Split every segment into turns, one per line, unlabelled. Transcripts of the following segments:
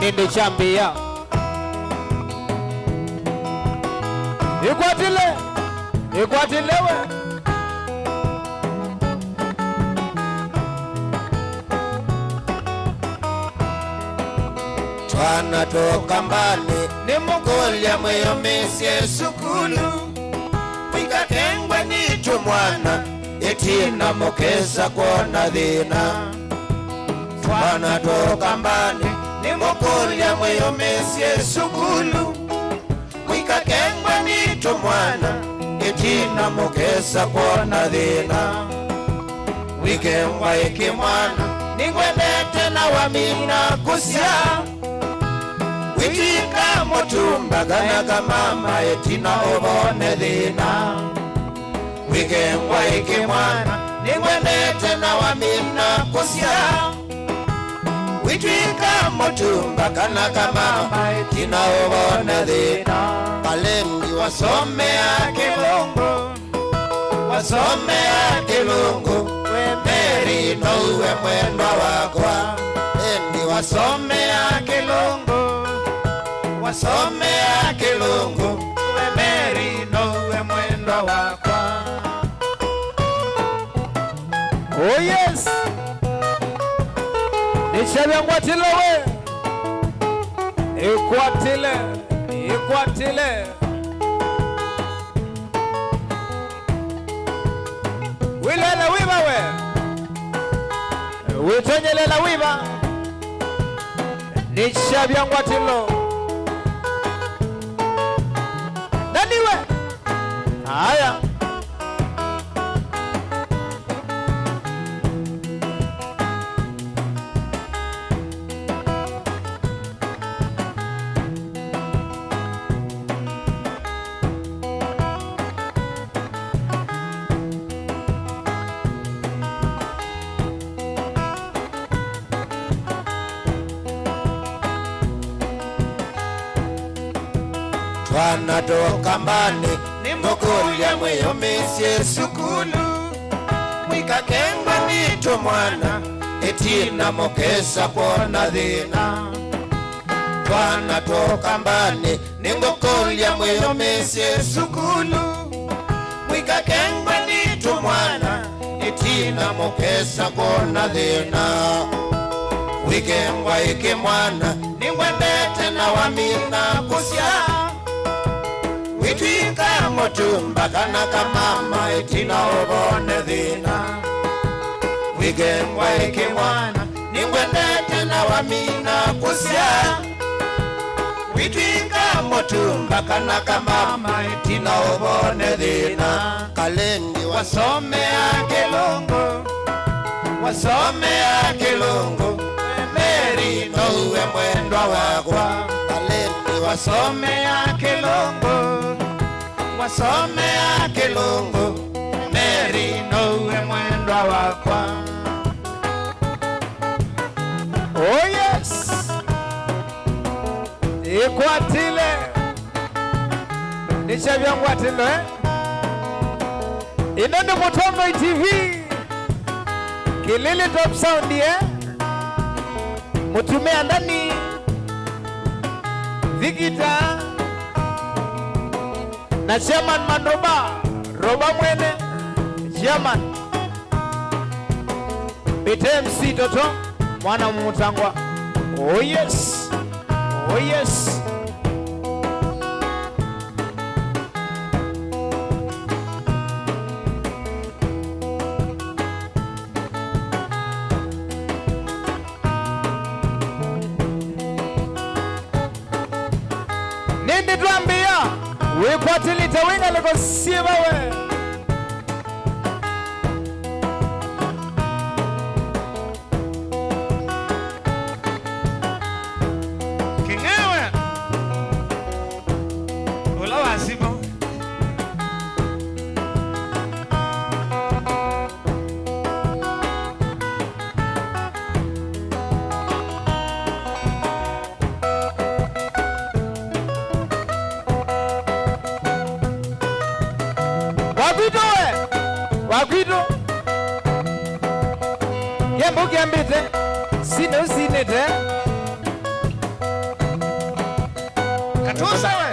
ninde chambia ikwatile we
twana toka mbali ni mugolya mweyo mesye sukulu wikakengwe nitu mwana etina mukesa kwona dhina twana toka mbali ni mugolya mweyo mesye sukulu wikakengwe nitu mwana etina mukesa kwona dhina wikengwa iki mwana ningwendete na wamina kusya witika mutumba gana mama etina obone dhina wikengwa iki mwana ningwendete na wamina kusya witika mutumba gana mama etina obone dhina Kalendi wasomea kilungu Meri nouwe mwendwa wakwa Endi wasomea kilungu Meri nouwe mwendwa wakwa.
Oh yes nishabia ngwatile we ikwatile wilela wiba we witonyelela wiba nishabia ngwatilo naniwe haya
Twana toka mbali ni mugolya mweyo mesye sukulu wikakengwa nitu mwana etina mukesa kwona dhina twana toka mbali ni mugolya mweyo mesye sukulu wikakengwa nitu mwana etina mukesa kwona dhina wikengwa iki mwana ningwendete na wamina kusya witwika mutumba kana mama etina obone dhina wikengwa iki mwana ningwendete na wamina kusya witwika mutumba kana mama etina obone dhina Kalendi wasomea kilungu Meri nouwe mwendwa wakwa Kalendi wasomea kilungu Meri nouwe mwendwa wakwa.
Oh yes ikwatile nishabia ngwatilo Inondo Mutombo TV Kilili Top Sound mutumea ndani Vigita na Chairman Mandoba Roba mwene Chairman BTMC Toto mwana mutangwa. Oh yes nini tuambia wikwatilita winga leko siba we
kingewe ula wasibo
Wakwito Yembo kiambite Sino sinete
Katuse we.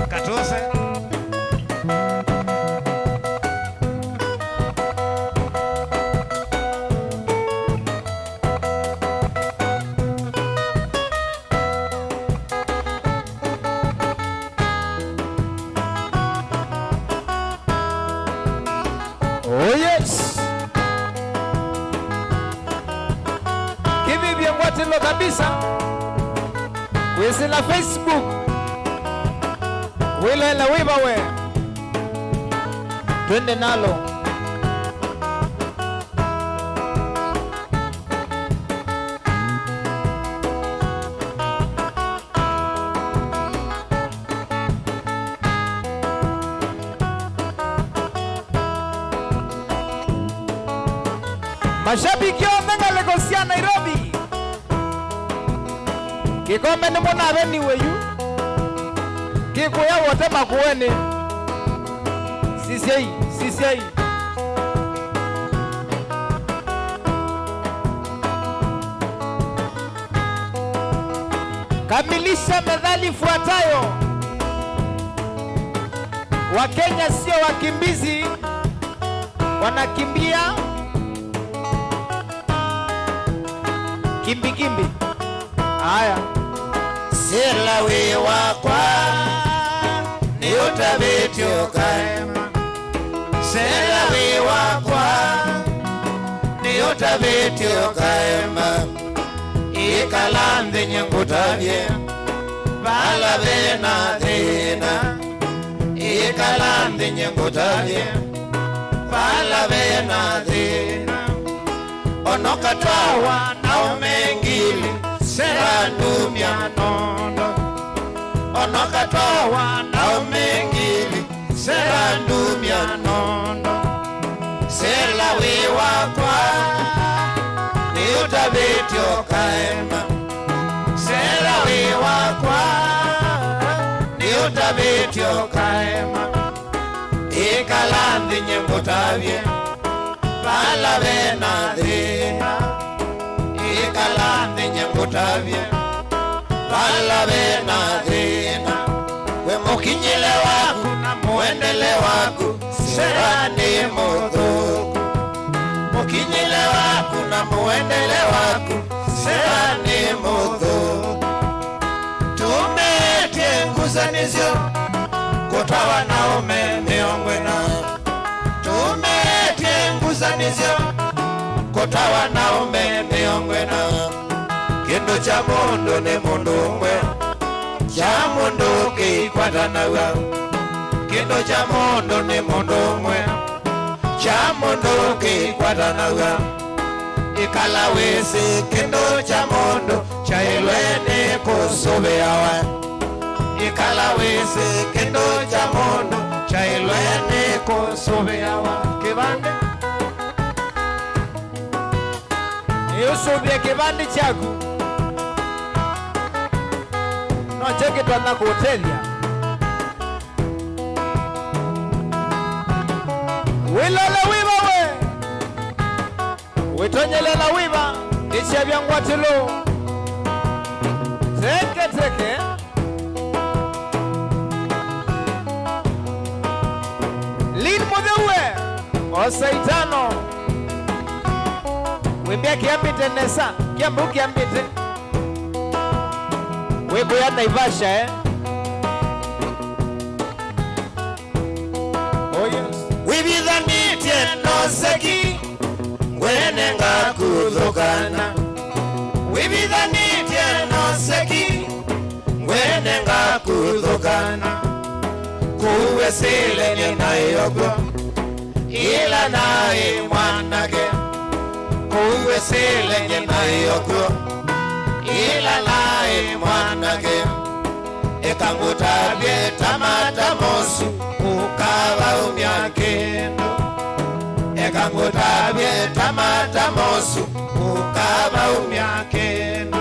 Katuse.
Oh yes. Kivi vya Ngwatilo kabisa. Kwesi la Facebook. Wile la wiba we. Twende nalo. Mashabiki wamenga Legosia Nairobi. Kikombe ni mwana veni weyu. Kikuya wote makuweni. Sisei. Kamilisha methali ifuatayo. Wakenya sio wakimbizi. Wanakimbia kimbi. Haya.
Sela we wakwa ni utabeti ukaema. Sela we wakwa ni utabeti ukaema. Ikalandhi nyengutavye Vala vena dhina. Ikalandhi nyengutavye Vala vena dhina. Onokatwawa na umengili Serandu mianondo. Onokatwawa na umengili Serandu mianondo. Sela we wakwa ni utabeti ukaema. Sela we wakwa ni utabeti ukaema. Ikalandhi nyengutavye Vala vena dhina. Ikalandhi nyengutavye Vala vena dhina. We mukinyile waku na muendele waku Serani mudhuku. Mukinyile waku na muendele waku Serani mudhuku. Tumetie nguzanizyo Kutawa na ume miongwena. Tumetie nguzanizyo Kutawa na ume miongwena. Kindu cha mundu ni mundu umwe. Cha mundu kikwatanaga. Kindu cha mundu ni mundu umwe. Cha mundu kikwatanaga. Ikala wisi kindu cha mundu cha ilweni kusubiawa. Ikala wisi kindu cha mundu cha ilweni kusubiawa. Kibande
Yusubie kibandi chaku. No cheke tuanda ku hotelia. Wilala wiba we. Witonyelela wiba. Niche vya Ngwatilo. Teke. Lin mudewe. Osaitano. Wimbia kiambite nesa. Kiambu kiambite. Wego ya Naivasha Oh yes.
Wibidhanitie noseki Wene nga kuthukana. Wibidhanitie noseki Wene nga kuthukana. Kuwe sile ni nayogo Ila nai mwanake. Kuwe sile ni nayogo Ila nai mwanake. Ekangutabye tamata mosu Ukava umyakendo. Ekangutabye tamata mosu Ukava umyakendo.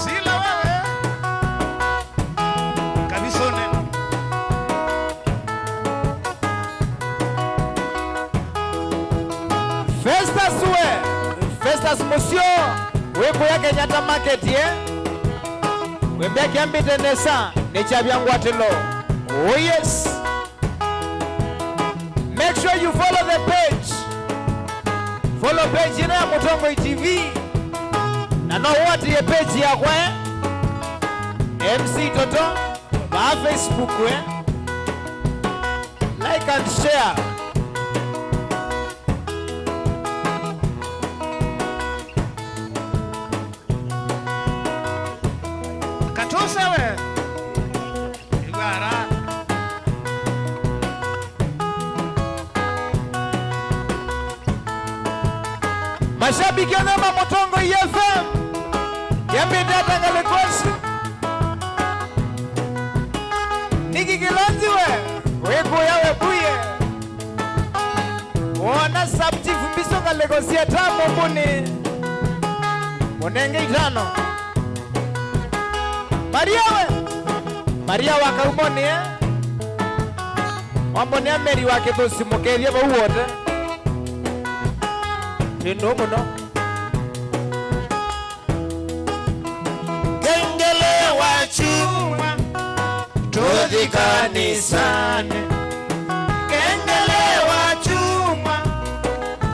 Sila wewe Kabisone.
Festas Monsieur Weko ya Kenyatta Market Wembea kiambite nesa Nechabyanguatilo. Oh yes. Make sure you follow the page. Follow page ina Mutongo TV. Na know what ye page ya kwe MC Toto ba Facebook like and share. Mashabiki ya Ng'ama Mutongo FM Yambita Tangale Kosi Niki Kilanzi Weku yawe buye Wana subchief mbiso Kalekosi ya tamo mbuni Munenge itano Maria waka umoni Wamboni ya meri wake tosi mukelia ba uwote Nino muno
Kengele wa chuma Tudhi kanisani Kengele wa chuma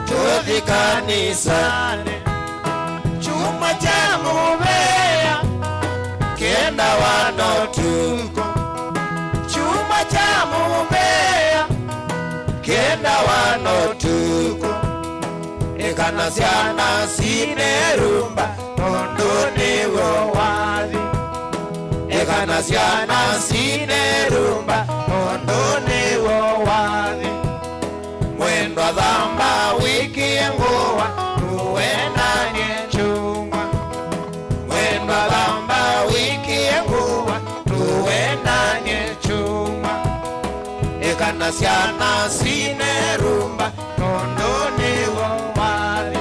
Tudhi kanisani Chuma cha mubea Kenda wanotuko Chuma cha mubea Kenda wanotuko Ekanasiana sine rumba Tondoni wawazi Ekanasiana sine rumba Tondoni wawazi Mwendo dhamba wiki nguwa Tuwena nyechuma Mwendo dhamba wiki nguwa Tuwena nyechuma Ekanasiana sine rumba Tondoni wawazi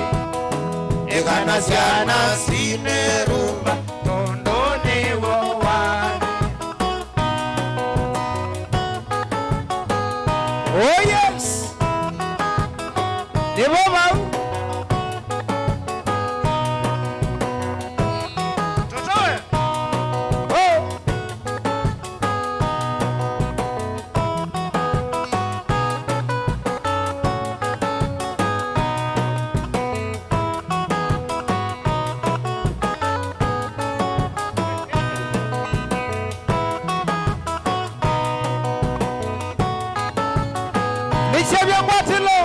Ekanasiana sine rumba Tondoni wawazi.
Oh yes. Niboma.
Totoe.
Oh. Nechabyanguatilo.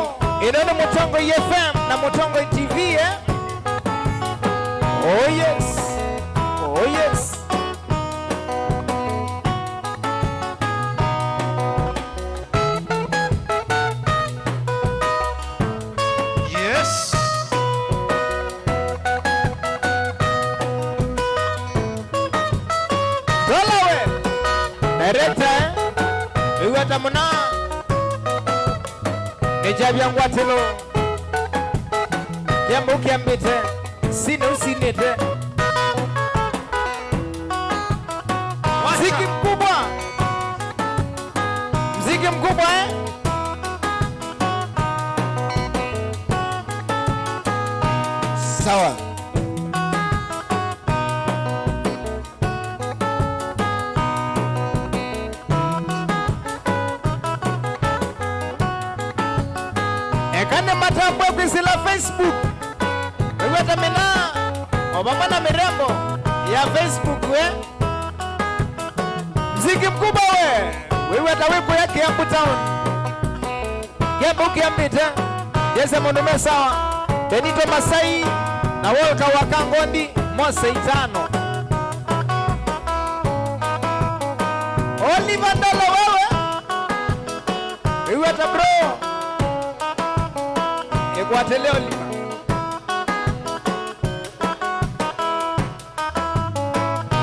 Inono Mutongo FM na Mutongo TV Oh yes. Oh yes.
Yes.
Dolawe. Director Iwata muna Nechabyanguatilo Yambo kiambite Sine usinite Mziki mkubwa Mziki mkubwa
Sawa.
Ekane matambo kwisila Facebook Iwata mina Obama na mirembo ya Facebook Mziki mkubwa Iwata wiko ya Kiambu Town Kiambu Kiambite Yese Mundume sawa Benito Masai na Wolka Wakangondi Mose Itano Oliver Ndala Iwata bro Ekwatele Oliver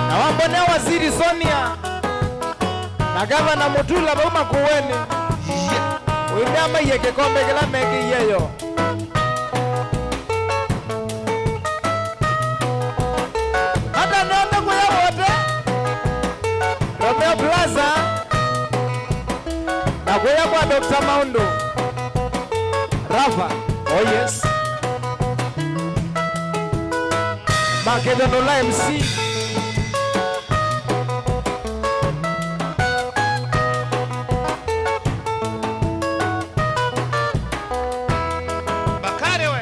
Na wambone waziri Sonia Na gavana Mutula bauma kuweni Uindama yeke kombe kila meki yeyo Hata neonda kuya wote Romeo Plaza Na kuya kwa Dr. Maundo Rafa Oh yes Waketha Nola MC
Bakare we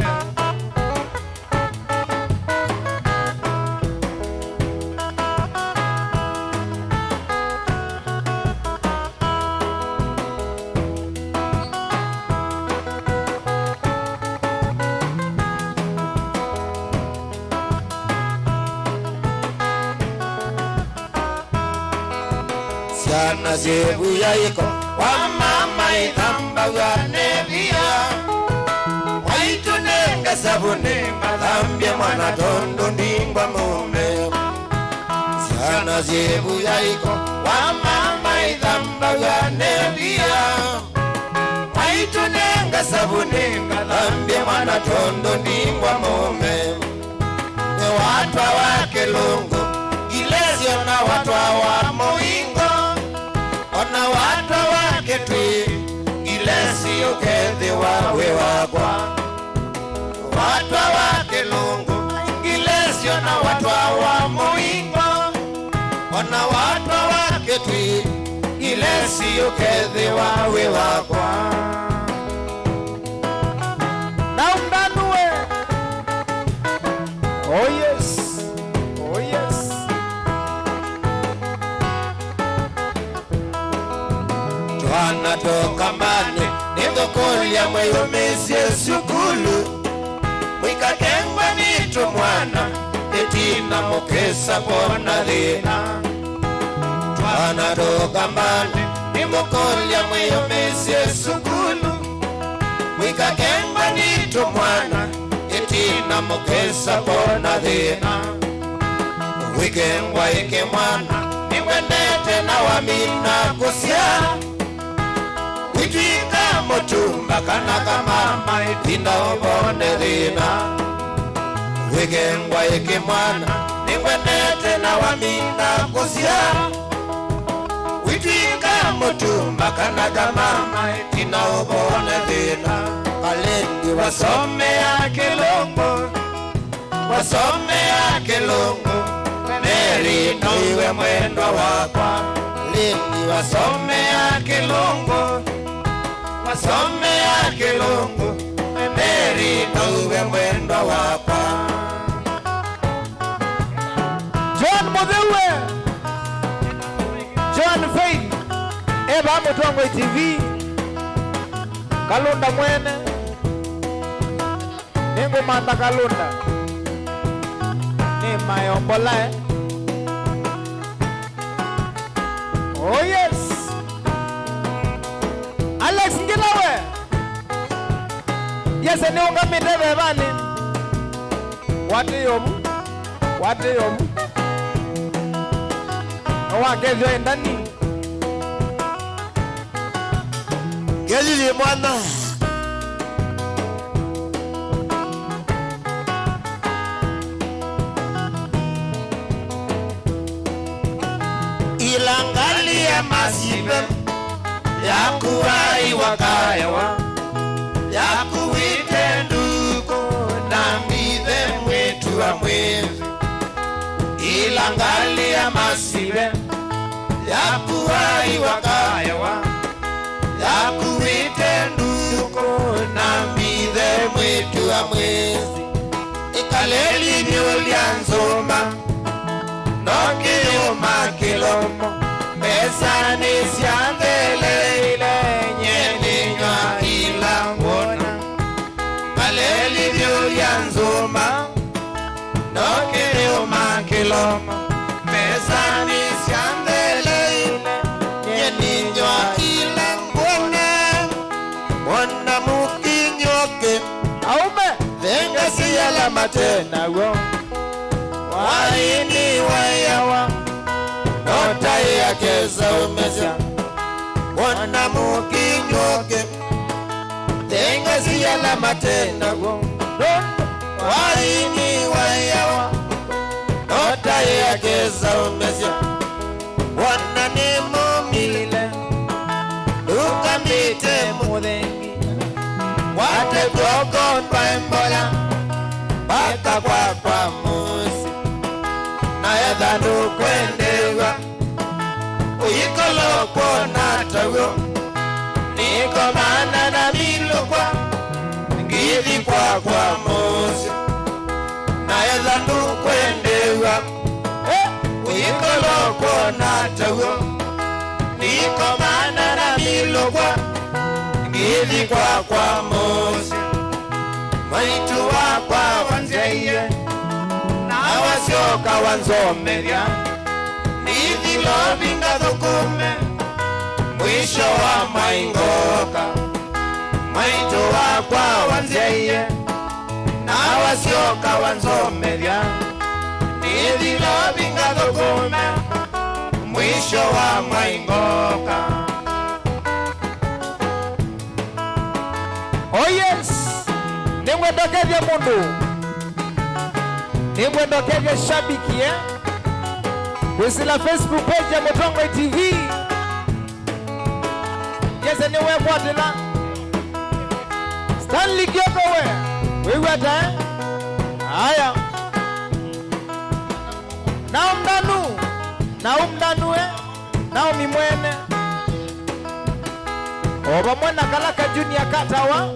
Siana zebu ya iko wa mama itamba wa nevia Waitu nenga sabune madhambi mwana tondo ndingwa mume Siana zebu ya iko wa mama itamba wa nevia Waitu nenga sabune madhambi mwana tondo ndingwa mume Ni watwa wake lungu Ilesio na watwa wa moingo Ona watu wake tui Ilesi ukethi wawe wakwa Watu wake lungu Ilesi ona watu wa muingo Ona watu wake tui Ilesi ukethi wawe wakwa
Na umdanue. Oh yes, oh yes.
Twana toka mbani Ningokolia mweyo mesie sukulu Mwikakengwa nitu mwana Etina mokesa kona dhina Twana toka mbani Ningokolia mweyo mesie sukulu Mwikakengwa nitu mwana Etina mokesa kona dhina Wikengwa ike mwana Niwendete na wamina kusia Witwika motumba kanaka mama itinda obone dhina Wikengwa ike mwana Niwendete na wamina kusia Witwika motumba kanaka mama itinda obone dhina Kalendi wasome ya kilongo Wasome ya kilongo Meri noiwe mwendo wakwa Lindi wasome ya kilongo Wasome ya kilongo Meri noiwe mwendo wakwa
John Muthewe, John Faith, Eba Mutongwe TV, Kalunda mwene, Ningu manda Kalunda, Ni mayombola Oh yes, Alex Ngilawe, Yes, ni unga mitebe bani, Wate yomu, Wakevyo endani
Gelili mwana Ilangali ya masibe Ya kuwai wakayawa Ya kuwite nduko Na mbithe mwetu wa mwezi Ilangali ya masibe Ya kuwai wakayawa Ya kuwite nduko Na mbithe mwetu wa mwezi Ikaleli nyulia nzoma Nokio makilomo Pesa nisiandele ile Nyeninywa ila ngona Kaleli nyulia nzoma Nokio makilomo Pesa nisiandele ile Nyeninywa ila ngona Mwana mukinyoke
Aume
Venga siyala matena
Nago
Waini wayawa Nota ya keza umeza Wana mukinyoke Venga siyala matena Waini wayawa Nota ya keza umeza Wana ni mumile Ukamite
Mudhengi
Wate koko kwa mbola Baka kwa musi naetha ndukwendewa uyikolo kwona tawo nikomana na milokwa ngithi kwa mosi naetha ndukwendewa uyikolo kwona tawo nikomana na milokwa ngithi kwa mosi maitu wakwa wanzeye na wasioka wanzomeria nithilo vingathukume mwisho wa maingoka maitu wakwa wanzeye na wasioka wanzomeria nithilo vingathukume mwisho wa maingoka.
Oh yes, nimwendokethie mundu, nimwendokethie shabiki wisila Facebook page ya Mutongoi TV. Yese niwe kwatila Stanley Kioko wewe hata haya naumdanu naumi mwene oba mwana kalaka junior katawa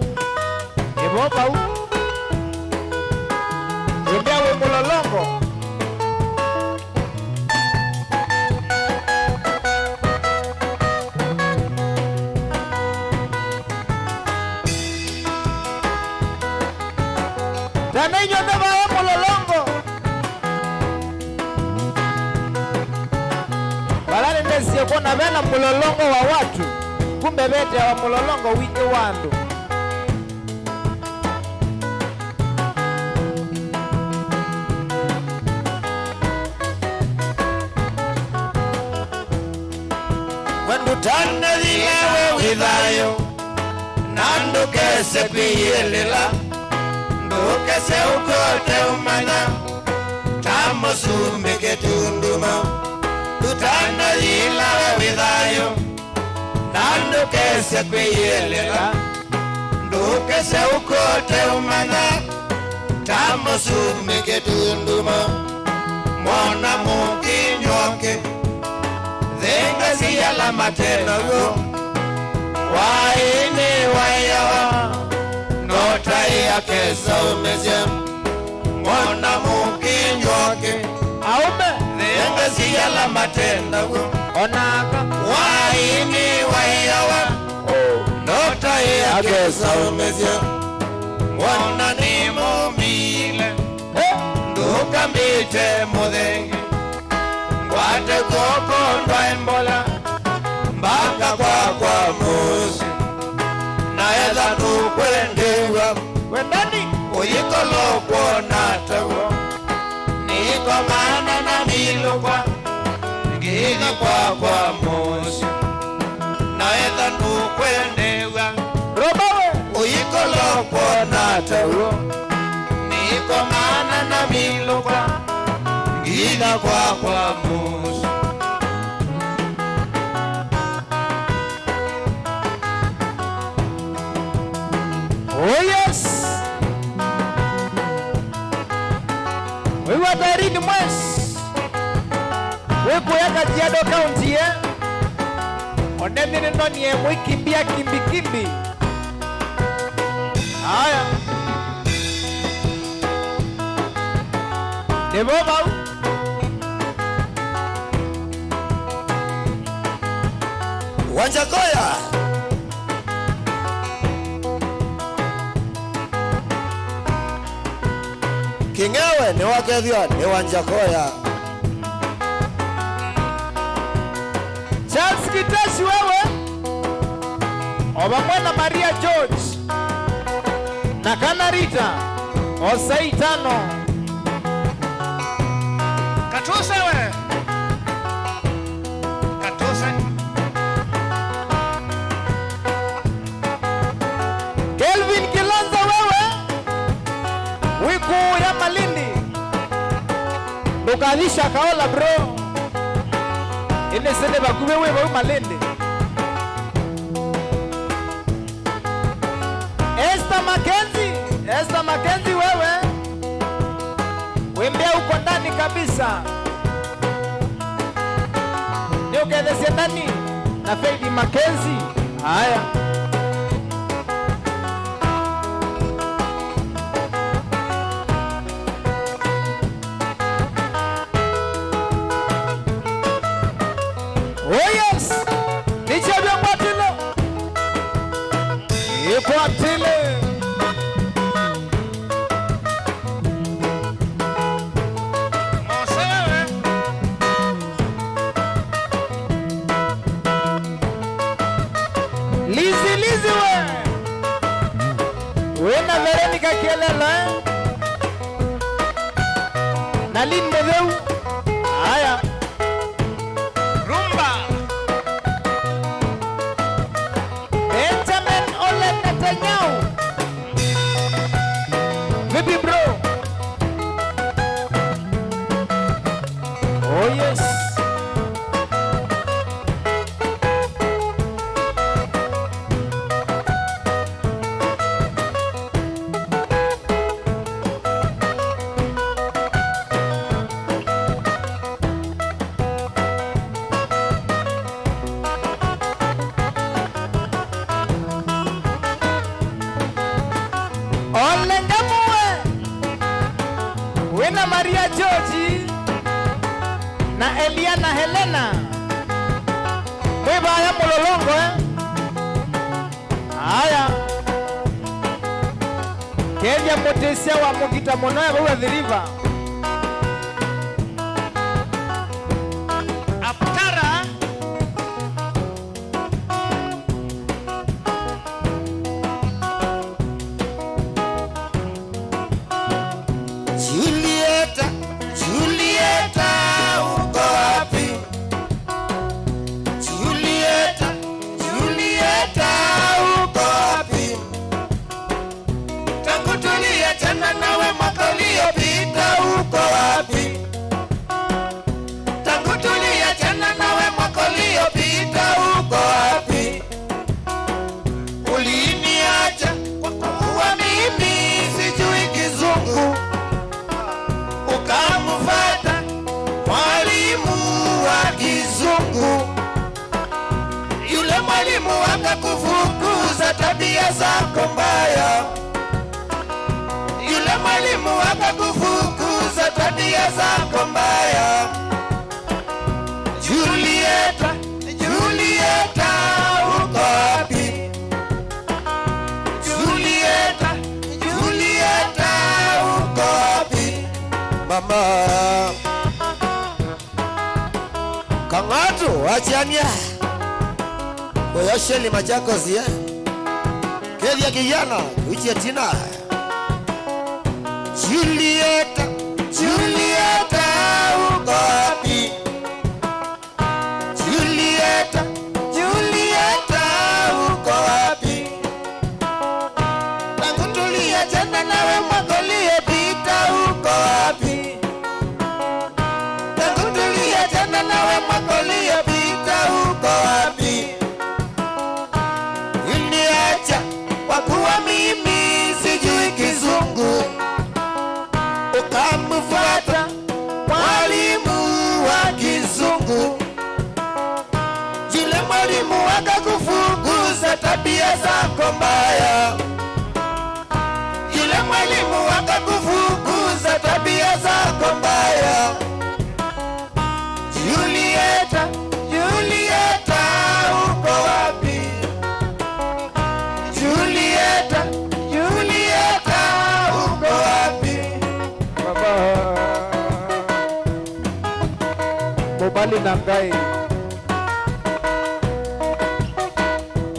ebobau embewe mulolongo tana inyonde bae mulolongo balale ndesiye kona bena mulolongo wa watu kumbe bete wa mulolongo wike wandu
wendutane dhilewe withayo na ndukese kwiyilela ndukese ukote umana tamusumike tunduma dutane dhilewe withayo na ndukese kwiyilela ndukese ukote umana tamusumike tunduma mwana mukinyoke Dengasi yala matenago waini wayawa nota ya kesa umezem mwana mukinyoke
aume
Dengasi yala matenago
onaka
waini wayawa nota ya kesa umezem mwana ni mumile nduka mbite mudhengi Wate koko ndwaimbola mbaka kwa musi naetha ndukwendewa
wendani
uyikolo kwona tawo nikomana na milokwa ngithi kwa musi naetha ndukwendewa
robawe
uyikolo kwona tawo nikomana na milokwa ila kwa musi
oh yes wewe tarini mwes wewe ya Kajiado County oneni ndoni ye mwikimbia kimbi haya deboma
Wanjakoya Kingewe ni wakethio ni Wanjakoya
Charles Kitashi wewe oba mwana Maria George na Kanarita Osei tano Katuse wewe Katuse Kelvin Kilanza wewe wiku ya Malindi ukalisha kaola bro ine sende bakube wewe Malindi Esther Mackenzie wewe wembea uko ndani kabisa ukethesia nani na Faith Mackenzie. Haya, oh yes, nichebya kwatile ikwatile Lizi we na Veronica Kielelo na Lynn Medeu. Haya, rumba Benjamin Ole Netanyahu. Vipi bro? Oh yes, Wena Maria George na Eliana Helena Beba ya Mololongo Haya Kenya Motesia wa Mugita Monoya Baba the River Aptara kufukuza tabia zako mbaya. Yule mwalimu akakufukuza tabia zako mbaya. Julieta, Julieta uko wapi? Julieta, Julieta uko wapi? Mama Kang'atu achiania Oyosheli Machakosi Kedia kijana uchi atina Julieta, Julieta uko wapi? Julieta, Julieta uko wapi? Tangu tuliachana nawe mwaka uliopita uko wapi? Tangu tuliachana nawe mwaka uliopita uko wapi? Wakuwa mimi sijui Kizungu ukamfuata mwalimu wa Kizungu. Yule mwalimu akakufukuza tabia zako mbaya. Yule mwalimu akakufukuza tabia zako mbaya. Julieta, Julieta uko wapi? Julieta, Julieta uko wapi? Baba Mobali Nangai.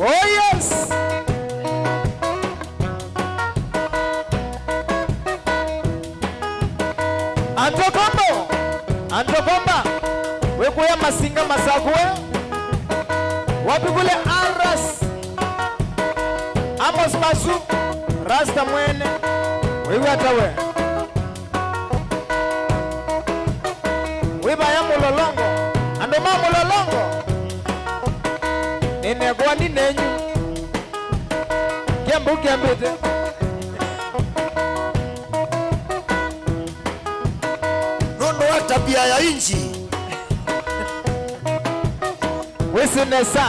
Oh yes, Antokomba wekuya masinga masakwe wapi kule Aras Amos Masu Rasta mwene wewe atawe weba ya Mololongo andoma Mololongo nene kwa ninenyu Kembu kembete nono tabia ya inchi Wisinesa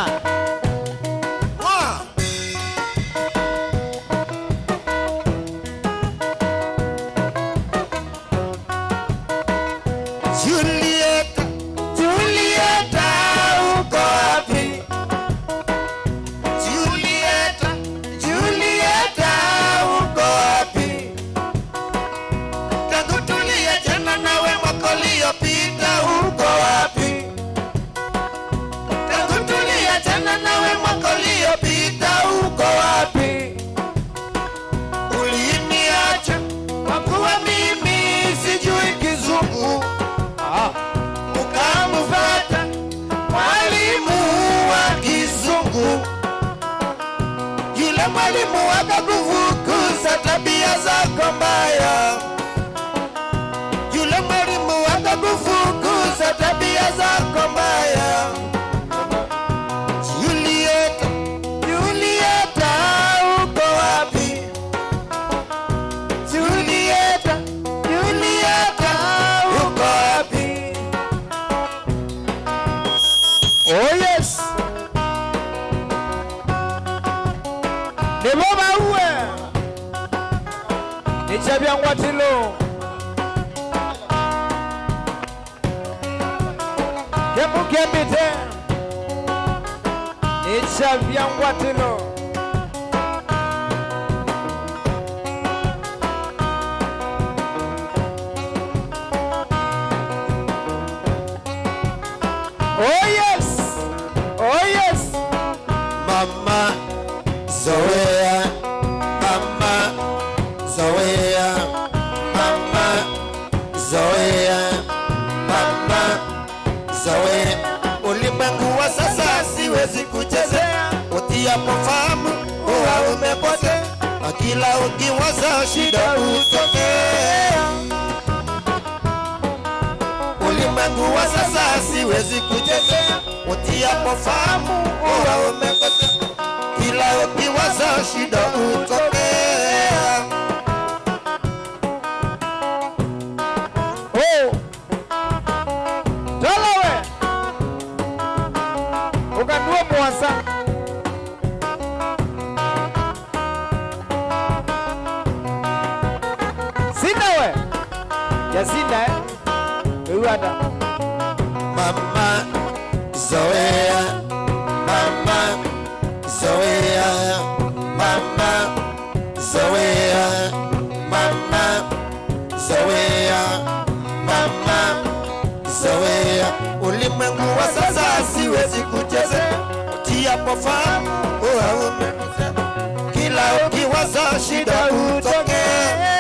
mwalimu akakufukuza tabia zako mbaya. Yule mwalimu akakufukuza tabia zako mbaya. Julieta, Julieta uko wapi? Julieta, Julieta uko wapi?
Oh yes. Neboma uwe Nichabia ngwatilo Kemu kembite Nichabia ngwatilo Oh yes. Oh yes.
Mama Zoea, Mama Zoea, Mama Zoea, Mama Zoea. Ulimwengu wa sasa siwezi kuchezea, utiapo fahamu huwa umepotea, na kila ukiwaza shida hutokea. Ulimwengu wa sasa siwezi kuchezea, utiapo fahamu huwa umepotea, kila ukiwaza shida hutokea.
Oh. Dalawe. Ukandua mwasa. Sina we. Ya sina Uwada.
Mama Zoea, Mama Zoea, Mama Zoea, Mama Zoea, Mama Zoea. Ulimwengu wa sasa siwezi kuchezea, utiapo fahamu huwa umepotea, kila ukiwaza shida hutokea.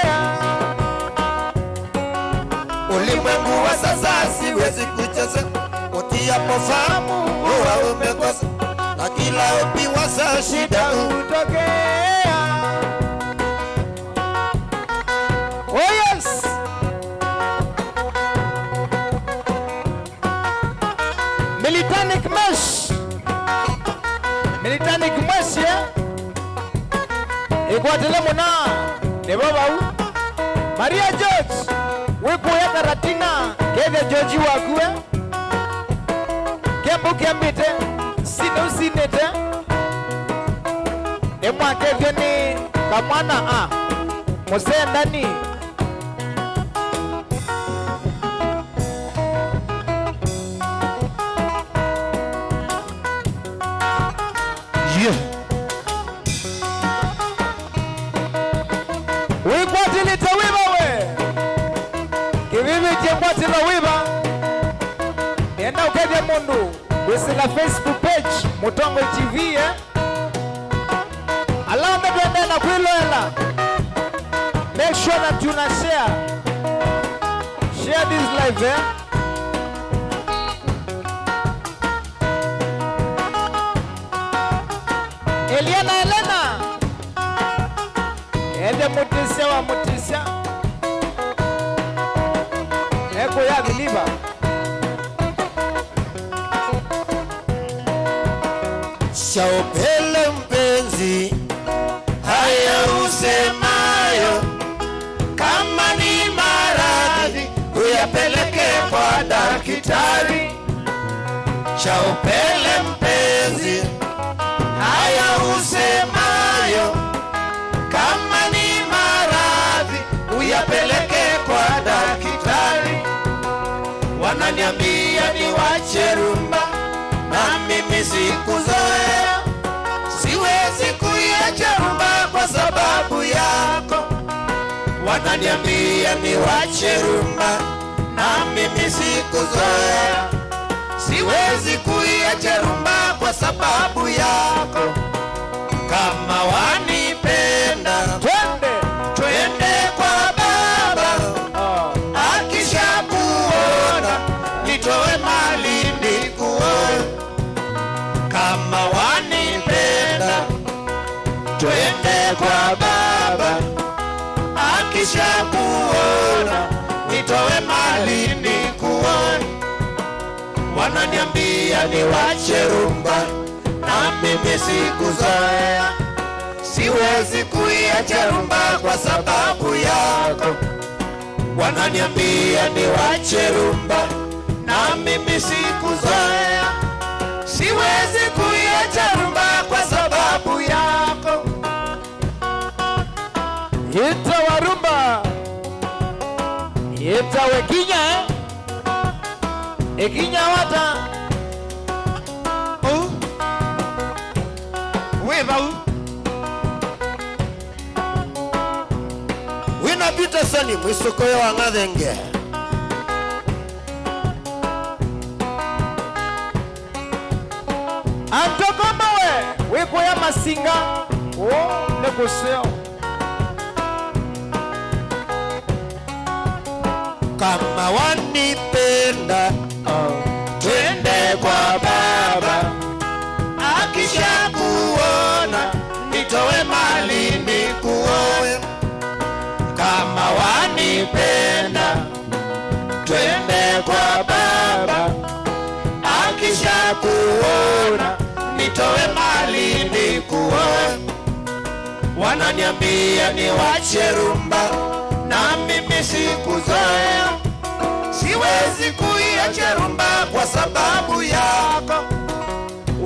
Ulimwengu wa sasa siwezi kuchezea, utiapo fahamu huwa umekosa, na kila ukiwaza shida hutokea.
Oh yes. Militanic mesh. Militanic mesh ya Ikwatele muna Nebaba u Maria George Wiku ya Karatina Kede George wakue Kembu kembite Sino sinete Emwa kevyo ni Kamwana Mose ndani
Yeah.
Wikwatili tawiba we Kivivi kikwatila wiba Nienda ukevya mundu Wisila Facebook page Mutongo TV Alame tuende na kuiloela. Make sure that you na share this live Eliana Elena Ede mutisia wa mutisia Eko ya biliba
Shaupele mpenzi haya usemayo, kama ni maradhi uyapeleke kwa daktari. Shaupele mpenzi wananiambia niwache rumba, na mimi sikuzoea, siwezi kuiacha rumba kwa sababu yako. Wananiambia niwache rumba, na mimi sikuzoea, siwezi kuiacha rumba kwa sababu yako. Kama wanipenda, twende kwa baba, akisha kuona nitoe mali nikuoe. Kama wanipenda, twende kwa baba, akisha kuona nitoe mali nikuoe. Wananiambia niwache rumba, na mimi sikuzoea, siwezi kuiacha rumba kwa sababu yako. Wananiambia niwache rumba, na mimi sikuzoea, siwezi kuiacha rumba kwa sababu yako.
Ita warumba, ita wekinya, ekinya wata.
Wina pita sani mwisoko ya wangathenge.
Antokoma we, wiko ya masinga. Nekuseo.
Kama wanipenda, twende kwa baba, akisha kuona nitoe mali nikuoe. Kama wanipenda, twende kwa baba, akisha kuona nitoe mali nikuoe. Wananiambia niwache rumba, na mimi sikuzoea, siwezi kuiacha rumba kwa sababu yako.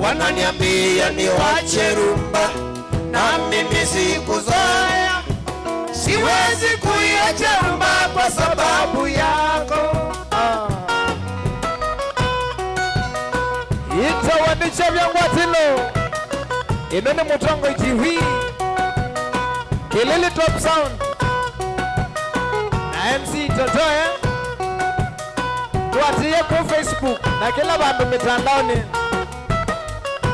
Wananiambia niwache rumba, na mimi sikuzoea, siwezi kuiacha rumba kwa sababu yako.
Ita wanicha vyangwatilo, inoni Mutongo TV, Kilili Top Sound, na MC Totoe. Tuatie kwa Facebook na kila bandu mitandaoni.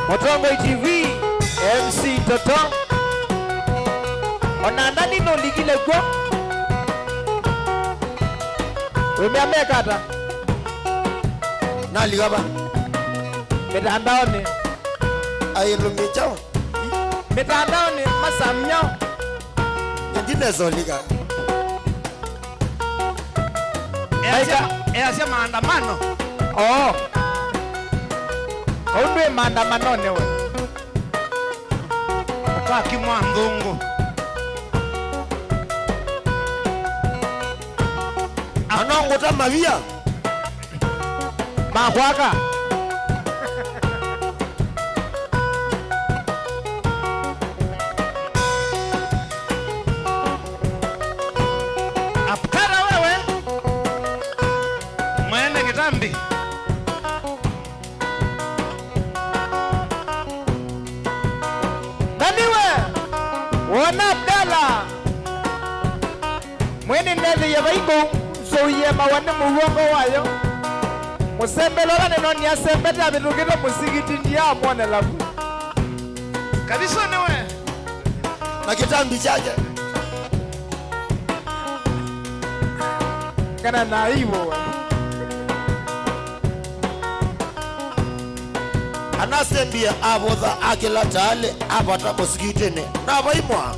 Mutongo TV, MC Toto. Onandani no ligile go. Umeambia kata.
Na ligaba.
Mitandaoni.
Ayelumechao.
Mitandaoni masamnyo.
Ndine zoliga.
Easia maandamano.
Oh. Kaundwe maandamano newe.
Kwa kimwandungu.
Anongo tamavia.
Makwaka.
Apkara wewe. Mwene kitambi.
Naniwe. Wana Abdala. Mwene ndezi ya baibu. Zoye mawane muwongo wayo. Musembe lola neno ni asembeta bitukito musigiti ndiya mwone labu.
Kabisa newe.
Na kitambi chaje.
Kana naivo.
Anasembia abotha akila tale abata musigitene. Na baimwa.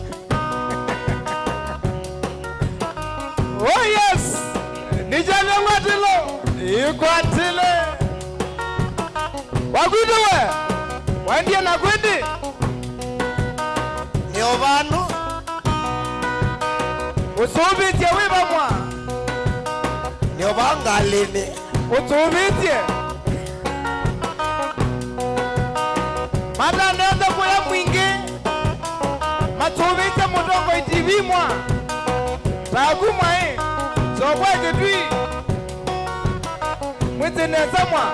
Oh yes. Nijane watilo. Ikwatile. Wagudiwe. Wendie na gwidi.
Ni ovano.
Usubitie wiba mwa.
Ni ovangalini.
Usubitie. Mata nenda kuya mwingi. Matubitie Mutongo TV mwa. Tagu mwa hii. Sokwa kitui. Mwite zinezamwa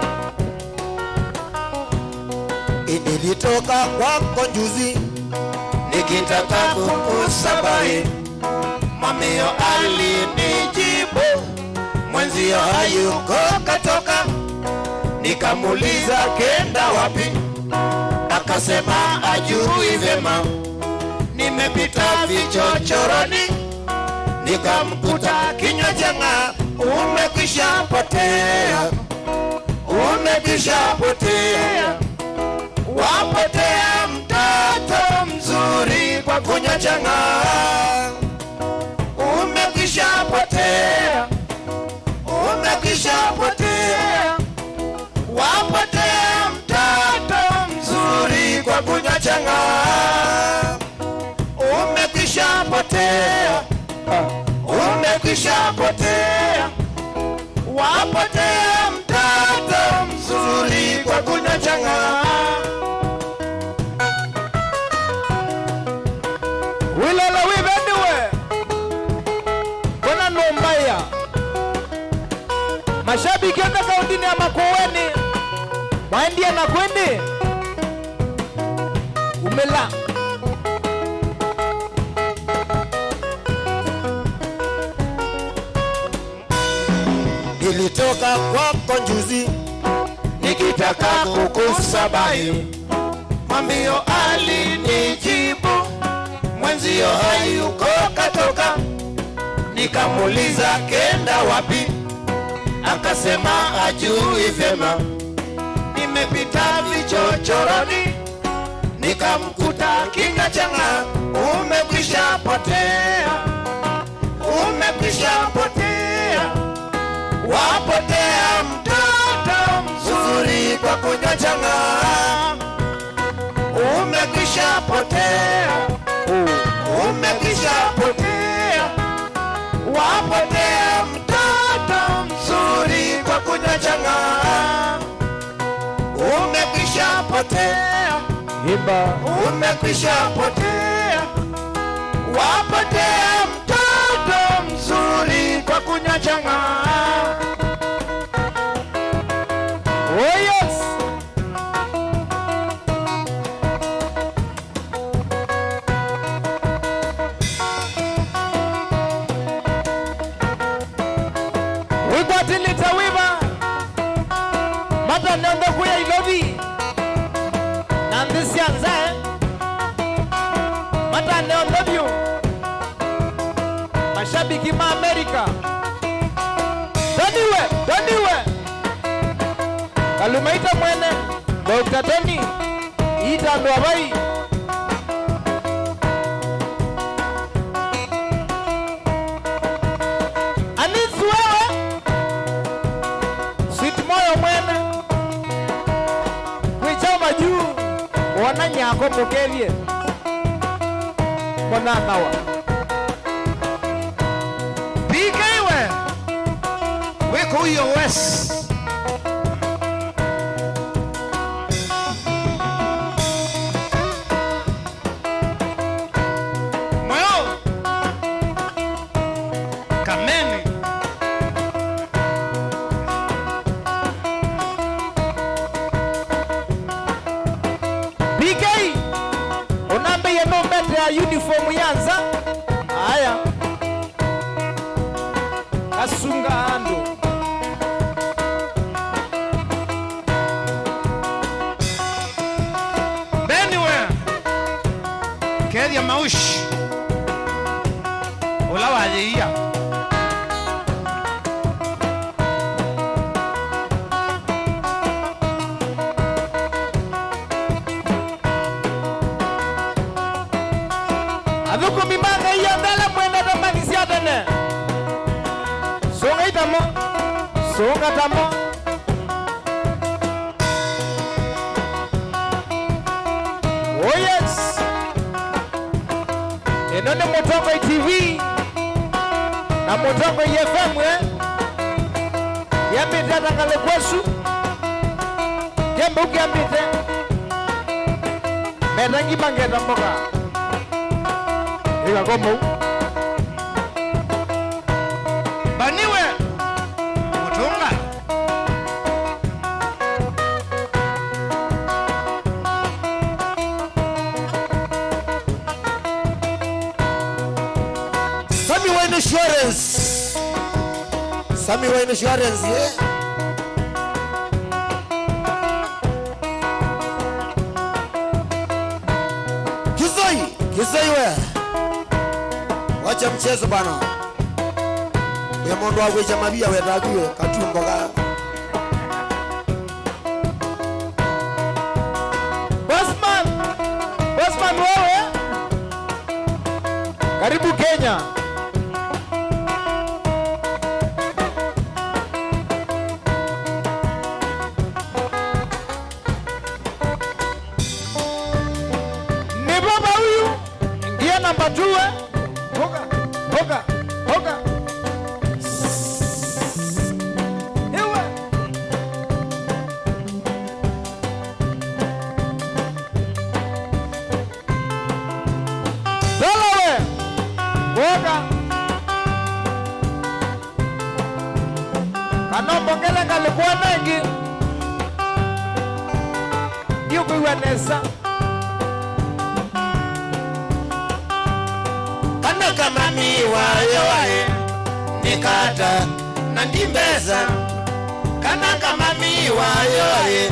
Nilitoka kwako juzi nikitaka kukusabahi, mamio alinijibu mwenzio hayuko katoka. Nikamuliza kenda wapi, akasema ajui vyema. Nimepita vichochoroni, nikamkuta kinywa changa. Umekwisha potea, umekwisha potea, wapotea mtoto mzuri kwa kunywa changa. Umekwisha potea, umekwisha potea, wapotea mtoto mzuri kwa kunywa changa. Umekwisha potea, umekwisha potea, wapotea mtoto mzuri kwa kunywa changa.
Wilala wibeniwe Bona nombaya mashabiki enda kaundini ya Makueni waendie na kwendi umela
Nilitoka kwako juzi nikitaka kukusabahi, mamio alinijibu mwenzio hayuko katoka. Nikamuliza kenda wapi, akasema ajui vyema. Nimepita vichochoroni, nikamkuta kinywa changa. Umekwisha potea, umekwisha potea, wapotea mtoto mzuri kwa kunywa changa. Umekwisha potea, umekwisha potea, wapotea mtoto mzuri kwa kunywa changa. Umekwisha potea,
Imba
umekwisha potea, wapotea mtoto mzuri kwa kunywa changa.
Oh yes Wigwatilita wiva Mata nyondo kuya ilovi Nandisi anza Mata nyondo view Mashabiki ma Amerika Doniwe Kalumaita mwene Dr. Tony Ita nwabai Anisi wewe Sweet moyo mwene Kwichama juu Wana nyako mokevye Mona nawa
PKwe weko hiyo west moyo kameni
PK Unambe ya no mbete ya uniform yanza Aya Kasunga ando
beniwe kedia maushi ulawajiia
Aduko mimanga iya mbele mwenda tamani siadene Songa itamo Songa tamo Oh yes Enone Motongo TV Na Motongo FM Yambite atangale kwesu Jembe uki yambite Metangi mangeta mboka Ika komo
baniwe mutunga
Insurance. Sami wa insurance ye. Kizoi we. Wacha mchezo bana. Ya mondo wa weja mabia we tagiwe katumbo ka.
Bossman wewe. Karibu Kenya. Namba 2 hoga ewe dalawe hoga kanombo ngele ngalikuwa nengi yuko iwanesa
kama miwa yoe nikata na ndimbeza kana kama miwa yoe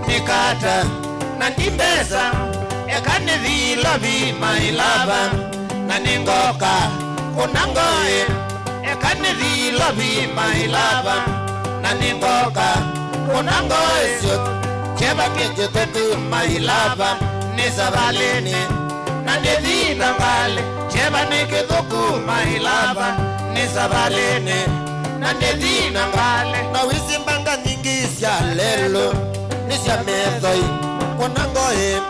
nikata na ndimbeza ekane vila vi mailava na ningoka kunangoe ekane vila vi mailava na ningoka kunangoe sio cheba kejetetu mailava nisavaleni na ndivina ngale cheba nikithuku mailava nisavaleni na ndivina ngale na wisimbanga nyingi cia lelo ni cia methoi kunangoe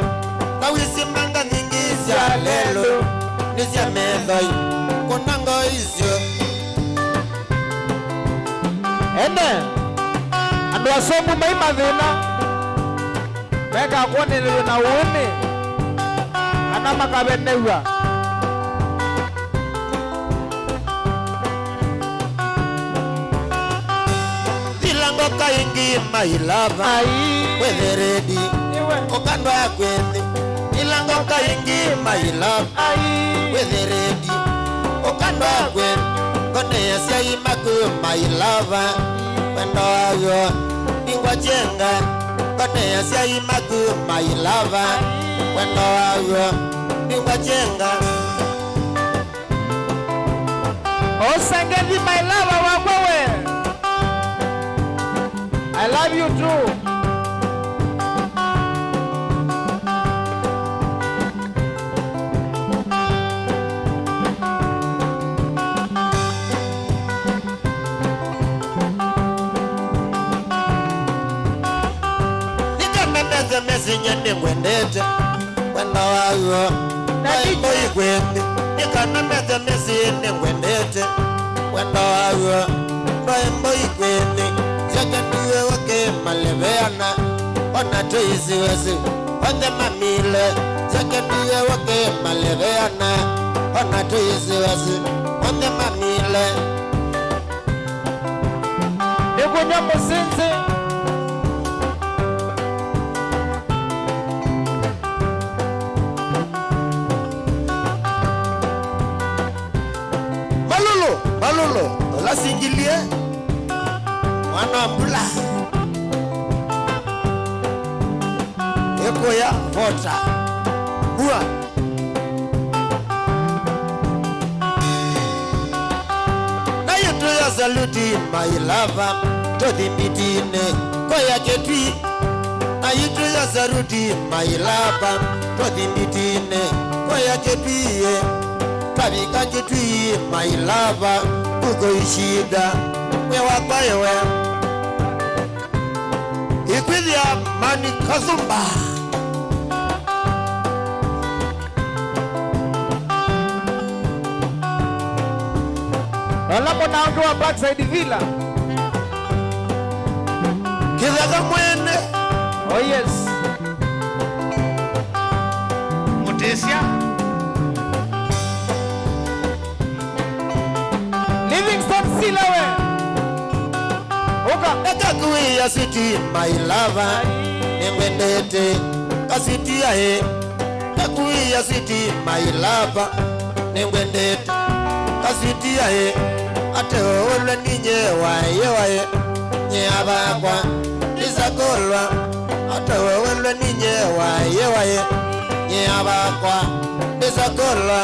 na wisimbanga nyingi cia lelo ni cia methoi kunangoe icio
ene andu asomu mai mathina mega kuonelelwe na uni kana makabeneua
vilango kaingi mailava wetheredi ukandwa ya kwethi vilango kaingi mailava wetheredi ukandwa ya kwethi kone ya siya imaku mailava wendo ayo ingwa jenga kone ya siya imaku mailava wendo ayo ingwa jenga
Osangedi my lover wawewe I love you too
Nikamemeze mezi nyende mwendete wendo ayo Naimbo igwende Nikamemeze mezi nyende mwendete wendo ayo Naimbo igwende Sekendiwe wake maleveana Ona tuisi wesi Wande mamile Sekendiwe wake maleveana Ona tuisi wesi Wande mamile
Nikunya musinzi
Malolo Ola singilie Mwana mbula Eko ya vota Bua Na yutu ya saluti my lover Todi mitine Koya ketui Na yutu ya saluti my lover Todi mitine Koya ketui Kabika ketui my lover Ugo ishida Mewa kwa yewe Ikwithia mani kazumba
Walapo na wangu wa Backside Villa
Kizaga mwene
Oh yes
Mutesia
Livingston Silawe Oka
Eka kui ya city my lover Nengwendete Kasiti ya he Kakui ya city my lover Nengwendete kaswiti aye ate ole ninye waye nye abakwa isakolwa ate ole ninye waye nye abakwa isakolwa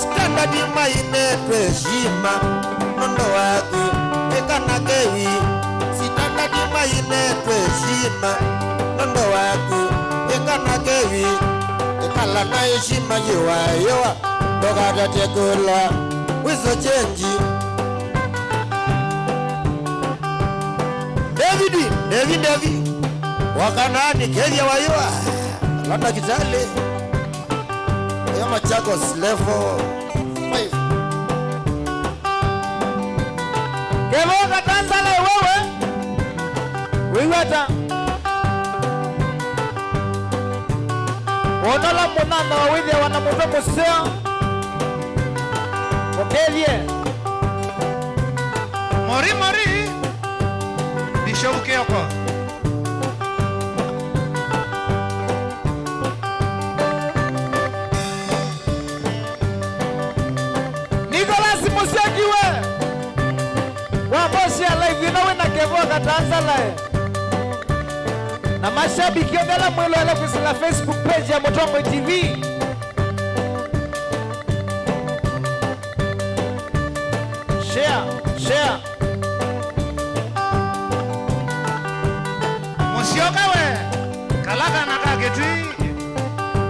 standard maine tweshima nondo waku ekana kewi standard maine tweshima nondo waku ekana kewi ekala na heshima yewa dokata tekola wizo chenji David wakanani Kenya waiwa landa kitale ya Machakos level 5
Kevoka Tanzania wewe hata Wonala munana wawili wanamutoa museo Okelie
Mori Bishouke yoko
Nicholas Musiakiwe Wabosi ya live inawe na Kevoka Tanzania na mashabiki ongela mwelo ala kusila Facebook page ya Motombo TV share
Musioka we Kalaka na kaketui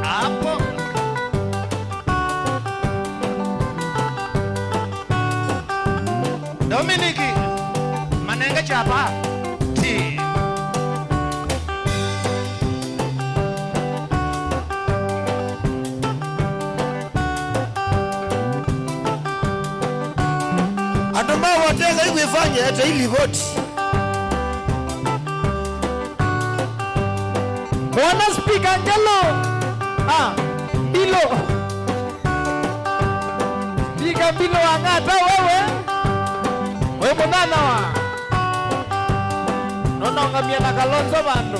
hapo Dominiki Manenge chapa T
Adoma watega iwefanya hata ili vote
Bwana Speaker Ngelo Bilo angata wewe munana wa Nono ngamia na Kalonzo bandu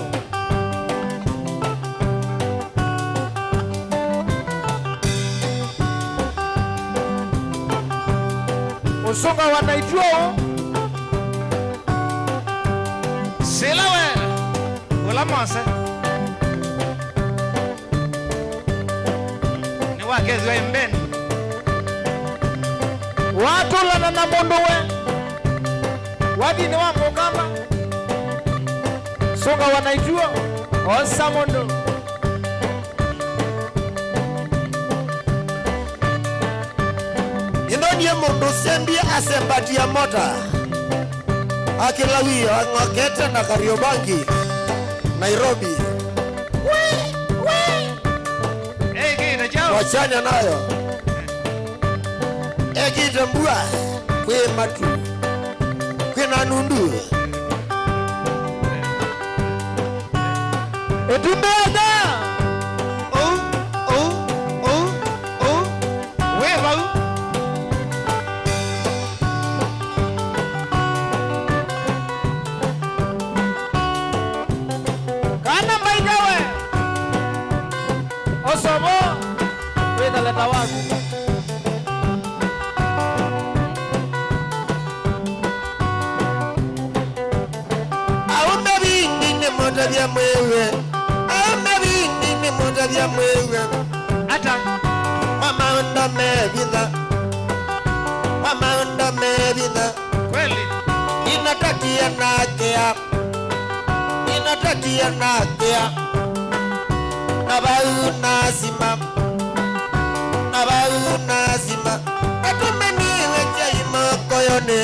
Usunga wanaitwa
Silawe Ula mose Ni wakezi wa imbeni
Watu lana na mundu we Wadi ni wa mukama Sunga wanaitwa Osa mundu
Inonye mundu sendi asembati ya mota Akilawi ngokete na Kariobangi Nairobi
Kita jauh
wachanya nayo Ekita mbua kwe matu kwe nanundu
Etumbeda
Wewe
Kana mbaikawe Osomo Weda leta wagu
Aumbe vingi ni moja vya mwewe Aumbe vingi ni moja vya mwewe
Ata
Mama unda mevina Mama unda mevina
Kweli
Inatakia nakea Inatakia nakea Nabau nazima Nabau nazima Atumeniwe jaima koyone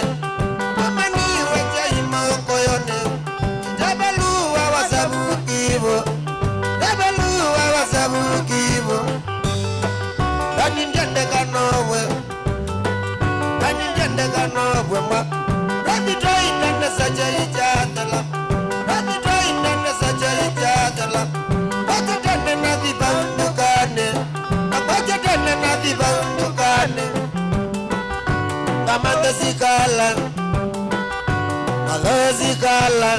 Atumeniwe jaima koyone Jabaluwa wasabu kivo Jabaluwa wasabu kivo Kaninjende kanowe Kaninjende kanowe mwa Rabito inande sajari jatala Rabito inande sajari jatala Wakatane na viba undukane Wakatane na viba undukane Kamande zikala Nalo zikala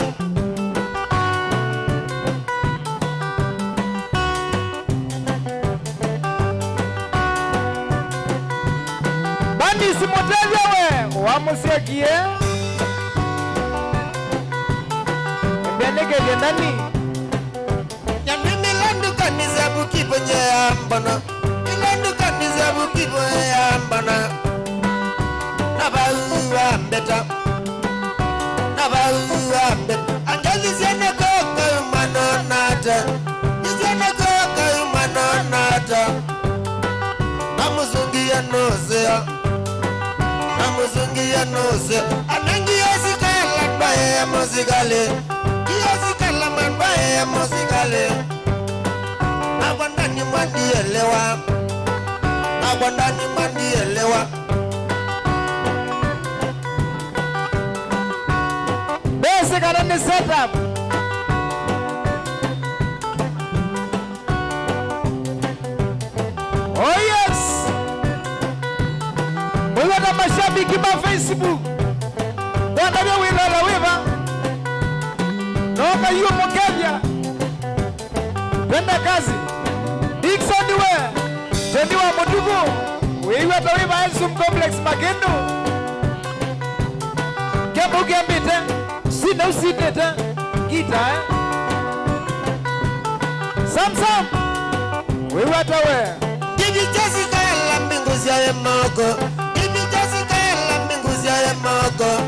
Bandisi Muteja we wamusiekie Benege nani
Nyandini landu kanisa bukiponye ambana Ilandu kanisa bukiponye ambana Nabaua mbeta Nabaua mbeta Angazi siene koka umanonata Isiene koka umanonata Namuzungia nosea Namuzungia nosea Anangi yosikala mbaye ya mozigale Yosikala mbaye ya mozigale Nagwandani mwandielewa Nagwandani mwandielewa
Basic and the setup. Oh yes. We got a mashabiki ma Facebook. Wanaambia wilala wiva. Naomba hiyo Mkenya. Twende kazi. Dickson we. Jendi wa Mutugu. Wewe tawiva Ensum Complex Magendo. Kembu kembite. Sina usinete kita Sam wewe atawe
Bibi Jessica la mbinguzi ya moko Bibi Jessica la mbinguzi ya moko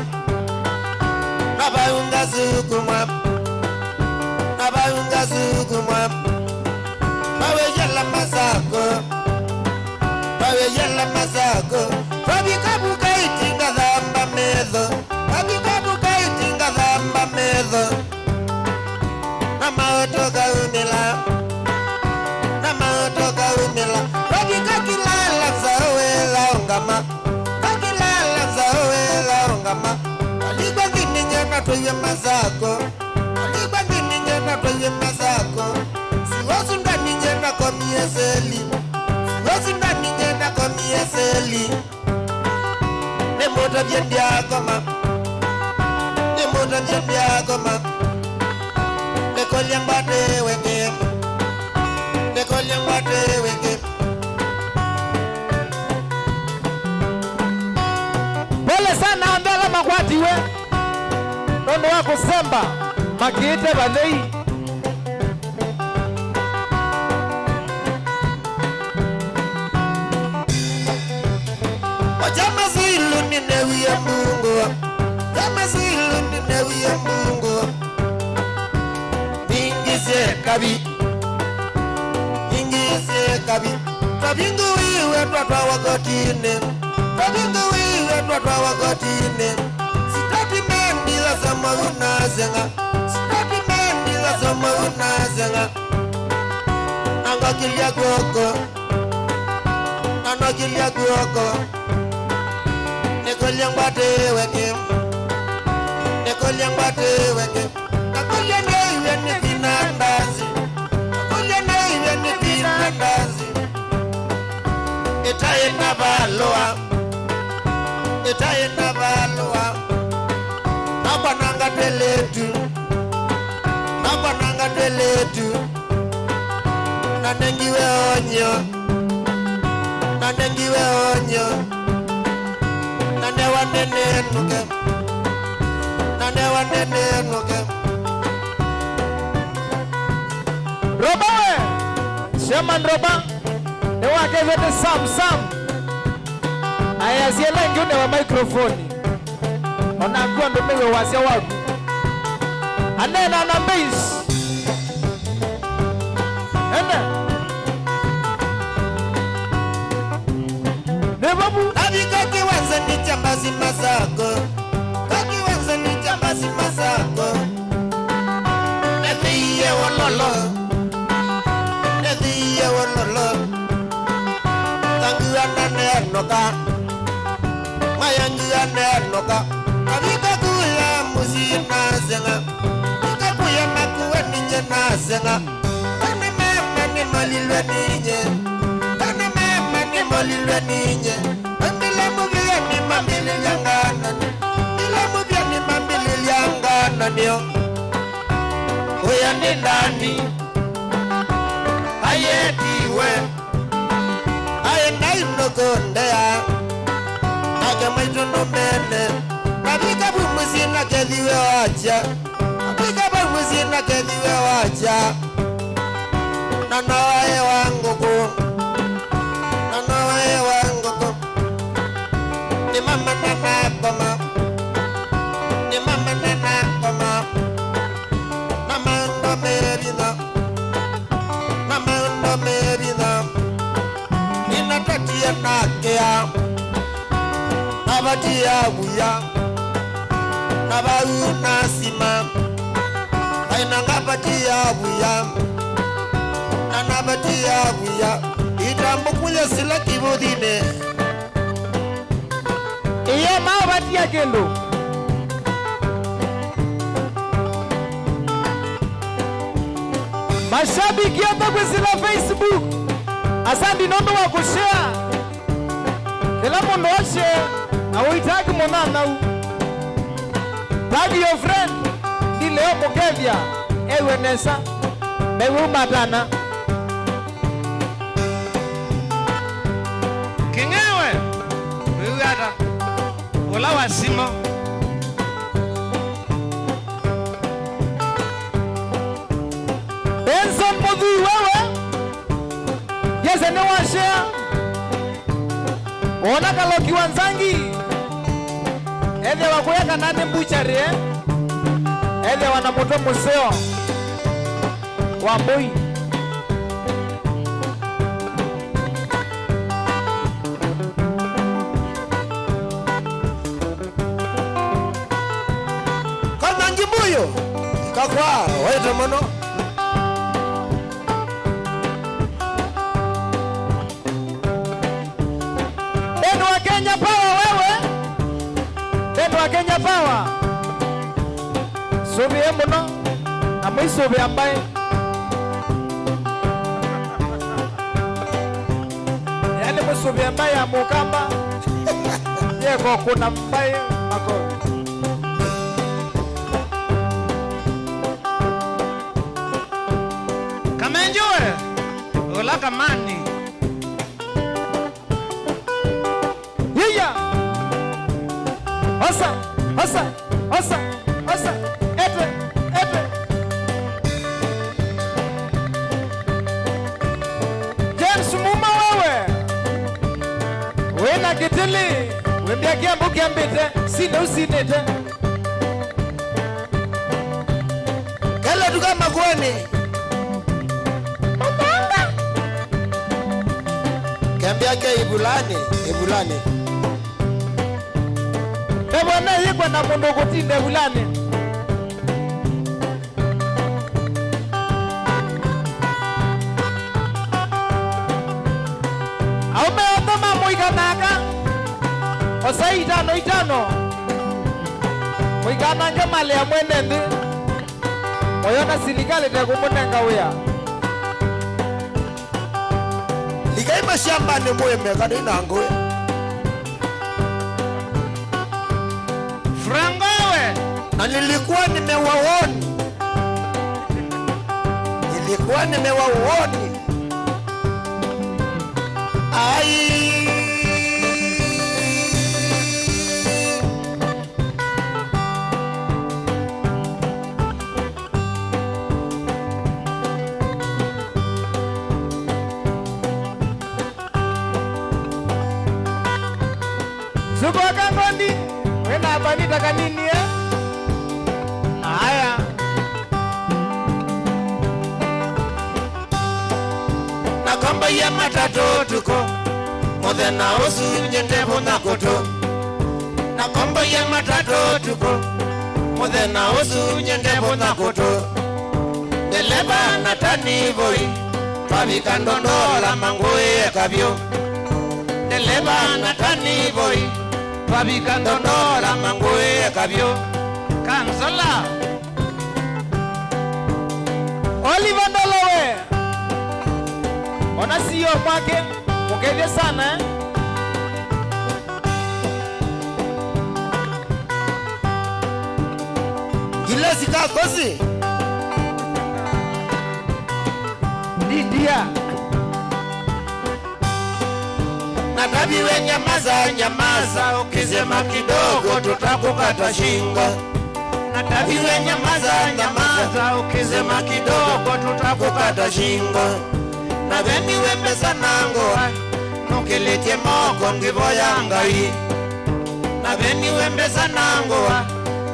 Nabaunga sukuma Nabaunga sukuma Bawe yala masako Bawe yala masako Fabi kabuka itinga dhamba medho Fabi kabuka itinga dhamba medho Nama otoka umila Nama otoka umila Fabi kakilala zawe la ongama Kakilala zawe la ongama Aligwa ngini nyana toye mazako Aligwa ngini nyana toye mazako Siwazu ndani nyana kwa mieseli Siwazu ndani nyana kwa mieseli Nemota vyendi akoma Nemota vyendi akoma Nekolya mbate wenge Nekolya mbate wenge
Pole sana ambela makwati we Nondo wako semba Makite balei
Wajama zilu ninewi ya Mungu Wajama zilu ninewi ya Mungu Ningize kabi Ningize kabi Tabingu wiwe twatwa wakotine Tabingu wiwe twatwa wakotine Sitati mendi la sama unazenga Sitati mendi la sama unazenga Nanga kilia kuoko Nanga kilia kuoko Nekolya mbate wenge Nekolya mbate wenge Nakolya neiwe nipina ndazi Nakolya neiwe nipina ndazi Etaye nabaloa Etaye nabaloa Nabwananga tweletu Nabwananga tweletu Nanengiwe onyo Nanengiwe onyo Nanewa nene nuke Nanewa nene nuke
Roba we Shaman Roba Newa kevete Sam Aya siele ngune wa mikrofoni Onakua ndomewe wasia wagu Anena na bass Ene Nebabu
Abi kaki wanza ni jambazi mazako Kaki wanza ni jambazi mazako Nethiye wololo Nethiye wololo Tangu anane noka Mayangu ane noka Abi kakuya musi nazenga Kakuya makuwe ninye nazenga Kane mema ni malilwe ninye Kane mema ni malilwe ninye Mbile mubia ni mambili liangana Mbile mubia ni mambili liangana niyo Uya ni nani Ayetiwe Aye na inokondea ake maitu numene kabika bumuzina kethiwe wacha kabika bumuzina kethiwe wacha nanawae wanguku ni mama nanakoma ni mama nanakoma namando merina ninatatia nakea nabatia buya nabaru nasima ainangabatia buya nanabatia buya itambukuya sila kibudine
iya mao batia kendo mashabiki hapa kwisila Facebook asandi nondo wa kushare kila mundo washe na uitaki monana u tag your friend di leo mokevya ewe nesa mewe matana
Kingewe wewe hata wala wasimo
Benson Modhi wewe yese ne washare ona kalo kiwanzangi ede wakuweka nane mbuchari ede wanamoto museo wa Moi
kana njibuyo kakwa waita mono
Endo wa Kenya Power wewe Endo wa Kenya Power Subi muno na mwisubi ambaye yani mwisubi ambaye amukamba yeko kuna mbaye mako
Kamenjoe wala kamani
Yaya Osa Ete James Muma wewe Wena kitili Wembia kiambu kiambite Sine usinete
kala duka magwani kambia ke ibulani
Ebwana yikwa na mundu kutinde bulani Aume otoma muikanaka Osa itano Muikanange male ya mwenendi Oyona silikali tekumunenga uya
likaima shambani mweme kadina ngoe
Frangowe
na nilikuwa nimewaoni ai
Zuko kangondi Wena abani taka nini Aya
na kamba ya matatu tuko modena osu nyende bona koto na kamba ya matatu tuko modena osu nyende bona koto deleba na tani voi pavika ndondola mangoe kabyo deleba na tani voi pavika ndondola mangoe kabyo
Kanzola
Oliver Ndolowe Ona siyo mwake Mukevye sana
Gile sika kosi
Didia
na tabiwe nyamaza nyamaza, ukisema kidogo tutakukata shingo. Na tabiwe nyamaza nyamaza, ukisema kidogo tutakukata shingo. Na veni wembesa nango nukiletie moko ngivoya ngai. Na veni wembesa nango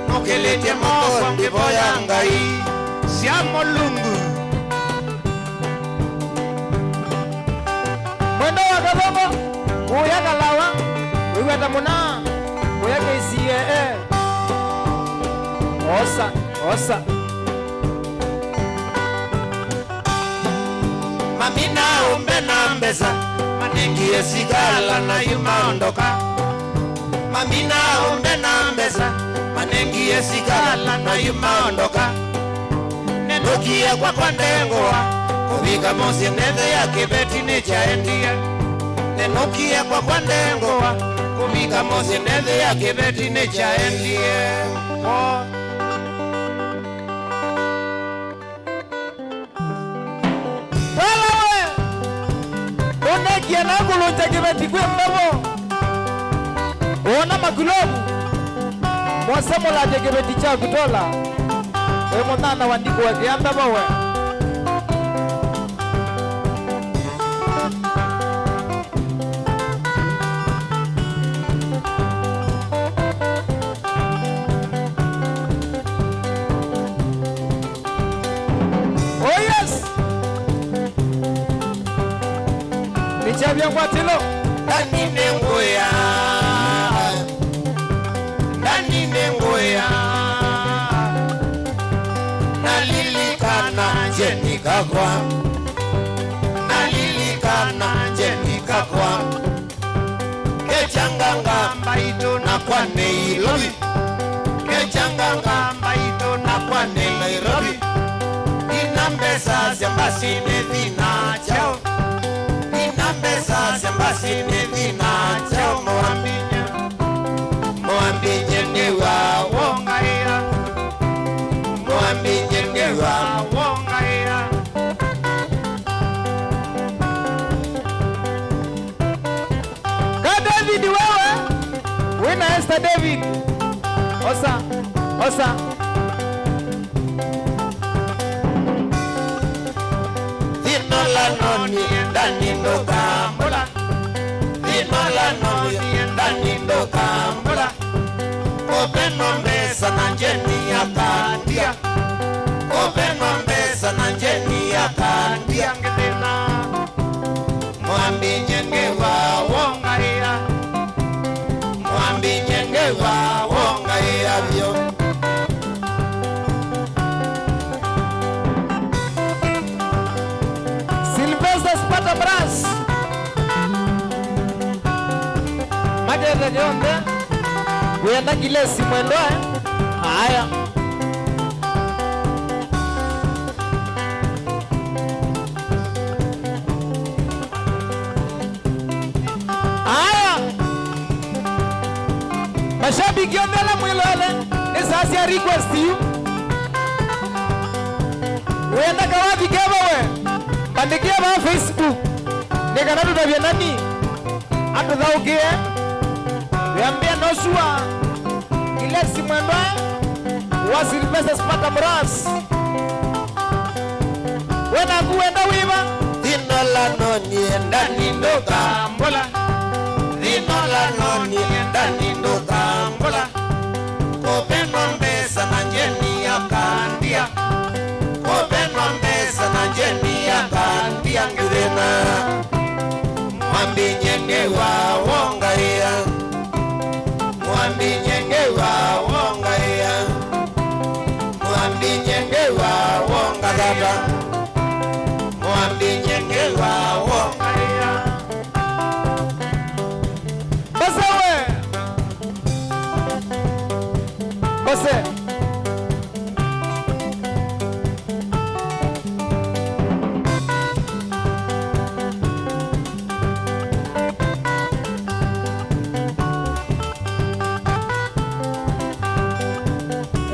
nukiletie moko ngivoya ngai.
Siamo lungu
mwendo wa kathongo uya kalawa wiweta muna uya keisiye osa osa
mamina umbe na mbesa manengie sigala na yumaondoka. Mamina umbe na mbesa manengie sigala na yumaondoka. Nenukie kwa kwa ndengoa kuvika mosi neve ya kibeti ni chaendia. Nenukie kwa kwa ndengoa kuvika mosi neve ya kibeti ni chaendia.
unekia na kulunja kibeti kwe mbebo uona magulobu mwasemo la kibeti cha kutola we mutana wandiko wa kiamba bawe. Oh yes, nichabia kwa tilo
Ndani nengoya, ndani nengoya, nalilikana jeni kakwa, nalilikana jeni kakwa. Kechanganga mbaito na kwa Nairobi, kechanganga mbaito na kwa Nairobi. Inambesa zembasi nevina chao, inambesa zembasi nevina chao. Moambinya, moambinya newa wongaira, moambinya newa wongaira.
ka David wewe wina Esther David osa osa
Vinola noni ndani ndo kambula, vinola noni ndani ndo kambula. Kopeno mbesa na njeni ya kandia, kopeno mbesa na njeni ya kandia. Ngedena mwambi nyengewa wongaira, mwambi nyengewa wongaira vyo.
Sylvester Spata Brass Magenda Jonde Wenda Gilesi Mwendoe. Haya haya mashabiki ondela mwilole nisasi ya request you wenda kawapi keba we bandikia ba Facebook nikanatu tabia nani atu dhaukie yambia nosua Gilesi Mwendoe wa Sylvester Spata Brass wena kuwenda wiba
Vinola noni ndani ndo kambula, vinola noni ndani ndo kambula. Kopeno mbesa na njeni ya kandia, kopeno mbesa na njeni ya kandia. Ngedena mwambi nyengewa wongaira, mwambi nyengewa wongaira, mwambi nyengewa wongaira, mwambi nyengewa wongaira.
Bose we Bose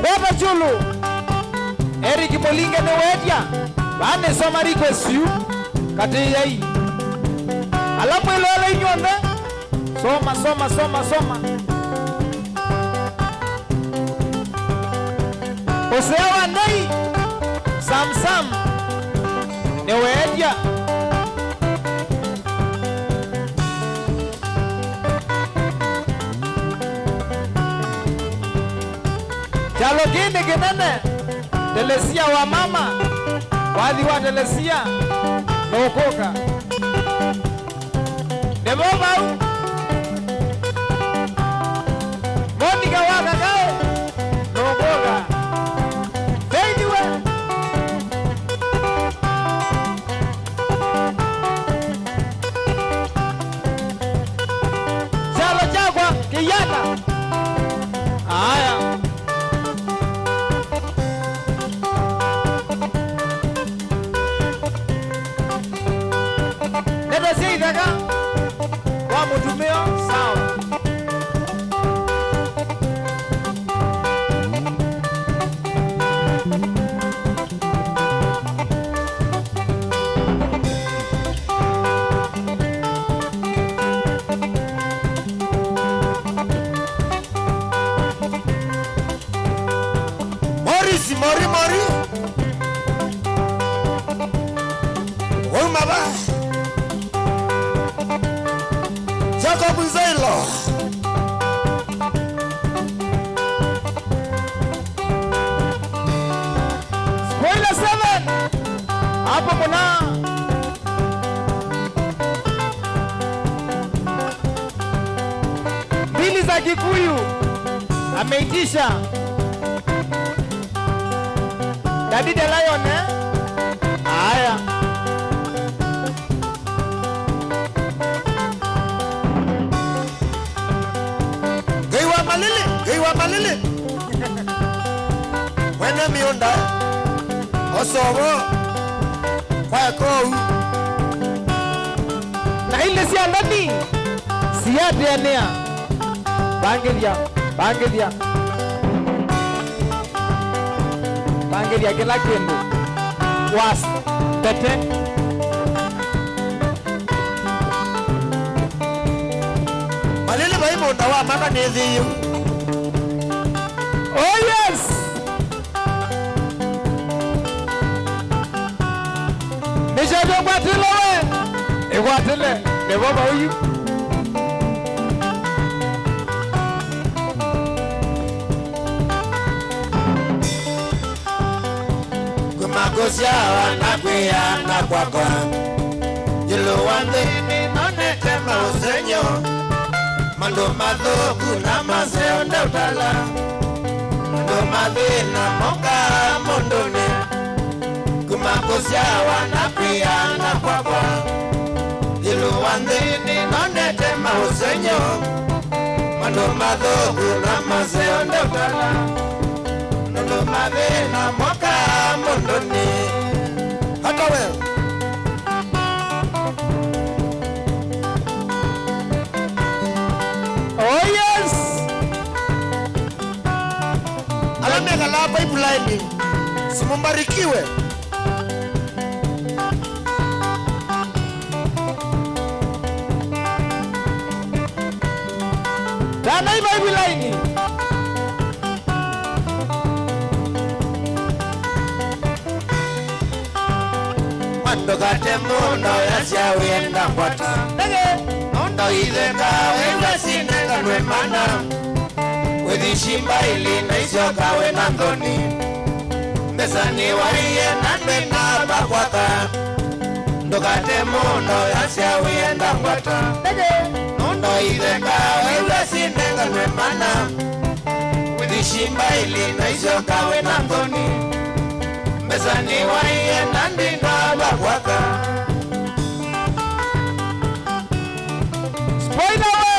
Baba Chulu Eric Molinga ne wedia bane soma request you kati yai alamu ilole nyonde Soma, soma, soma, soma. Osewa nei Sam Sam Newedia Jalo gini genene Telesia wa mama Wadhi wa Telesia Nokoka Nebobau Monika waka kae Nokoka Feidiwe Jalo chakwa kiyana Aya Daga wa mutumio sawa
Mori Oh maba Jacob Nzailo
Spoiler 7 hapo kuna mbili za Kikuyu ameitisha Daddy the Lion Aya
Geiwa malili Wene mionda Osobo Kwa kou
Na ile siya nani Siya DNA Bangelia kila kendo Was Tete
Malili bai monda wa maka nethiyu
Oh yes Nishato kwa tilo we Ewa tile Nebaba huyu
Kumakosia wanakwea na kwa Yulu wande minonete mausenyo Mando madhoku na maseo ndeutala Mando madhina monga mondone Kumakosia wanakwea na kwa Yulu wande minonete mausenyo Mando madhoku na maseo ndeutala Mando madhina monga mondone Hata wewe
Oh yes
Alamega la pipeline Simumbarikiwe
Dana hii pipeline
Mando kate muno ya siawenda kwata Nondo ideka wewe sinenga nwemana Wedishimba ili na isioka wena ndoni Mesani waiye nandwe na bakwaka Ndokate muno ya siawenda kwata Nondo ideka wewe sinenga nwemana Wedishimba ili na isioka wena ndoni Mesani waiye nandwe na bakwaka
Spoiler we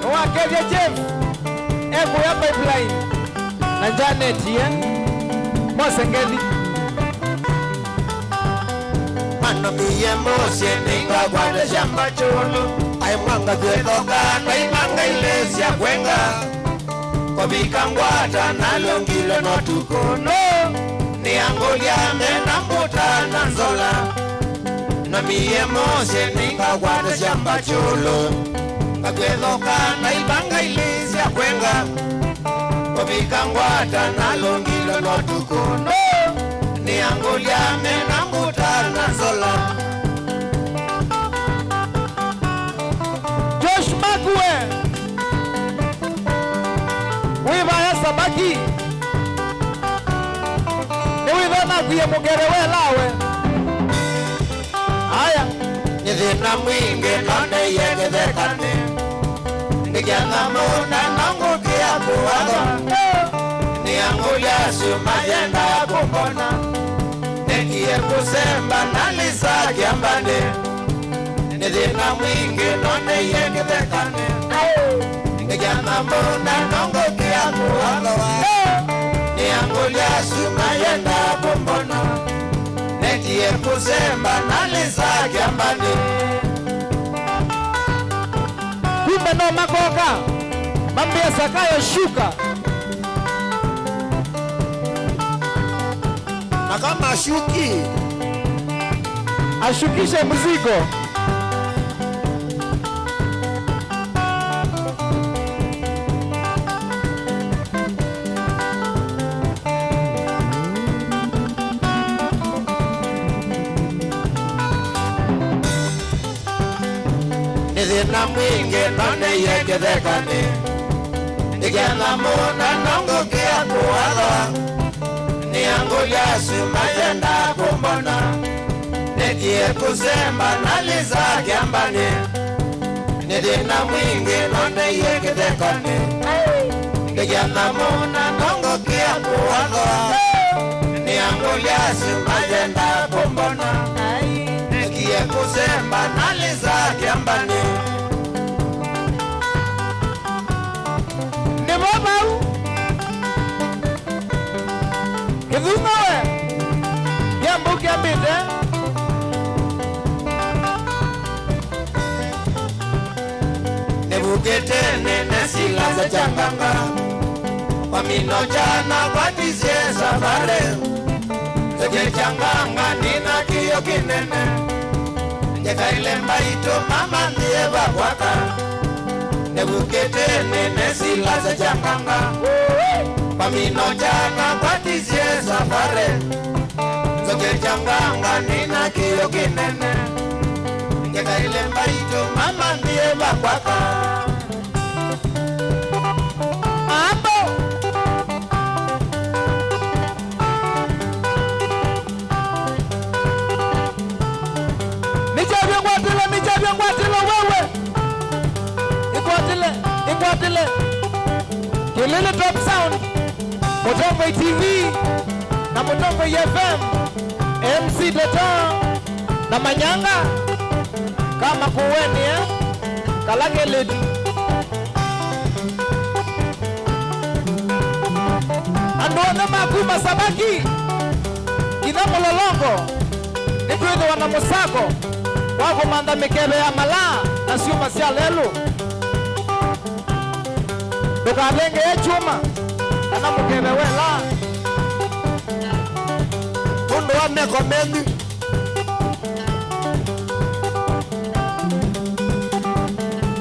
Nwakedia Jeff Eko ya pipeline Na Janet Mosengeli
Mano miye mose ninga kwade shamba cholo Ay mwanga kwetoka na imanga ilesi ya kwenga Kwa bikangwata na longilo no tukono Ni angolia mena mbuta na nzola na miye mose ninga kwata shamba chulo kakwedoka na ibanga ilisi ya kwenga wabika ngwata na longilo notukuno ni angulia mena nguta na zola
Josh Magwe wiva ya sabaki ni wiva na kuye mugerewe lawe haya
nithina mwingi none yegethekane nikianga muna nangukia kuwaga ni angulia sumayenda ya kumbona nikie kusemba nalisa kiambane nithina mwingi none yegethekane nikianga muna nangukia kuwaga ni angulia sumayenda ya kumbona nikie kusemba nalisa kiambane
kumbe no makoka mambia sakayo shuka
na kama shuki
ashukishe mzigo
nithina mwingi none yegethekane nikianga muna nangukia kuwaga ni angulia sumayenda kumbona nikie kusemba nalisa kiambane nithina mwingi none yegethekane nikianga muna nangukia kuwaga ni angulia sumayenda kumbona nikie kusemba nalisa kiambane
ni baba kidunga we yambuki ambite
nebukete nene silaza changanga wamino jana kwatisie safare Teje changanga nina kiyo kinene Njekaile mbaito mama ndiye bakwaka Nebukete nene silaza changanga wamino jana kwatisie safare Teje changanga nina kiyo kinene Njekaile mbaito mama ndiye bakwaka
Ikwatile wewe Ikwatile Kilele Top Sound Mutombo TV na Mutombo FM MC Doton na Manyanga kama kuweni Kalage Lady Andona makuma sabaki Kina mulolongo Nikuido wana musako wako manda mikebe ya mala na siyo masia lelu Dukalenge ya chuma Kana mukebe wela
Mundo wa meko mengi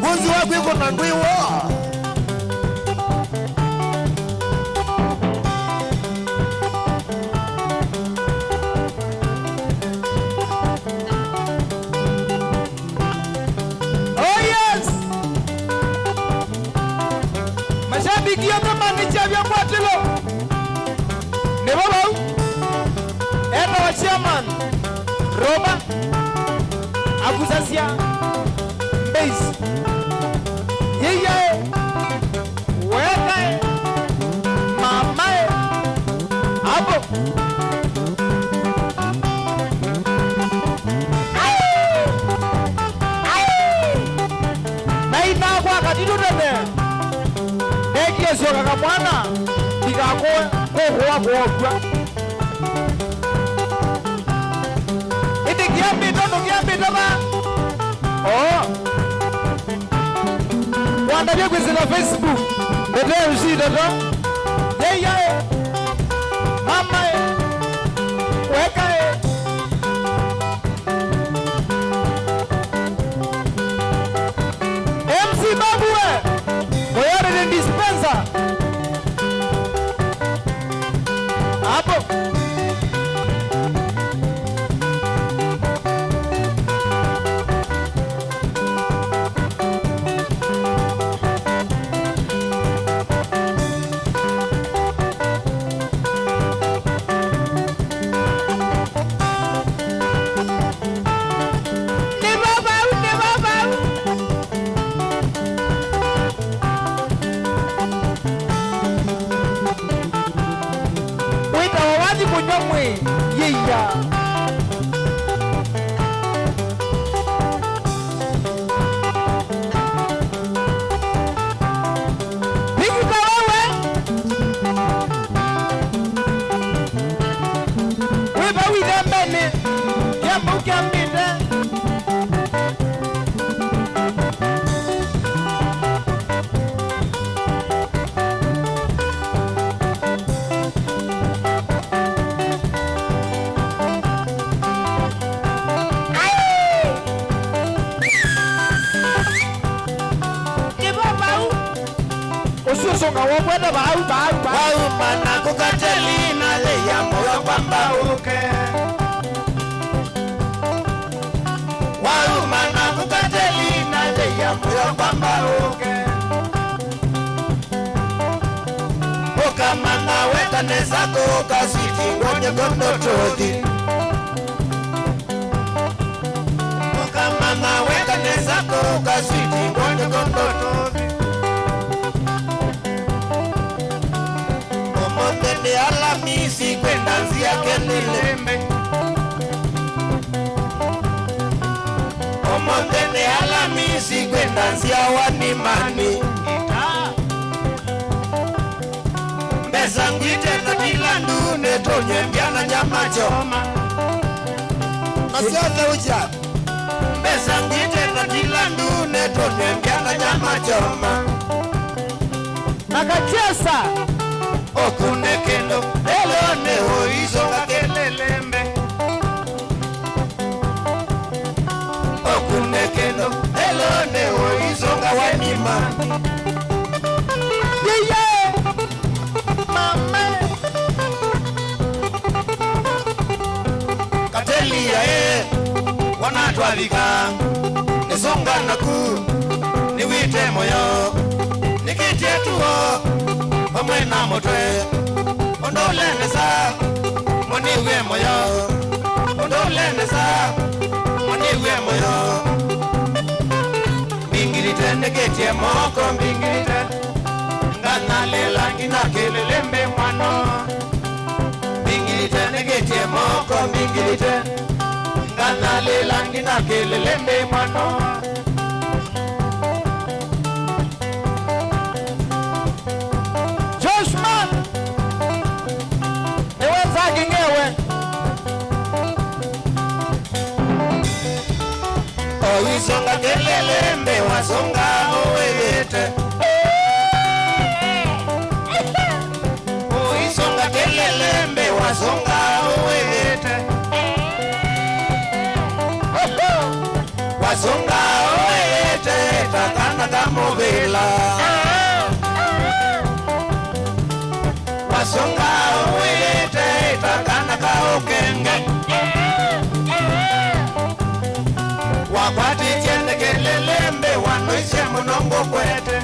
Munzi wako iko na ndwiwa
Mashabiki yote manicha vya Kwatilo ni baba eno wa chairman Roba Akusasia Base yeye weka mamae hapo na ina kwa katido tene Yesu kaka mwana bigako kwa Iti kiambi toba Wanda bia kwezi na Facebook Bede usi dodo Yeye Mama weka Mwathi kunyomwe yeya Pikita wewe Weba widembele Yambu kiambite Ususonga wabweda bau
Mana kukatelina leya moyo kwamba uke Mana kukatelina leya moyo kwamba uke Oka mana weka nezako kasiti ngonye kondo todi Oka mana weka nezako kasiti ngonye kondo todi Omotende Alhamisi kwenda nzia Kelelembe Omotende Alhamisi kwenda nzia Wanimani Mbeza ngwite na tilandu netonye mbiana nyama choma Nasiyote uja Mbeza ngwite na tilandu netonye mbiana nyama choma
Nakachesa
Okunekendo elone hoizonga Kelelembe Okunekendo elone hoizonga Wanimani
Yeye Mama
Katelia wanatwalika Nisonga naku Niwite moyo Nikitie tuo Omwena motwe Ondolendesa Moniwe moyo Ondolendesa Moniwe moyo Bingirite negetie moko Bingirite Ngana lelangi na Kelelembe mwano Bingirite negetie moko Bingirite Ngana lelangi na Kelelembe mwano Oizonga Kelelembe wasonga owete Oizonga Kelelembe wasonga owete Wasonga owete takana kamovela Wasonga owete takana kaokenge Wakwati tiende Kelelembe wanoishe munongo kwete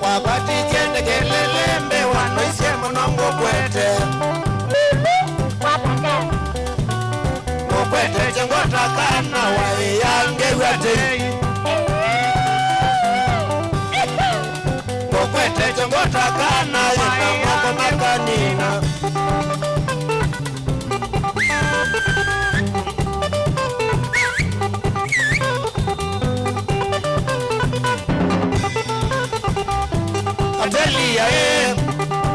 Wakwati tiende Kelelembe wanoishe munongo kwete Mukwete chengota kana waiyange wate Mukwete chengota kana yena moko makanina Katelia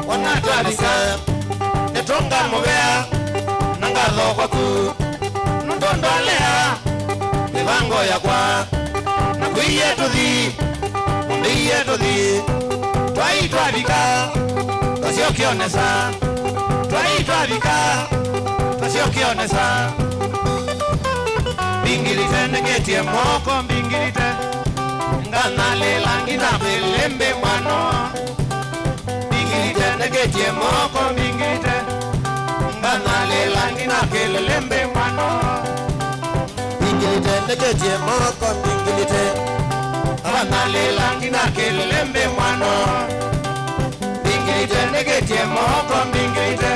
wanatwalika Netonga mubea Nangatho kwaku Nundondolea Mivango yakwa Nakwiye tuthi Mundiye tuthi Twaitwalika Twasiokionesa Twaitwalika Twasiokionesa Bingirite negetie moko Bingirite Ngana lelangi na Kelelembe mwano Bingirite negetie moko Bingirite Ngana lelangi na Kelelembe mwano Bingirite negetie moko Bingirite Ngana lelangi na Kelelembe mwano Bingirite negetie moko Bingirite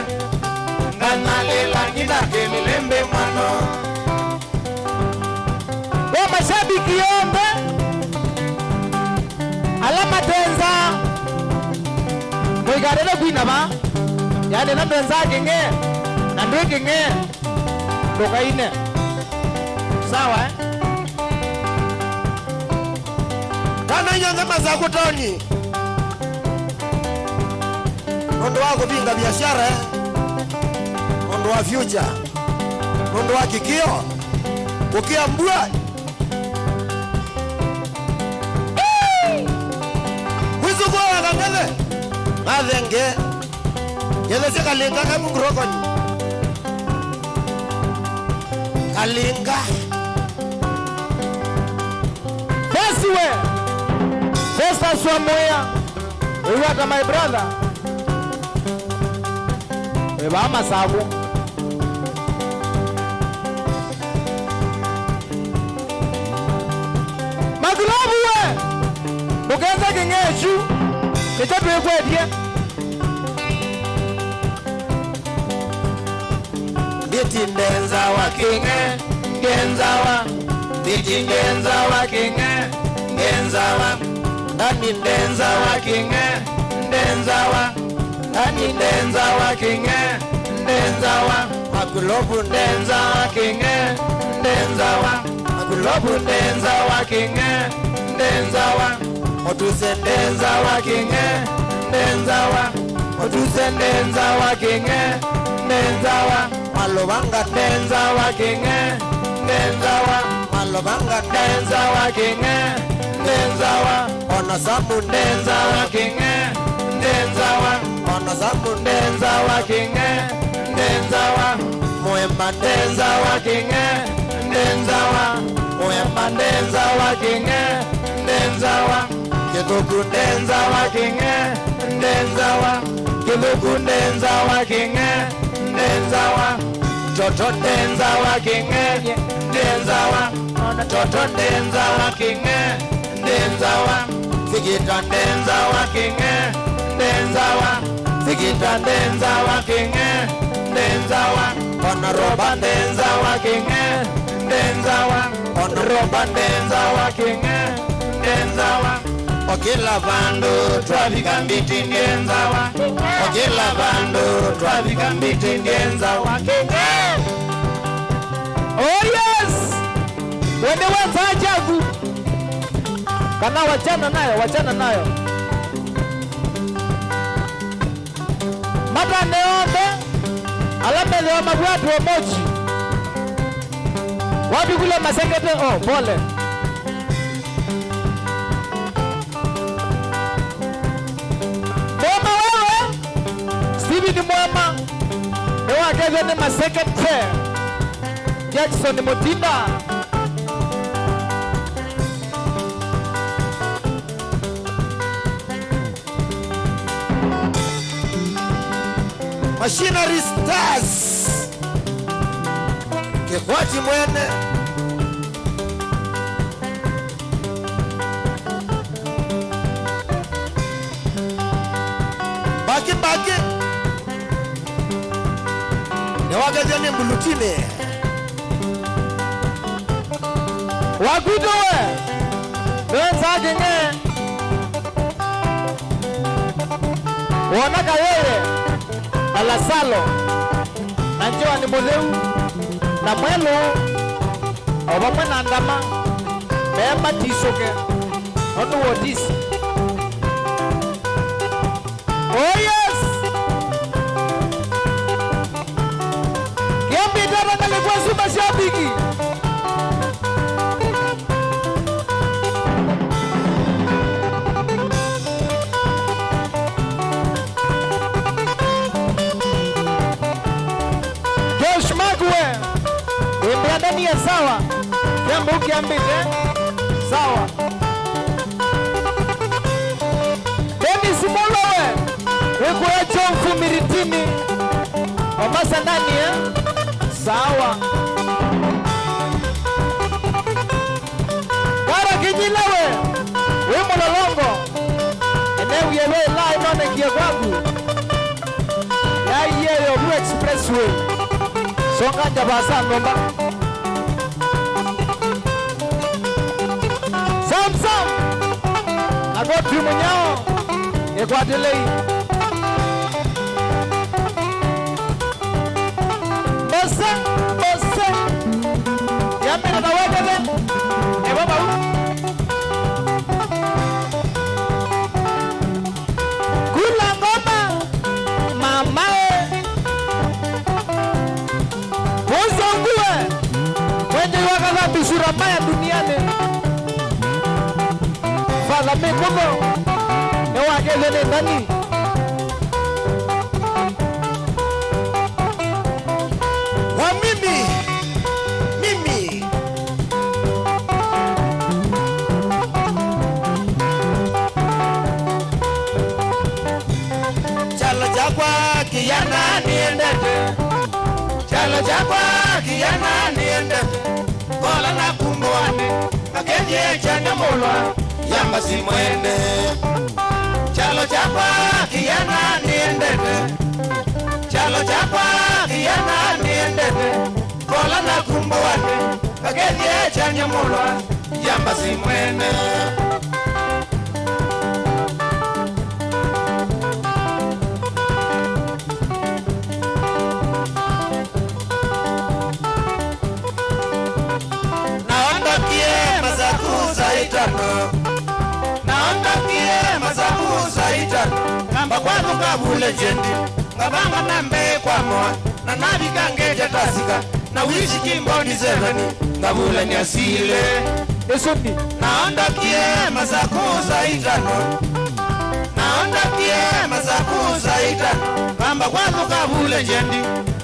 Ngana lelangi na Kelelembe mwano
Mashabiki yombe alama tenza ikarele kuina ba yani na mwenzake nge na ndege nge ndokaine sawa
kana nyanga za kutoni ndo wako binga biashara ndo wa future ndo wa kikio ukiambua wizuko ngangele ngavenge yelese kalinga kamungurokoni kalinga
Fesiwe Festa Swamoya Uwata my brother Eba masabu Magulabu we Bukenza kengechu Nitatu ekwedie
Biti ndenza wa kinge Ngenzawa Biti ndenza wa kinge Ngenzawa Ndani ndenza wa kinge Ndenzawa Ndani ndenza wa kinge Ndenzawa Makulobu ndenza wa kinge Ndenzawa Makulobu ndenza wa kinge Ndenzawa Otuse ndenza wa kinge Ndenzawa Otuse ndenza wa kinge Ndenzawa Malobanga ndenza wa kinge Ndenzawa Malobanga ndenza wa kinge Ndenzawa Ona samu ndenza wa kinge Ndenzawa Ona samu ndenza wa kinge Ndenzawa Moemba ndenza wa kinge Ndenzawa Moemba ndenza wa kinge Ndenzawa Kituku ndenza wa kinge Ndenzawa Kituku ndenza wa kinge Ndenzawa Toto ndenza wa kinge Ndenzawa Toto ndenza wa kinge Ndenzawa Fikita ndenza wa kinge Ndenzawa Fikita ndenza wa kinge Ndenzawa Ona roba ndenza wa kinge Ndenzawa Ona roba ndenza wa kinge Ndenzawa Okila bandu twabika mbiti ndenzawa Okila bandu twabika mbiti ndenzawa
Oh yes Wende watajagu Kana wachana nayo Mata neonde Alamele wa magwatu wa mochi Wapi kule masengete oh pole Mwema wewe Steven Mwema Ewa keze ni masengete Jackson Mutinda
Machinery Stars Kikwati mwene Baki Newagajani mbulutine
Wakudowe Wenza genge Wanaka wewe Alasalo Nanjewa ni muleu Na mwelo Obamwe na andama Bemba tisoke Onu wotisi Oh yes Kiambi dara nalikuwa suma shabiki Ndani ya sawa Jambo ukiambite Sawa Dennis Molowe Weko ya chomfu miritini Omasa ndani ya Sawa Kara kinyilewe Wemo lolongo Enewu yewe la inone kia kwagu Ya iye yo Blue Expressway Songa njabasa ngomba Sam Agoti munyao Ekwadelei Ose, ose. Kiambita tawekele. Baba. Kula ngoma. Mama. Muzongue. Wenye wakaza bisura mbaya duniani. Fadha mikono. Ewa kelele ndani.
Wa mimi Chalo chakwa kiyana niendete Chalo chakwa kiyana niendete Kola na kumbuane Kakeje chanya mulwa Yamba si mwene Chalo chakwa kiyana niendete Chalo chakwa kiyana niendete Kola na kumbuane Kakeje chanya mulwa Yamba si mwene Namba kwako kabule jendi Ngabanga nambe kwa moa Na nabika ngeja tasika Na wishi kimboni zevani Ngabule ni asile
Esundi.
Naonda kie mazakuza itano Naonda kie mazakuza itano Namba kwako kabule jendi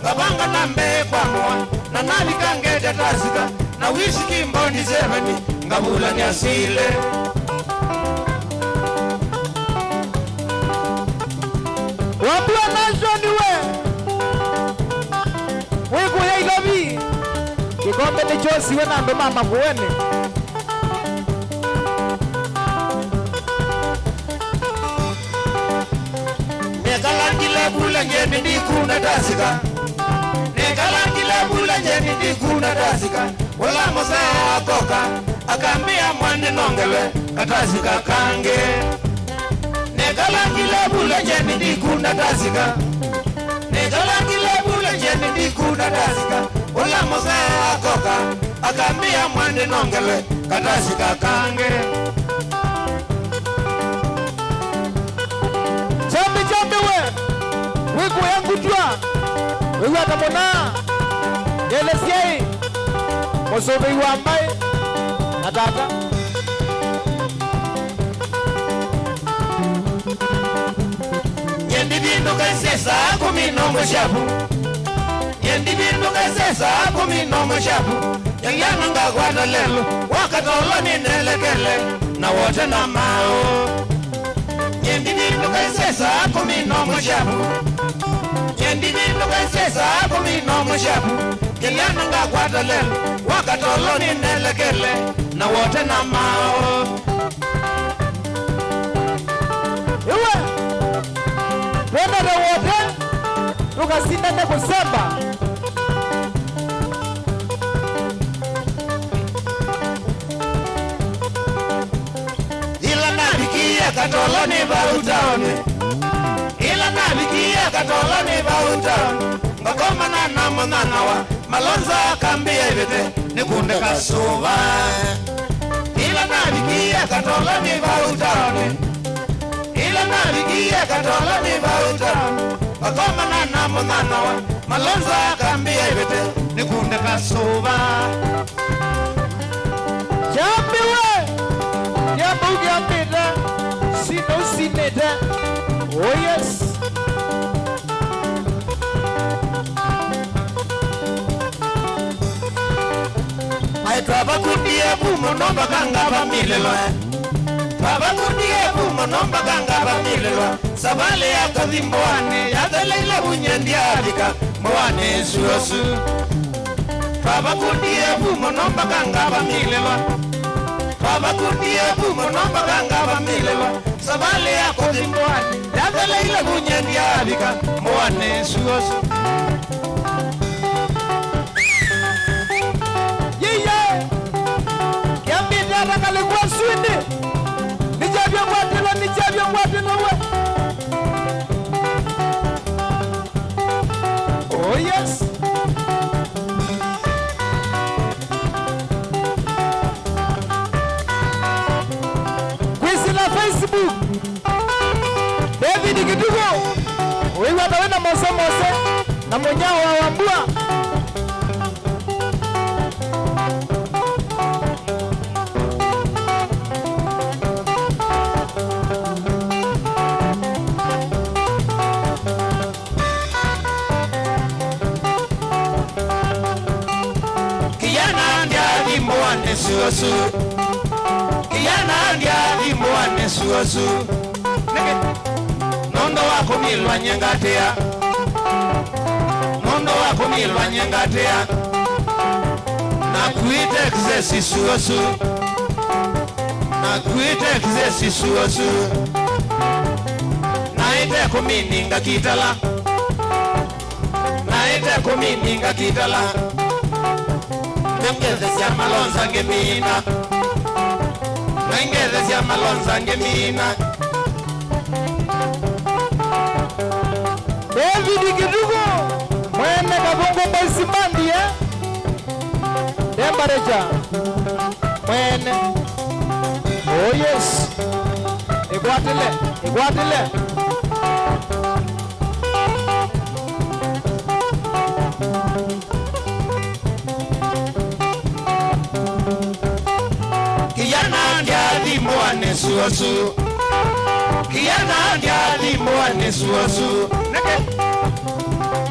Ngabanga nambe kwa moa Na nabika ngeja tasika Na wishi kimboni zevani Ngabule ni asile
Wabua nashoni we. Wiku ya ilobi. Kikombe ni chosi we nambe mama kuwene.
Nekalangile bula njeni di kuna tasika Nekalangile bula njeni di kuna tasika Wala mosea akoka Akambia mwani nongele Katasika kange Nekalangile bula njeni di kuna tasika Nekalangile bula njeni di kuna tasika Wala mosea akoka Akambia mwani nongele Katasika kange
Chambi we. Wiku ya kutwa. Wiku ya tamona. Yele siye. Mosobe iwa ambaye. Nataka.
Nyendi bindu kaisesa kumino mwishapu Nyendi bindu kaisesa kumino mwishapu Yangyana nga kwada lelo Wakatolo ni nelekele Na wote na mao Nyendi bindu kaisesa kumino mwishapu Nyendi bindu kaisesa kumino mwishapu Yangyana nga kwada lelo Wakatolo ni nelekele Na wote na mao
Iwe. Wenda na wote. Tukasinda ne kusemba.
Ila nabikia katoloni bautaone Ila nabikia katoloni bautaone Ngakoma na namonanawa Malonza kambia ibete Nikunde kasuva Ila nabikia katoloni bautaone Ila nabikia katoloni bautaone Ngakoma na namonanawa Malonza kambia ibete Nikunde kasuva
Chambi we. Kiambu kiambita. Sino sinete. Oh yes.
Twaba kudie bumo nomba kangaba milelo Twaba kudie bumo nomba kangaba milelo Sabale ya kadhimboane ya dheleile bunyendi adika Mwane suosu Twaba kudie bumo nomba kangaba milelo Twaba kudie bumo nomba kangaba milelo Sabale ya kadhimboane ya dheleile bunyendi adika Mwane suosu
Kalikuwa swindi. Nijabia mwatilo we. Oh yes. na Munyao wa Wambua.
Kijana ndiye mwane suosu. Kijana ndiye mwane suosu. Nondo wako milwa nyengatea. Nondo wako milwa nyengatea. Na kuite kizesi suosu. Na kuite kizesi suosu. Na ite kumininga kitala. Na ite kumininga kitala. Ngeze ya malonza ngemina. Ngeze ya malonza ngemina.
David Kidugo mwene kabongo mbasimbandi Dembareja mwene. Oh yes. Igwatile
Kijana ndiye mwane suosu. Kijana ndiye mwane suosu.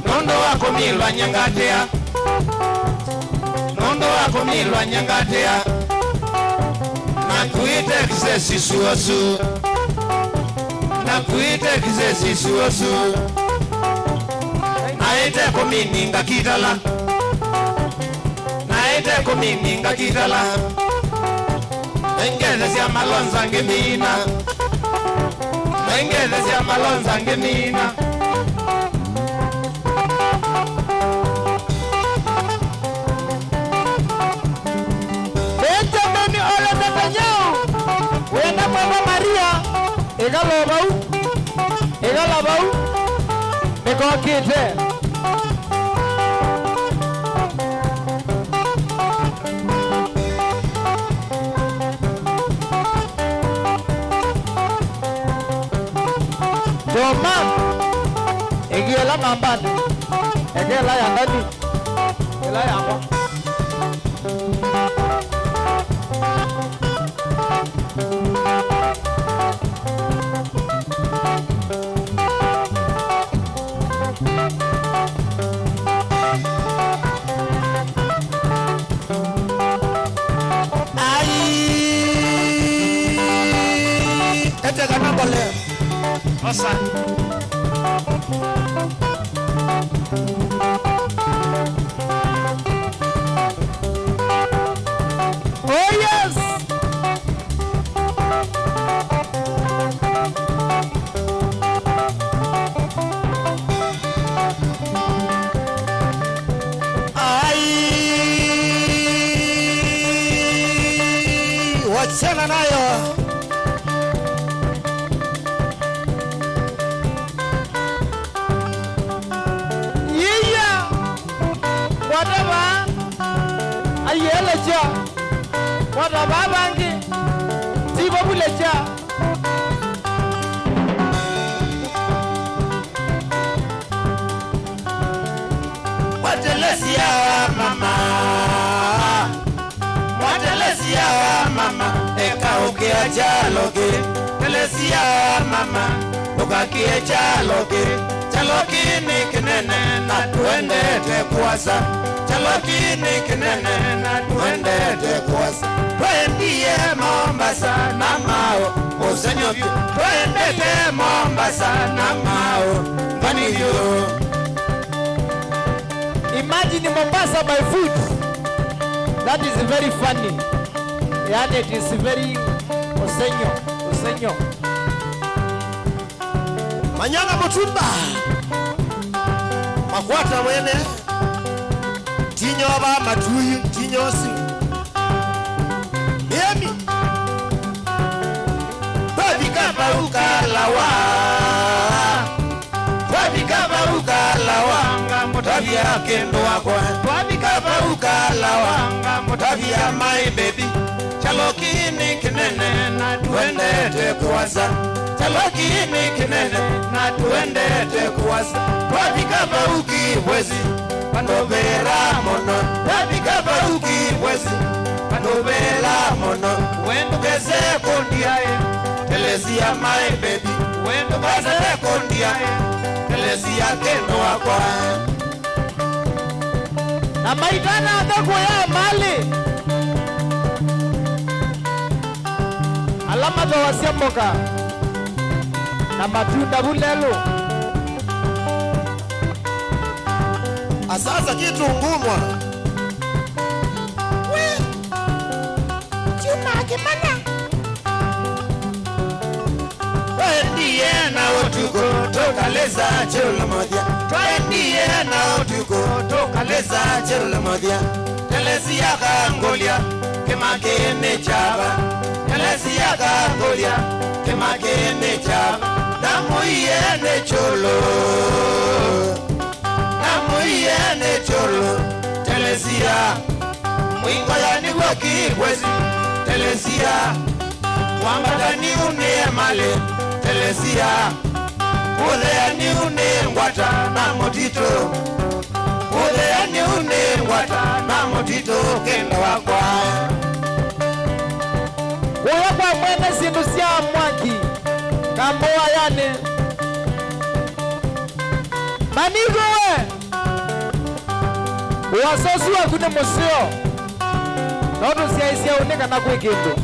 Nondo wako milwa nyengatea. Nondo wako milwa nyengatea. Na kuite kizesi suosu. Na kuite kizesi suosu. Na ite kumininga kitala. Na ite kumininga kitala. Ngeze ya malonza ngemina. Ngeze ya malonza ngemina.
Benjamin Ole Netanyahu wena mwana Maria Egalobau Nikokite Joman Egiela mambani Egela yangani Egela yangwa
Osa.
Oh yes.
Wachana nayo.
Wada babangi Tibo buleja
Watelesia mama. Watelesia mama. Eka ukia chaloge. Telesia mama. Ukakie chaloge. Chalogi ni kinene na tuendete kuwasa. Chalogi ni kinene na tuendete kuwasa. Twendie Mombasa na mao Osenyovyo. Twendete Mombasa na mao Vanivyo.
Imagine Mombasa by foot. That is very funny. And it is very Osenyo.
Manyana Mutumba Makwata mwene Tinyoba Matuyi Tinyosi Yemi
Twabikaba ukalawa. Twabikaba ukalawa. Mutabia kendo wako. Twabikaba ukalawa. Mutabia my baby. Chalokini kinene na tuendete kuwasa. Chalokini kinene na tuendete kuwasa. Wabikaba ukibwezi panobera mono. Wabikaba ukibwezi panobera mono. Wendo kese kondiae telesia my baby. Wendo kese kondiae telesia kendo wakwa.
Na maitana adego ya mali alama za wasiamboka na matunda bulelo
Asasa kitu ngumwa
chuma kimana Twendiye na otuko tokaleza chelo modia. Twendiye na otuko tokaleza chelo modia. Telesia kangolia kemakene chaba. Telesia kangolia kemakene chaba. Namuyene cholo. Namuyene cholo. Telesia mwingo ya ni waki kwezi. Telesia wambata ni une male. Telesia Udea ni une ngwata na motito. Udea ni une ngwata na motito kenda wakwa.
Uya kwa mwene sindu siya mwaki kamboa yane Manigo we Uwasosu wa kune musio Notu siya isia unika na kuikindu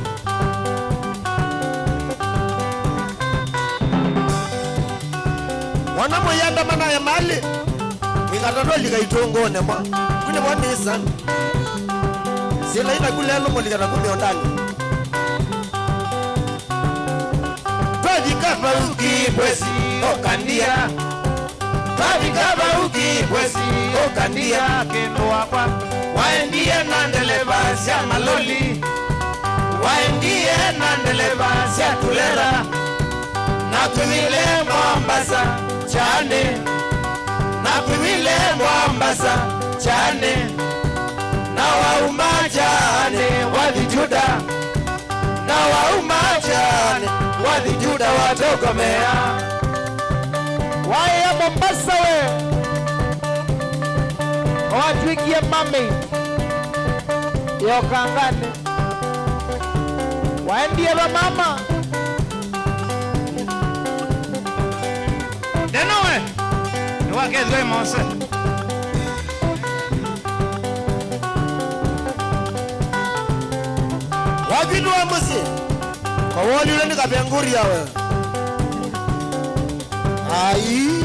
Wana moyanda mana ya mali Mikatoto liga itongone mwa Kune mwani isa Sila ina kulelo mo liga na kume ondani
Twabikaba ukibwezi okandia. Twabikaba ukibwezi okandia kendo wakwa. Waendie nandeleba sia maloli. Waendie nandeleba sia tulera. Nakwimile Mombasa chane. Nakwimile Mombasa chane. Na wauma chane wadhijuda. Na wauma chane wadhijuda watokomea.
Wae ya Mombasa we Watuikie mami Yokangane Waendie ba mama
Denowe niwakezwe mose.
Wakidu wa musi Kwa wali ule nika penguri ya we Ayi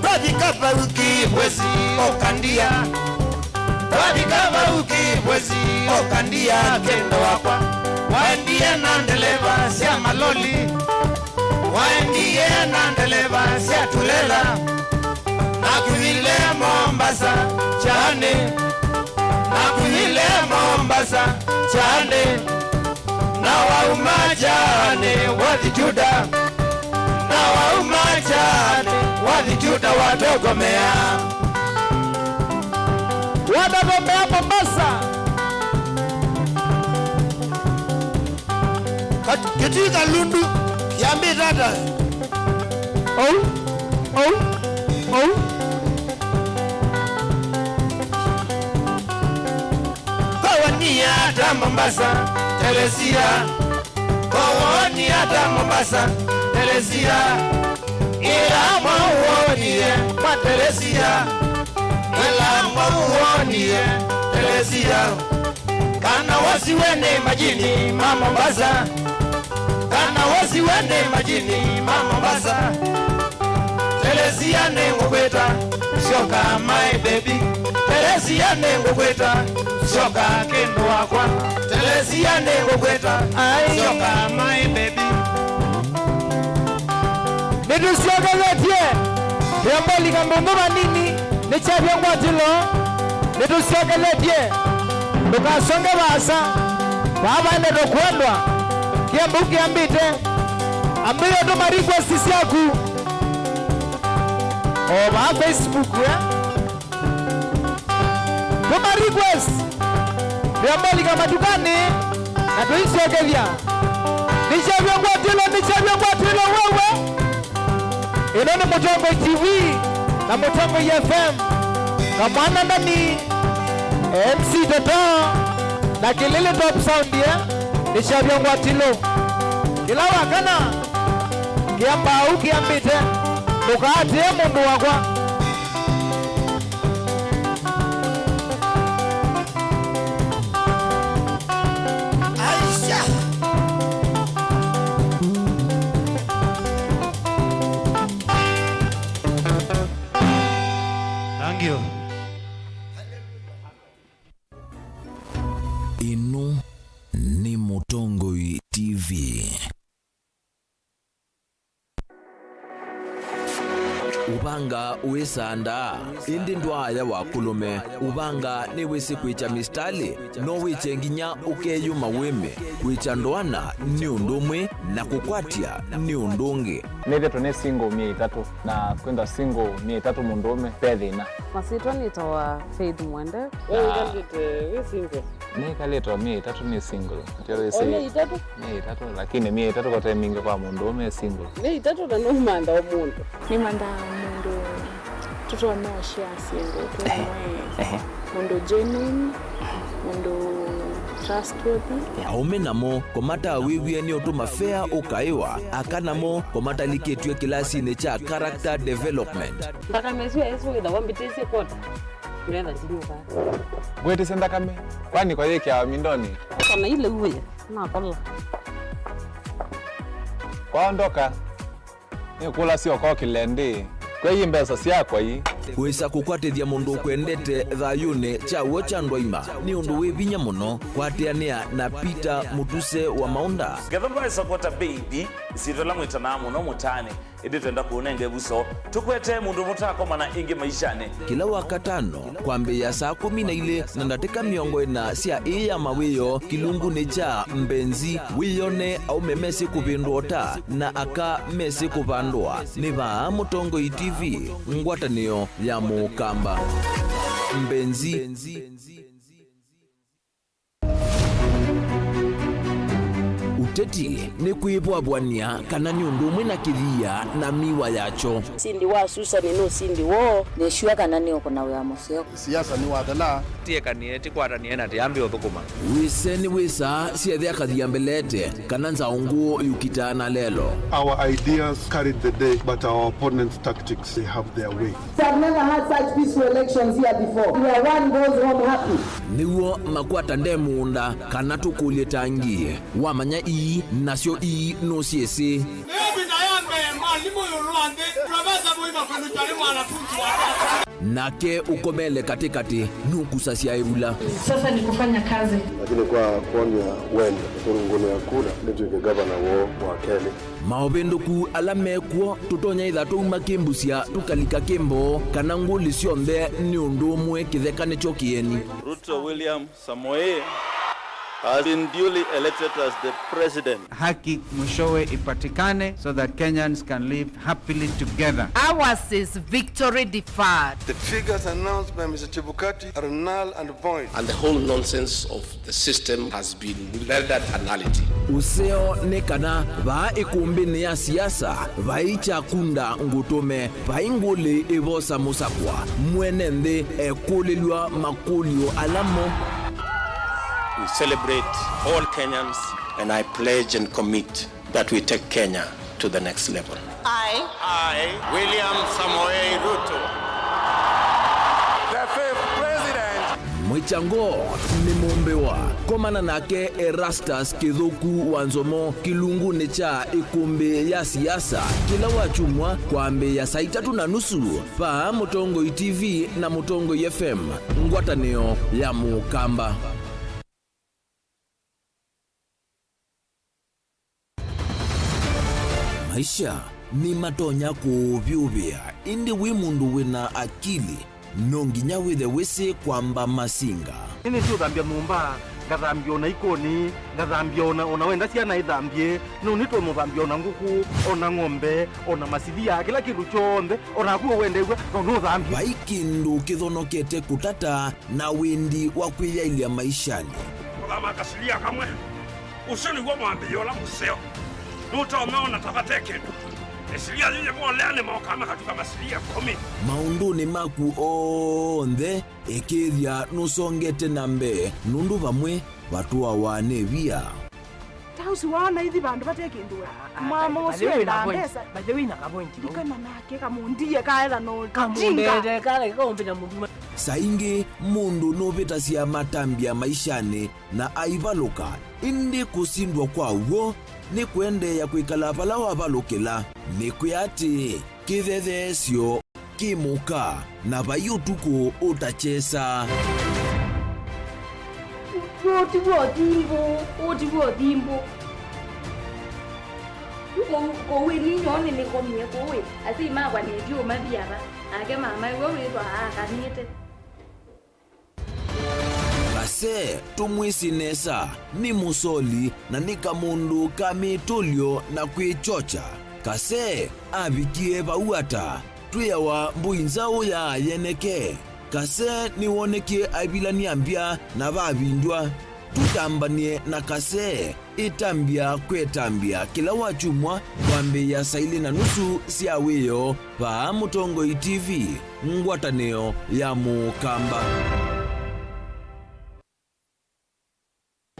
Twabikaba ukibwezi okandia. Twabikaba ukibwezi okandia kendo wakwa. Waendie nandeleba sia maloli. Waendie nandeleba sia tulela. Nakwimile Mombasa chane. Nakwimile Mombasa chane. Na wauma chane wadhijuda. Na wauma chane wadhijuda watogomea.
Watagomea Mombasa
Kitika lundu Kiambi tata
Oh
Kawani hata Mombasa Telesia. Kawani hata Mombasa Telesia. Ila mauonie kwa Telesia. Ila mauonie Telesia. Kana wasiwene majini Mombasa. Kana wasiwene majini Mombasa. Telesia nengokweta shoka my baby. Telesia nengokweta shoka kendo wakwa. Telesia nengokweta shoka my baby.
Nitusiogezetie Yamboli kambunduma nini Nichabia ngwatilo Nitusiogezetie Tukasonge basa Baba ende dokuendwa Kiambu kiambite Ambiyo tuma request siaku Oba Facebook ya Tuma request Vyambali kama dukani na tuisiogevya. Nishavyo kwa tilo wewe. Ino ni Mutongo TV na Mutongo FM. Kamwana ndani MC Toto na Kilili Top Sound ya nishavyo kwa tilo. Kila wakana kiamba au kiambite mukati ya mundu wakwa.
Thank you.
Inu ni Mutongo TV. Ubanga uisanda indi ndwaya wakulume ubanga ni wisi kwicha mistali no wichenginya ukeyuma wime kwicha ndwana ni undumwe na kukwatia ni undungi
neve tone single 300 na kwenda single 300 mundume pedhina
Masitwa nitawa Faith Mwende.
Wewe we single.
ni kaleta 300 ni single ndio wisi
Ole 3?
300 lakini 300 kwa time kwa mundume single
Ni 3 na no manda omuntu.
Ni manda mundu tuto no share single tumwe. Mundu genuine, mundu trustworthy.
aume namo komata wiwie ni otuma fair ukaiwa akanamo komata liketwe kilasi ne cha character development
Mpaka mesiwa yesu ida wambitese kota. Nenda tinuka.
gwete senda kame kwani kwa yake ya mindoni
Kana ile uwe na kola.
kwaondoka ni kula sio kwa kilende kwa hii mbesa si yako hii
wisa kukwatithia mundu kwendete thayune chawo cha ndwaima ni undu wivinya muno kwatiania na Peter Mutuse wa Maunda
Gethomba isokota baby isitola mwitana muno mutane indi twenda kuonenge buso tukwete mundu mutako mana ingi maishane
kila wakatano kwambia saa 12 na ndatika miongo ina cia iya mawiyo kilungu ni cha mbenzi wiyone au memesi kuvindota na aka mesi kuvandwa ni va Mutongo TV ngwatanio ya mukamba mbenzi uteti ni kuibwabwania kana ni undu umwe na kithia na miwa yacho
Sindi wa Susan no sindi wo.
Neshua kana ni okona wa museo.
siasa ni wathana
Tie kanieti kwarania na tiambi uthukuma.
wise ni wisa siethia kathia mbelete kana nzaungu yukitana lelo
our ideas carried the day but our opponents tactics they have their way
I've never had such peaceful elections here before. Where one goes home happy.
niwo makwata ndemunda kana tukulie tangie wamanya ii nasio ii no siesi nake ukomele katikati nukusasia irula
Sasa ni kufanya kazi.
lakini kwa kuonia wenda kurunguni ya kura nituike gavana wa Kenya
maovenduku ala mekuo tutonya itha tuuma kimbusia tukalika kimbo kana nguli sionthe ni undu umwe kitheka nicho kieni
Ruto William Samoei has been duly elected as the president.
Haki mwishowe ipatikane so that Kenyans can live happily together.
Ours is victory deferred.
the figures announced by Mr. Chebukati are null and void
And the whole nonsense of the system has been rendered a nullity.
useo ni kana va ikumbini ya siasa vaicha kunda ngutume vainguli ivosa musakwa mwene nthi ekulilwa makulio alamo
We celebrate all Kenyans and I pledge and commit that we take Kenya to the next level. I, William Samoei Ruto, the fifth president.
mwichango ni mumbiwa komana nake Erastus Kithuku wa Nzomo kilunguni cha ikumbi ya siasa kila wachumwa kwambi ya saa 3:30 pa Mutongo TV na Mutongo FM ngwatanio ya mukamba. Maisha ni matonya kuvyuvia indi wi mundu wina akili nonginya withe wisi kwamba masinga
Ini sio thambia mumba ngathambia ona ikoni ngathambia ona wenda ciana ithambie no nitwe muthambia ona nguku ona ng'ombe ona macithia kila kindu chonthe ona kuo wendegwa no thambia
vai kindu kithonokete kutata na windi wa kwiyailia maishani
kama kasilia kamwe usoni kwa mwambio la museo nutaona tabateke esilia zile mwaleane maokama katika masilia 10
maunduni maku onthe ikithia nusongete nambe nundu vamwe vatuwa wane via
tausi wana hithi bandu batekindua mama usio ndambesa
bajewi na kapointi
dikana nake kamundie kaela no
kamundete kale kombe na mundu
saingi mundu novitasia matambia maishani na aivaluka indi kusindwa kwaw'o ni kuendeea kwikala vala wavalukila ni kwiati kithethesyo kimuka na vayutuku utachesa
otiwo thimbo kowe ninyone nikomie kowe asi magwa nedio mathiara ake mama iwe witwa akanite
kase tumwisinesa ni musoli na ni kamundu kamitulyo na kwichocha kase avikie vauata twiyawa mbuinzau ya yeneke kase niwonekie avilania mbya na vavindwa tutambanie na kase itambia kwetambia kila wachumwa wambeya saili na nusu syawiyo va Mutongoi TV ngwatanio ya Mukamba.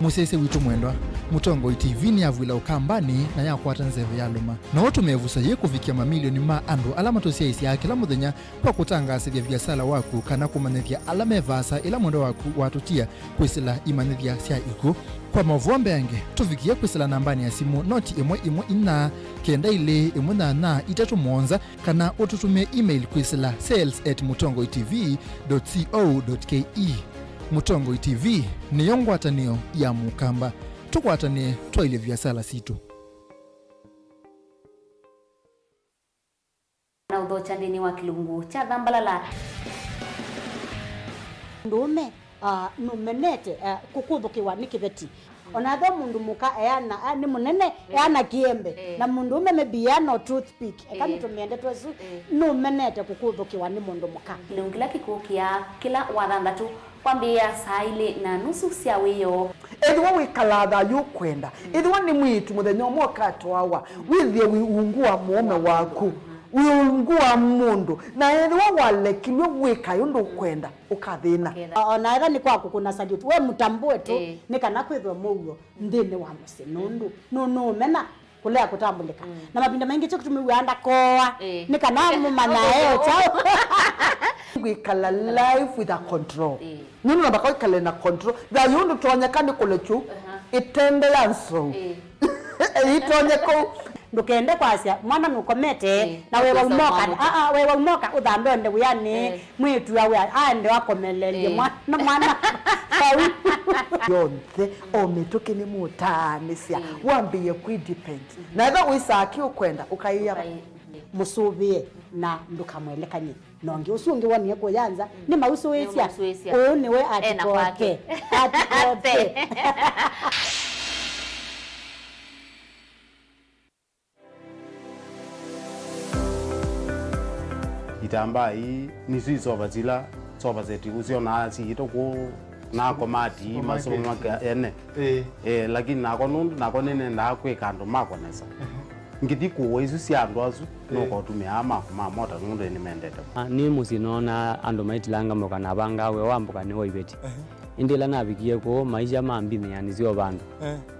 Musese witu mwendwa Mutongoi TV ni avwila ukambani na yakwata nzeve ya luma na watu mevusa ye kuvikia mamilioni ma andu alama tosia isi ya kila muthenya kwa kutangasithia biasala waku kana kumanithia alama evasa ila mwendo waku watutia kwisila imanithia sia iku kwa mavuombe yange tuvikia kwisila nambani ya simu noti imwe ina kenda ile imwe na itatu monza kana ututume email kwisila sales@mutongoitv.co.ke. Mutongoi TV ni yongwatanio ya Mukamba tukwatanie twaile biasala situ
na udhocha ndini wa kilungu cha dhambalala
ndume numenete kukuthukiwa ni kiveti onatho mundu muka eana ni munene eana kiembe na mundu ume mebia no toothpick kama tumiende twesu numenete kukuthukiwa ni mundu muka
lungila kikukia kila wathandatu kwambia saile na nusu sia wiyo
edwa wikalatha yukwenda edwa ni mwitu muthenya mwakato wawa withie wiungua muome waku wiungua mundu na edwa walekilwe wika yundu kwenda ukathina
ona ega ni kwaku kuna salute we mutambue tu ni kana kwithwa muguo ndini wa musi nundu no mena kulea kutambulika na mapinda mengi cyo kutumiwanda koa ni kana mumana eo chao
wikala life with a control nini nabaka wikala na control da yundu tuonyekani kule chu itende yanso itonyeko
ndukende kwasia mwana nukomete na wewe umoka wewe umoka uthambe nde yani mwitu yawe ande wakomelelie mwana yonthe ometoke ni mutanisia wambie kwidepend na eba wisaki ukwenda ukaiya musubie na ndukamwelekanye nonge usungi wani yako yanza ni mauso wesia ni we atikoke atikoke
itamba hii ni zizo bazila soba zeti usiona si itoko na komati masomo maka ene lakini nako nundu nako nene ndakwe kando mako nesa ngiti kuwa isu siandu azu noko tumia ama mota nundu ni mendete
ni musinona ando maitilanga moka na banga we wambuka ni oibeti indila nabikie ko maisha mambini yani sio bandu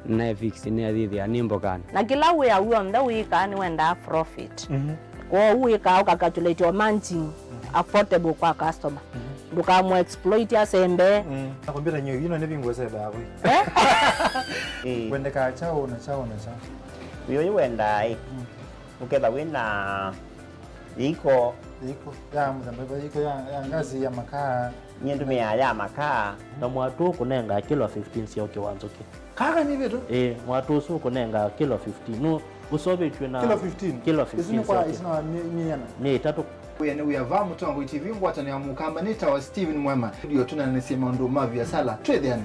na fix ni adhithi ani mbokana
na kila we awu nda we kan wenda profit kwa we ka calculate your margin affordable kwa customer duka mo exploit ya sembe
nakwambia nyewe yino ne bingwese bawe wenda ka chao na chao
wiyo wenda ukenda wina iko
ya mzambeba iko ya ngazi ya makaa
nyendumia ya makaa na mwatu kunenga kilo 15 sio kiwanzoke
kaka ni vitu
mwatu su kunenga kilo 15 no usobe tuna
kilo 15 isina ni tatu uyane uyava Mutongoi TV ngwatani ya Mukamba nita wa Steven Mwema ndio tunanasema ndo mavi ya sala trade yani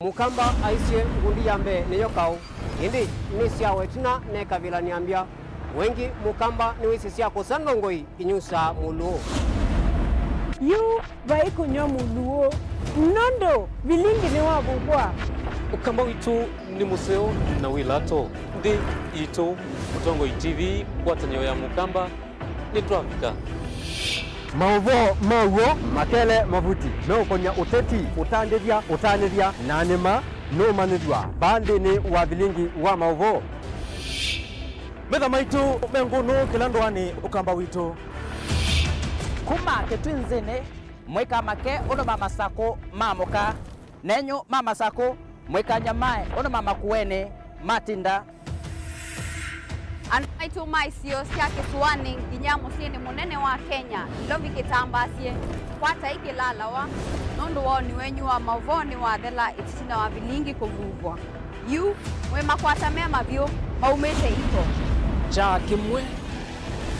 Mukamba aisie ngundi yambe niyo kau indi nisia wetina neka vila niambia
wengi mukamba ni wisi siako sanongoi inyusa muluo
yu vaikunyo muluo nondo vilingi ni wabugwa
ukamba witu ni museo na wilato ndi ito Mutongo TV kwatanyo ya mukamba ni twafika
mauvo mauo makele mavuti no konya uteti utandithia na nima no manithwa bandi ni wa vilingi wa mauvo
metha maitu mengunu kila ndwani ukamba witu
kuma ketwinzini mwika make uno mama sako mamoka nenyu mama sako mwika nyamae uno mama kuene matinda
Anaitu maisio sia kisuani nginya musini munene wa Kenya lovi kitambasie kwata ikilalawa nundu woni wenyu wa mavoni wa thela itina wa vilingi kuvuvwa yu we makwata mema vyo maumete iko
cha kimwe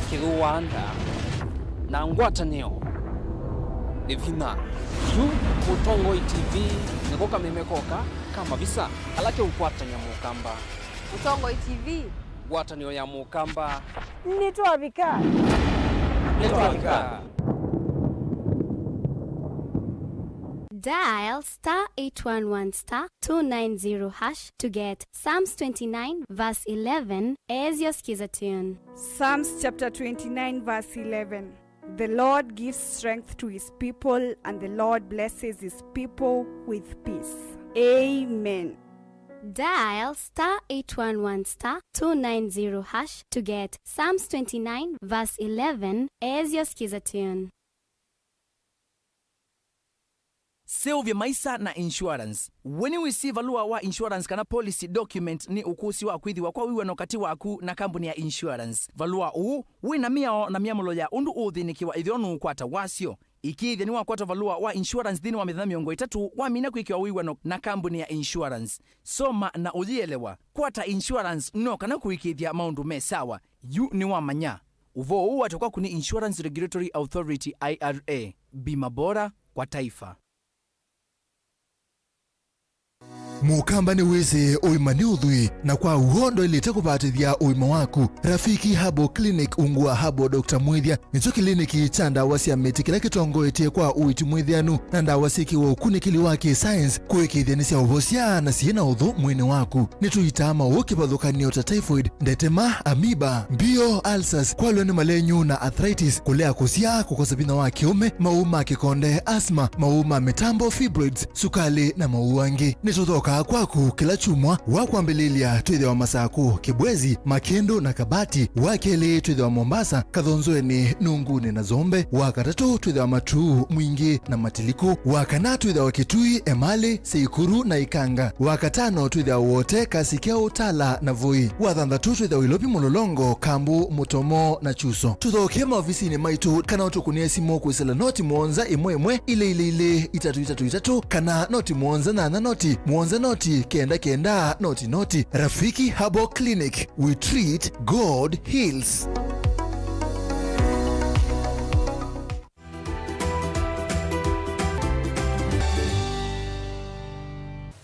kiruanda na ngwatanio evina yu Mutongo TV nikoka memekoka kama visa alake ukwatanya mukamba
Mutongo TV
ngwatanio ya mukamba
nitwavika
Dial *811 *290# to get Psalms 29 verse 11 as your skiza tune.
Psalms chapter 29 verse 11. The Lord gives strength to his people, and the Lord blesses his people with peace. Amen.
Dial *811 *290# to get Psalms 29 verse 11 as your skiza tune.
Sylvia Maisa na insurance. When you receive a lua wa insurance kana policy document ni ukusi wa kwithiwa kwa wiwa nokati waku na kampuni ya insurance. Valua uu, wina miao na miamulo ya undu uthinikiwa ithionu ukwata wasio. Ikithia ni wakwata valua wa insurance dhini wa mitha miongo itatu wa mina kuikiwa wiwa na kampuni ya insurance. Soma na uthielewa. Kwata insurance no kana kuikithia maundu mesawa. Yu ni wa manya. Uvo uu atoka kuni Insurance Regulatory Authority IRA. Bima bora kwa taifa.
Mukamba ni wese uima ni udhui na kwa uhondo ilete kupatithia uima waku. Rafiki Herbal Clinic ungua Herbal Dr. Mwithia nicho kliniki cha ndawa cia miti kila kitongoetie kwa uiti mwithianu na ndawa sikiwa ukunikili wake science kuikithia ni cia uvosia na ciina uthu mwini waku. Nituitama ukipathukanio ta typhoid, ndetema, amoeba, mbio, ulcers, kwalwa ni malenyu na arthritis, kulea kusia, kukosa bina wa kiume, mauma kikonde, asthma, mauma mitambo, fibroids, sukali na mauangi. Nituthoka kwaku kila chumwa wakwambililia twithe wa Masaku, Kibwezi, Makendo na Kabati, wakeli twithe wa Mombasa, Kathonzweni, Nunguni na Zombe, wakatatu twithe wa Matuu, Mwingi na Matiliku, wakana twithe wa Kitui, Emali, Seikuru na Ikanga, wakatano twithe wa wote Kasikeo, Tala na Voi, wathanthatu twithe wa Ilopi, Mulolongo, Kambu, Mutomo na Chuso. Tuthoke maofisini maitu kana utukunia simu kwisela noti mwonza imwe ile itatu kana noti mwonza na noti mwonza noti kenda noti. Rafiki Herbal Clinic, we treat, God heals.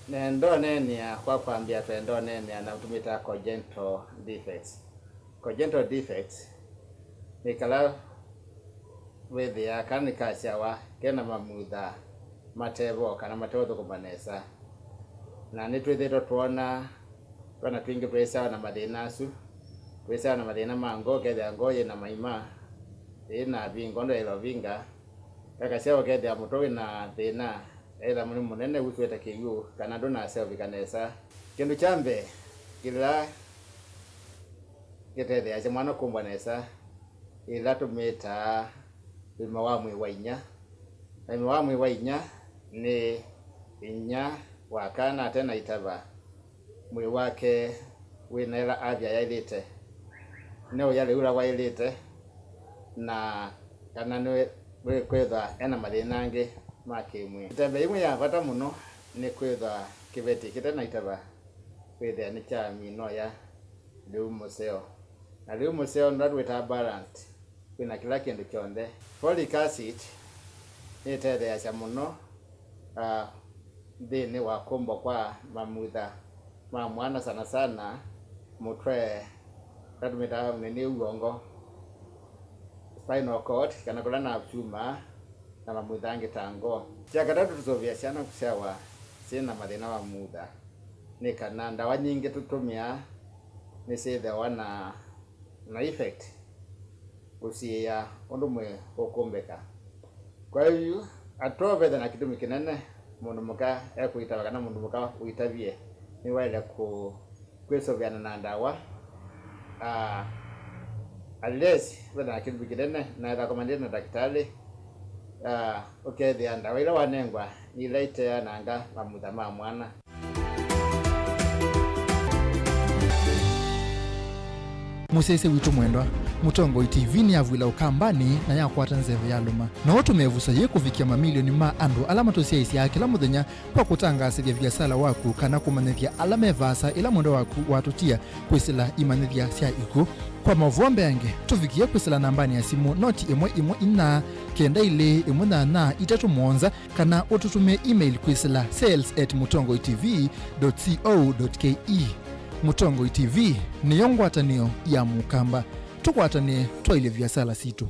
Nendo nenia kwa kwambia twendo nenia na utumita congenital defects. Congenital defects ni kala wethia kana kashawa kena mamutha matebo kana matotho kumanesa na nitwithito tuona twingi twesa na mathinasu twesa na mathina mango ketha ngoye na maima ina vingo ndo ilo vinga kakaseo ketha mutowi na thina ela muni munene gutweta kiyu kana ndo na self kanesa kindu chambe kila kethe ya mwana kumbwanesa ila tumeta bima wa mwi wainya na mwa mwi wainya ni inya wakana tena itava mwi wake winela avya yailite neo yale ula wailite na kana nwe kwetha ena mathinangi makimwe tembe imwe ya vata muno ni kwetha kiveti kitena itava kwetha ni cha mino ya liu museo na liu museo ndweta balance kwina kila kindu kionde. Folic acid itethea cha muno thini wa kumbo kwa mamutha ma mwana sana mutwe tatumeta unene uongo spinal cord kana kula na chuma na mamuthangi tango cia gatatu tusovia ciana kusewa sina mathina wa mutha ni kana ndawa nyingi tutumia ni sethe wana na effect usia undu mwe ukumbeka kwa hiyo atove na kitu kinene mundu muka ekuitaba kana mundu muka uitavie ni wale kwesoviana na ndawa unless whether kitu kinene na recommended na daktari okay the ndawa ile wanengwa ni laite ya nanga mamutha mwana.
musese witu mwendwa Mutongo TV ni avwila ukambani na yakwata nzeve ya luma na watu mevusa ye kufikia mamilioni ma andu alama tosia isi ya kila muthenya kwa kutangasithia biasala waku kana kumanithia alama evasa ila mwendo waku watutia kwisila imanithia sia iku kwa mavombe yange tufikia kwisila nambani ya simu noti imwe ina kenda ile imwe na itatu mwonza kana ututume email kwisila sales@mutongoitv.co.ke. Mutongo TV ni yongwatanio ya mukamba tukwatanie twaile biasala situ.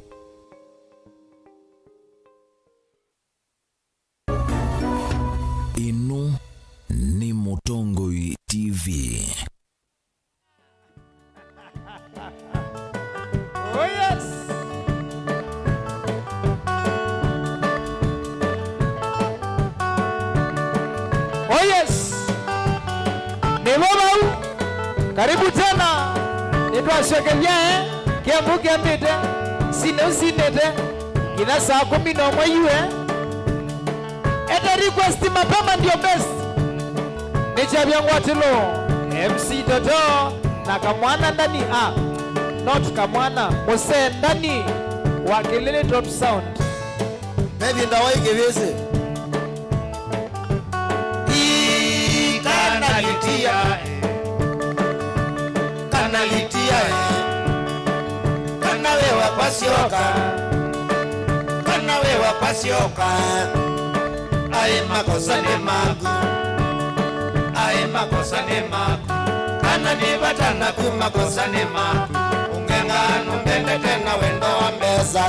Inu ni Mutongo TV.
Oh yes. Oh yes. Nebobau. Karibu tena. Nitwa shekelia Kiambu kiambite. Sinete. Kina saa 11 yue. Eta request mapema ndio best. Nichabia ngwatilo. MC Toto na kamwana ndani not kamwana Mose ndani wa Kelele Top Sound.
Maybe ndawa igeweze. Kanalitia kana wewa pasioka ae makosa ne magu kana ni batana kumakosa ne magu ungengano mbende tena wendo wa meza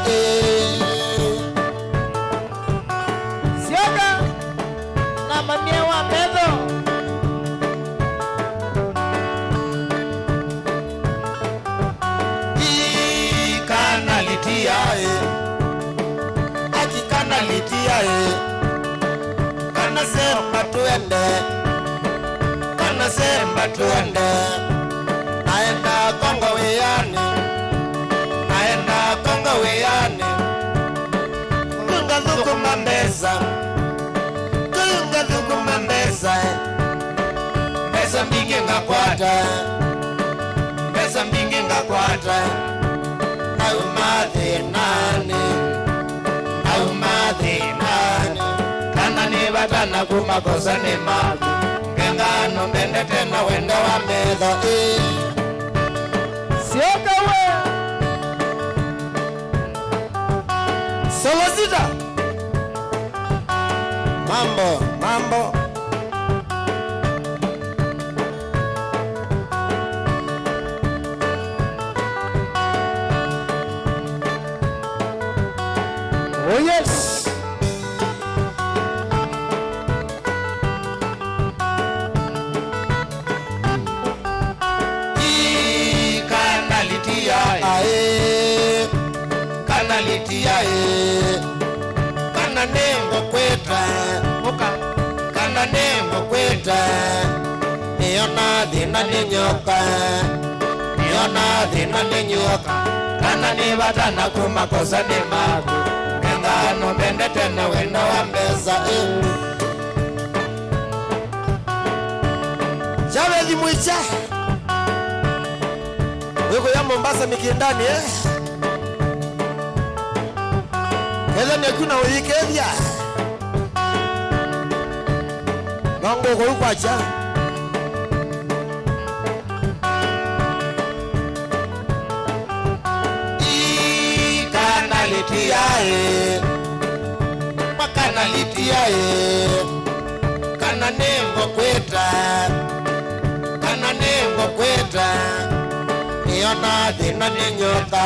sioka na mamie wa mezo
litia kana semba tuende naenda Kongo weyani kunga dhukuma mbeza mbeza mbingi ngakwata aumadhinani kana ni batana kumakosa ni magu ngengano mbende tena wendo wa medha
sioka we
Solosita mambo
oh yes.
Kanalitia kana nengo kweta niona dhina ninyoka kana ni batana kumakosa ni magu ngengano mbende tena wendo wa mbeza Javedi Mwicha weko ya Mombasa mikindani Kela nekuna uyikevya Nongo kwa Makanalitia kana nengo kweta niona thina ni nyoka,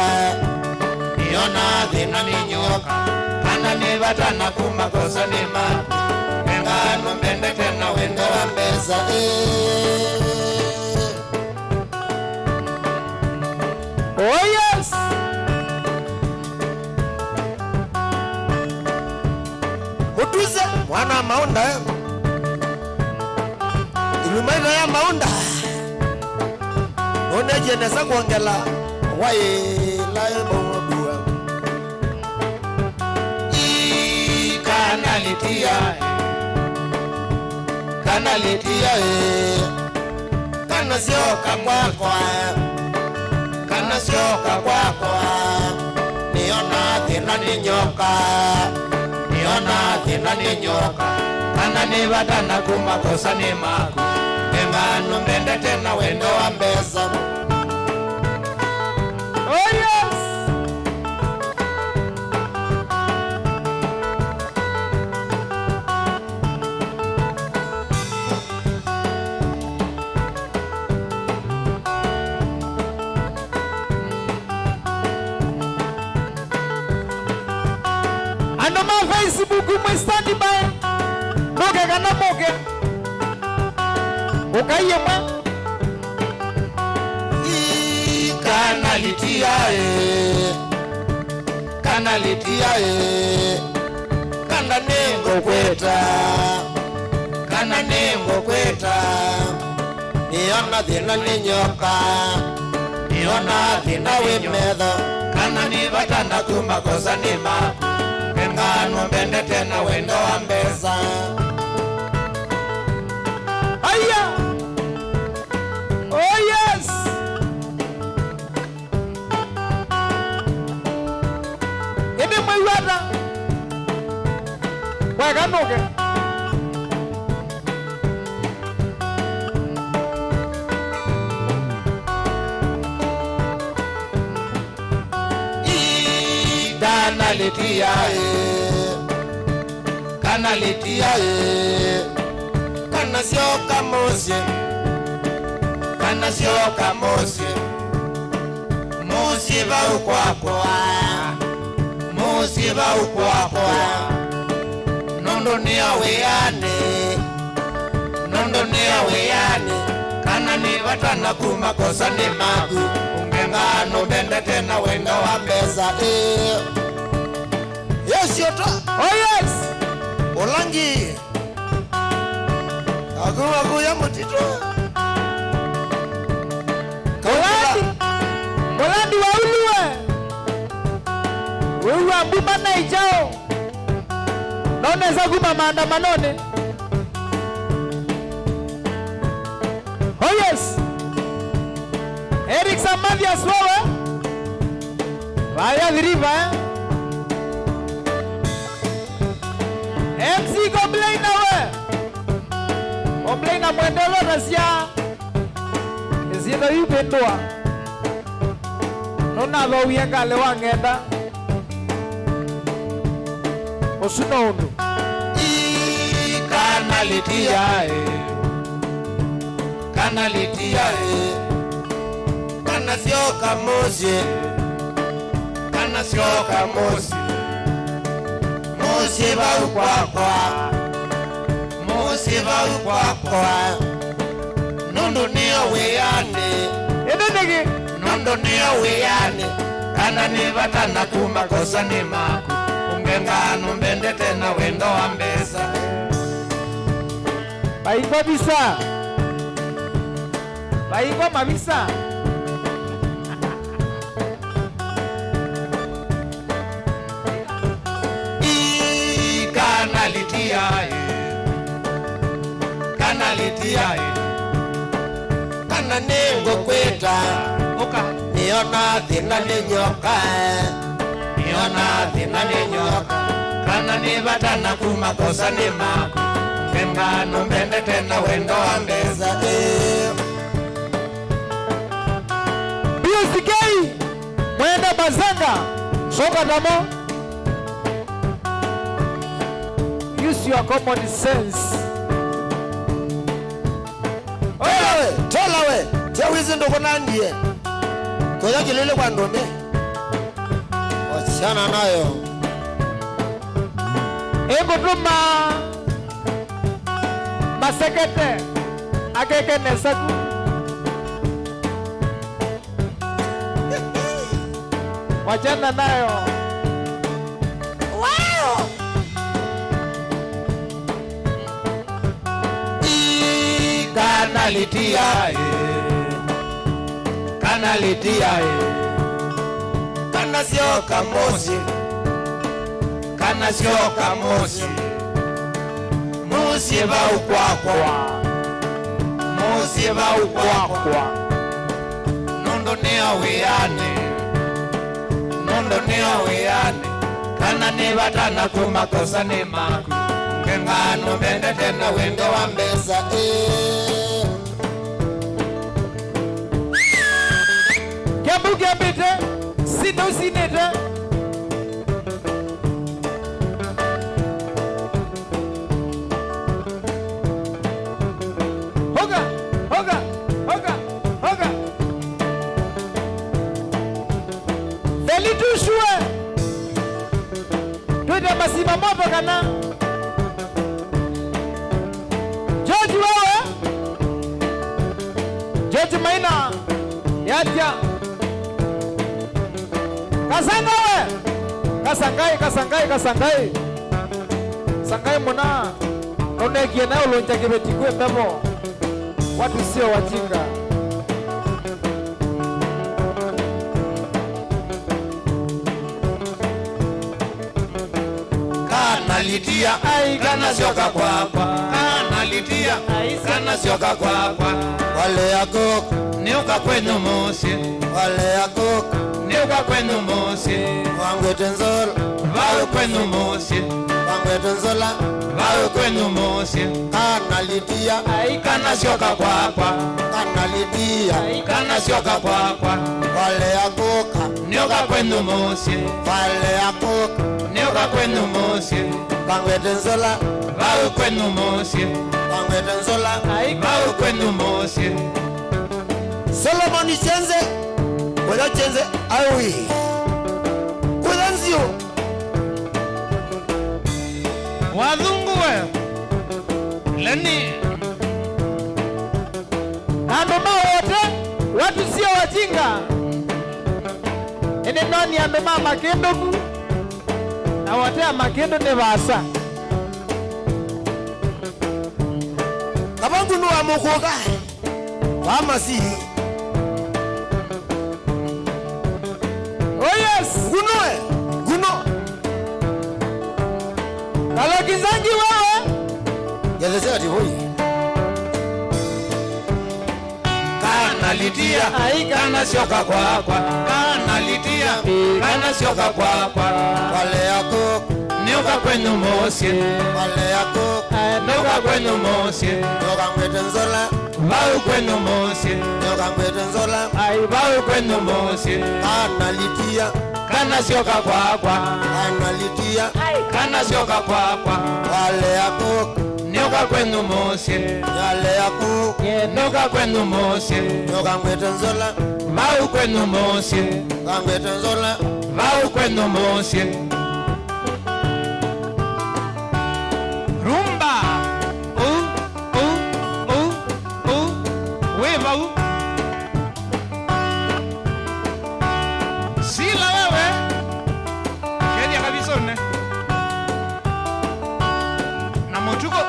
niona thina ni nyoka, kana ni vatana kumakosa ni maku, ngano mbende tena wendo wa mbeza.
Oh yes.
Mutuze mwana maunda ilumaina ya maunda one jeneza kuongela waila ebodua kana litia kana sioka kwakwa kana sioka kwakwa niona thina ni nyoka, niona thina ni nyoka, kana ni vatana kumakosa ni maku, ngano mbende tena wendo wa mbeza.
Oh yes. Ano ma Facebook mwe stand by. Noge kana moge. Ukaiye mwa.
Kana litia kana litia kana nengo kweta, kana nengo kweta, niona thina ni nyoka, niona thina wimedho, kana ni vatana kumakosa ni maku, ngano mbende tena wendo wa mbeza.
Aya. Oh yes. Ebe mwada. Wega noge.
Kana litia kana litia kana sioka mosi, kana sioka mosi, mosi va ukwakwa, mosi va ukwakwa, nondo ni aweyane, nondo ni aweyane, kana ni vatana kumakosa ni maku, ngano mbende tena wendo wa mbeza. Yes yota.
Oh yes.
Olangi Agu ya mutito
Molandi wa uluwe Wewe ambuma na ijao Naoneza kuma maandamanone. Oh yes. Eric Samadhias wewe Vaya dhiriva MC Goblaina we Goblaina mwendelo nasia Ezino yupendua Nona dho uyenga lewa ngenda Osuna undu
Kana litia kana litia kana sioka mosi, kana sioka mosi, mosi va ukwakwa, mosi va ukwakwa, nondo ni aweyane,
edendege,
nondo ni aweyane, kana ni vatana kumakosa ni maku, ngano mbende tena wendo wa mbeza.
Baigwa bisa, baigwa mabisa.
Kana litia kana litia kana nengo kweta oka niona thina ni nyoka, niona thina ni nyoka, kana ni vatana kumakosa ni maku, ngano mbende tena wendo wa mbeza.
BSK mwenda bazanga soka damo. Use your common sense.
Oye, tola we, tia wizi ndo konandie. Toya kilele kwa ndome. Wachana nayo.
Ekutuma masekete akeke nesaku. Wachana nayo.
Wow! Kanalitia kana sio kamosi, kana sio kamosi, musi va ukwakwa, nondo ni awiyane, kana ni batana kumakosa ni maku, ngengano bende tena wendo wa mbesa
Gambite, sino sinete. Hoga. Delitu shue. Tuite masima moto kana. George wewe. George Maina. Yatia. Kasangai. Sangai muna. Unekie na ulonja kibetikwe mbemo. Watu sio wajinga.
Kanalitia kana sioka kwakwa. Kanalitia kana sioka kwakwa. Wale yako niuka kwenu mosi. Wale yako niuka kwenu mosi. Wangwete nzola vawe kwenu mosi. Wangwete nzola vawe kwenu mosi. Kanalitia kana sioka kwakwa. Kanalitia kana sioka kwakwa. Wale yako niuka kwenu mosi. Wale yako niuka kwenu mosi. Wangwete nzola vawe kwenu mosi. Wangwete nzola vawe kwenu mosi. Solomon Chenze Wala Chenze awi Kulanzio
Wazungu we Leni Andoma wote watu sio wajinga. Ene nani andoma makendo ku na wote makendo ne basa.
Kabangu nuwa mokoga Wama si
Oh yes,
Guno.
Kalokizangi wewe.
Yelezea divoi. Kanalitia kana sioka kwakwa. Kanalitia kana sioka kwakwa. Wale yako niuka kwenu mosi. Wale yako niuka kwenu mosi. Niuka mwete nzola vawe kwenu mosi. Niuka mwete nzola vawe kwenu mosi. Kanalitia kana sioka kwakwa. Kanalitia kana sioka kwakwa. Wale yako niuka kwenu mosi. Wale yako niuka kwenu mosi. Niuka mwete nzola vawe kwenu mosi. Niuka mwete nzola vawe kwenu mosi.
Rumba. Weva Sila wewe. Kedia kabisa one. Na motuko.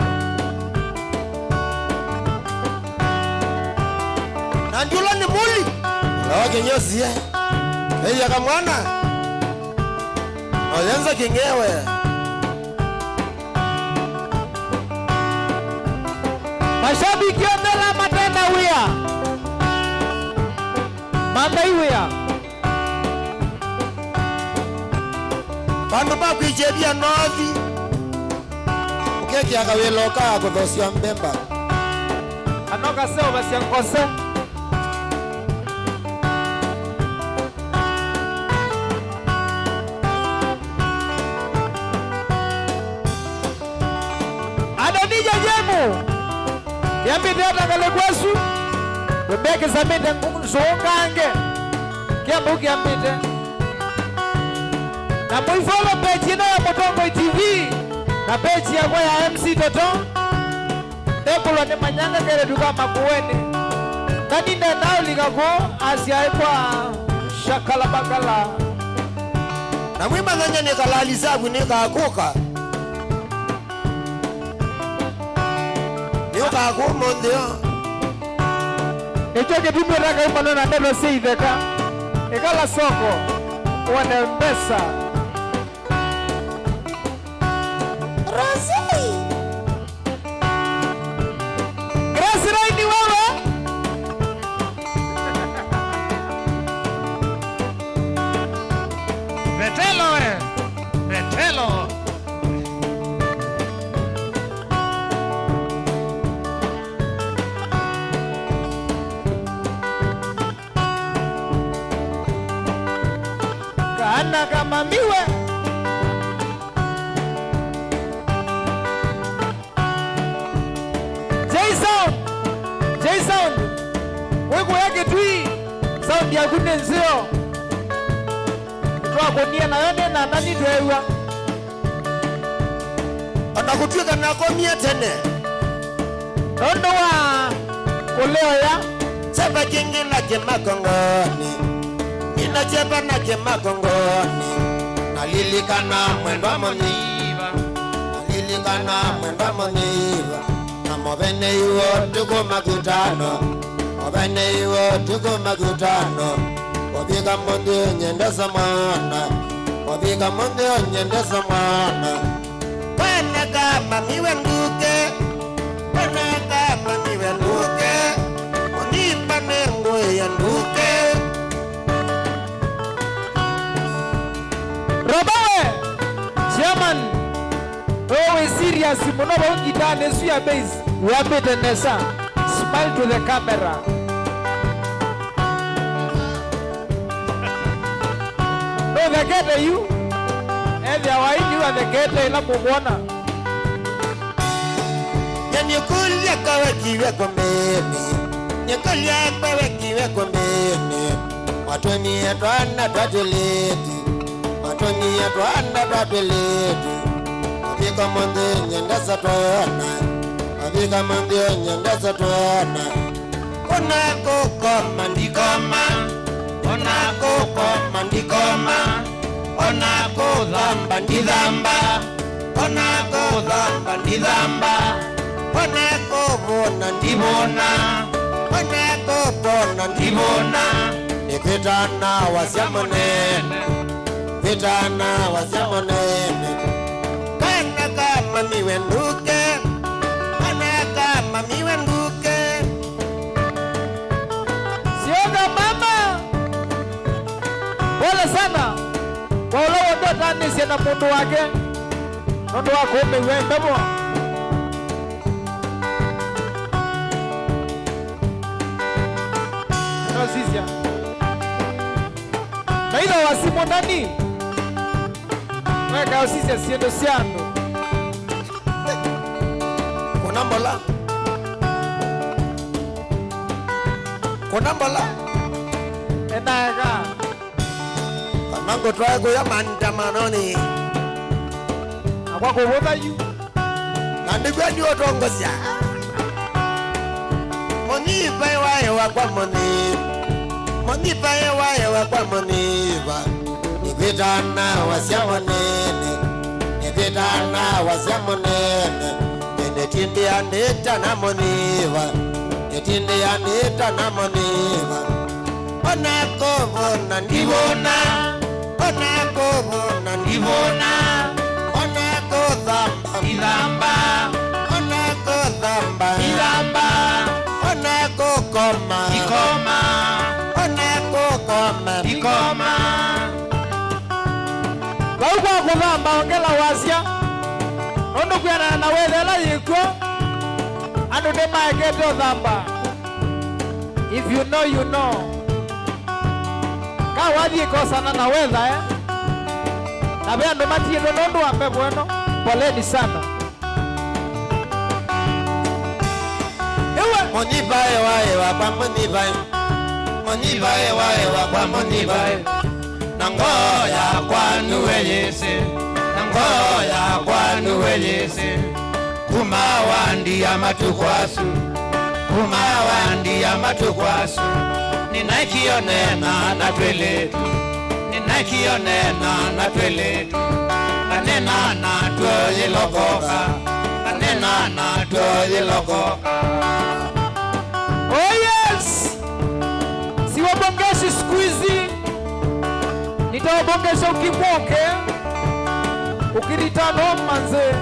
Nanjula ni muli. Lawa kenyosi ya. Kedia kamwana. Oyenza kingewe.
Mashabiki ondela matenda wia. Manda iwia.
Bandu ba kwijebia nothi. Ukeki akaweloka kuthosya mbemba.
Anoka seo basi yankose. Adonija jemu. Yambi tata kale kwesu. Bebeke zamete nzongange. Kiambu kiambite. Na muifollow page ino ya Mutongo TV na page ya kwa ya MC Toto. Tekulo ni manyanga kere duka makuweni. Kani nao ligako asia kwa shakala bakala.
Na mwima zanya nikalali sabu nikakuka. Nikakuka ndio.
Echo kitumbe raka umano na neno seitheka. Ekala soko. Wane mbesa.
Rosie.
Grace Raini wewe.
Vetelo we. Vetelo.
Kana kama miwe. Jason. Wewe yake tui. Sound ya kune nzio. Twakonia na yone na nani twewa.
Anakutuka na komia tene.
Ondo wa koleo ya
saba kingi na kemakongoni. Inacheba na kemakongoni. Nalilikana mwendo moniva. Nalilikana mwendo moniva. Na mobene iwo tuko makutano. Mobene iwo tuko makutano. Wabika mundi nyendesa mwana. Wabika mundi nyendesa mwana. Kwana kama miwe nduke. Kwana kama miwe nduke. Monipa nengo ya nduke.
Robawe Chairman wewe serious munoba ungitane su ya base wapete nesa smile to the camera. No the get you and the waini wa the get ila mugona.
Nyekulia kawe kiwe kombeni. Nyekulia kawe kiwe kombeni. Watoni etwana twateleti. Watoni etwana twateleti. Wabika monde nyendesa twana. Wabika monde nyendesa twana. Ona kukoma ndikoma. Ona kukoma ndikoma. Ona kudhamba ndidhamba. Ona kudhamba ndidhamba. Ona kubona ndibona. Ona kubona ndibona. Nikitana wasiamonene. Nikitana wasiamonene. Kana kama miwe nduke. Kana kama miwe nduke.
Sioga mama. Pole sana. Wala wadota nisi na mundu wake. Mundu wako umewembe mo. Sisia. Na ila wasimo nani? Mweka usisia siendo siando.
Kuna mbola. Kuna mbola.
Enaga.
Kanango twago ya mandamanoni.
Akwako wotha yu.
Nandigwa ni otongosya. Monipa wae wakwa monipa. Monipa wae wakwa monipa. Nipitana wasiamonene. Nipitana wasiamonene. Netindi anita na monipa. Netindi anita na monipa. Ona kobona ndibona. Ona kobona ndibona. Ona kodhamba ndidhamba. Ona kodhamba ndidhamba. Ona kokoma ikoma. Ona kokoma ikoma.
Kwa kudhamba ongela wasia. Ondo kuyana na wedela yiko. Ando dema egeto dhamba. If you know, you know. Kawadi kosana na wedha Na bea ndo mati ndo nondo ambe bueno. Poleni sana.
Ewe monipa ewa kwa monipa. Monibae wae kwa monibae nangoya kwanu weyese nangoya kwanu weyese kumawandi ya matukwasu kumawandi ya matukwasu ninakionena na tweletu ninakionena na tweletu kanena na twoyilokoka kanena na twoyilokoka.
Oh yes! Siwabongeshi siku hizi, nitawabongesha ukimwoke ukiritano manze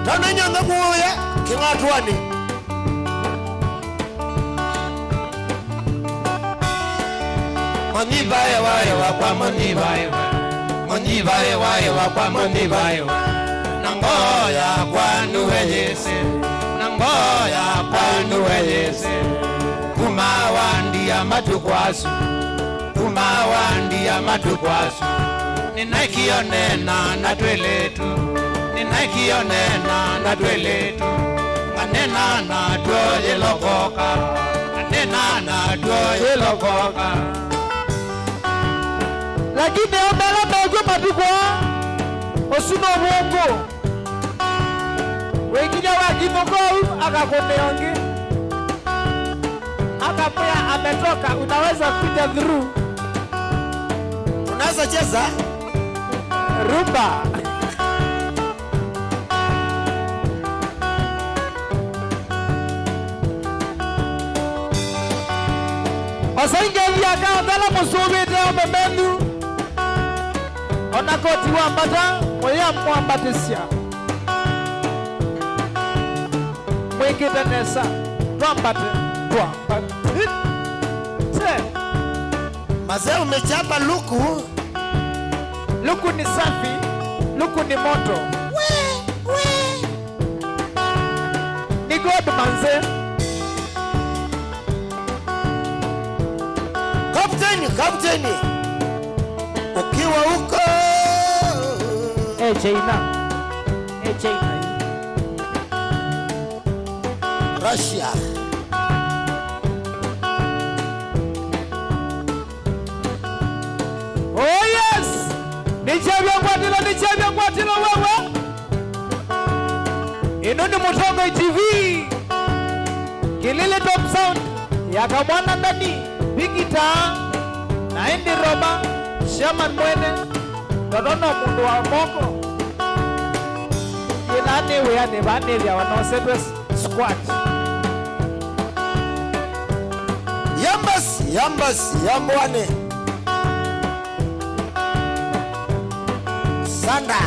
tana nyanga kuya kingatwani monibae wae kwa monibae monibae wae kwa monibae nangoya kwanu weyese nangoya kwanu weyese kumawandi ya matukwasu kumawandi ya matukwasu ninakionena na tweletu ninakionena na tweletu kanena na twoyilokoka kanena na twoyilokoka.
lakini omela megwe matukwa osuno bongo wengine wakinokou akakoneonge akapea ametoka, unaweza kuja through,
unaweza cheza
rumba. Osainge vyaka dala musubite omemendu onakoti wambata oya mwambatisya mwikitenesa twambate twambate
mazee umechapa luku.
Luku ni safi, luku ni moto. Ni God manze.
Kapteni ukiwa huko
China
Russia
oh yes nichevya kwatilo wewe ino ni Mutongo TV Kilile Top Sound yakamwana ndani Bigita na Indi Roba Shaman Mwene Todono mundu wa moko Ilani weyane vane vya wanaosetwe squat
Yambwane Sanda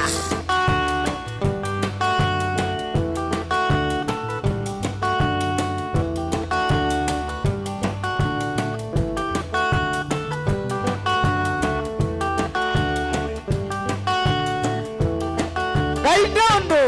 Kaidondo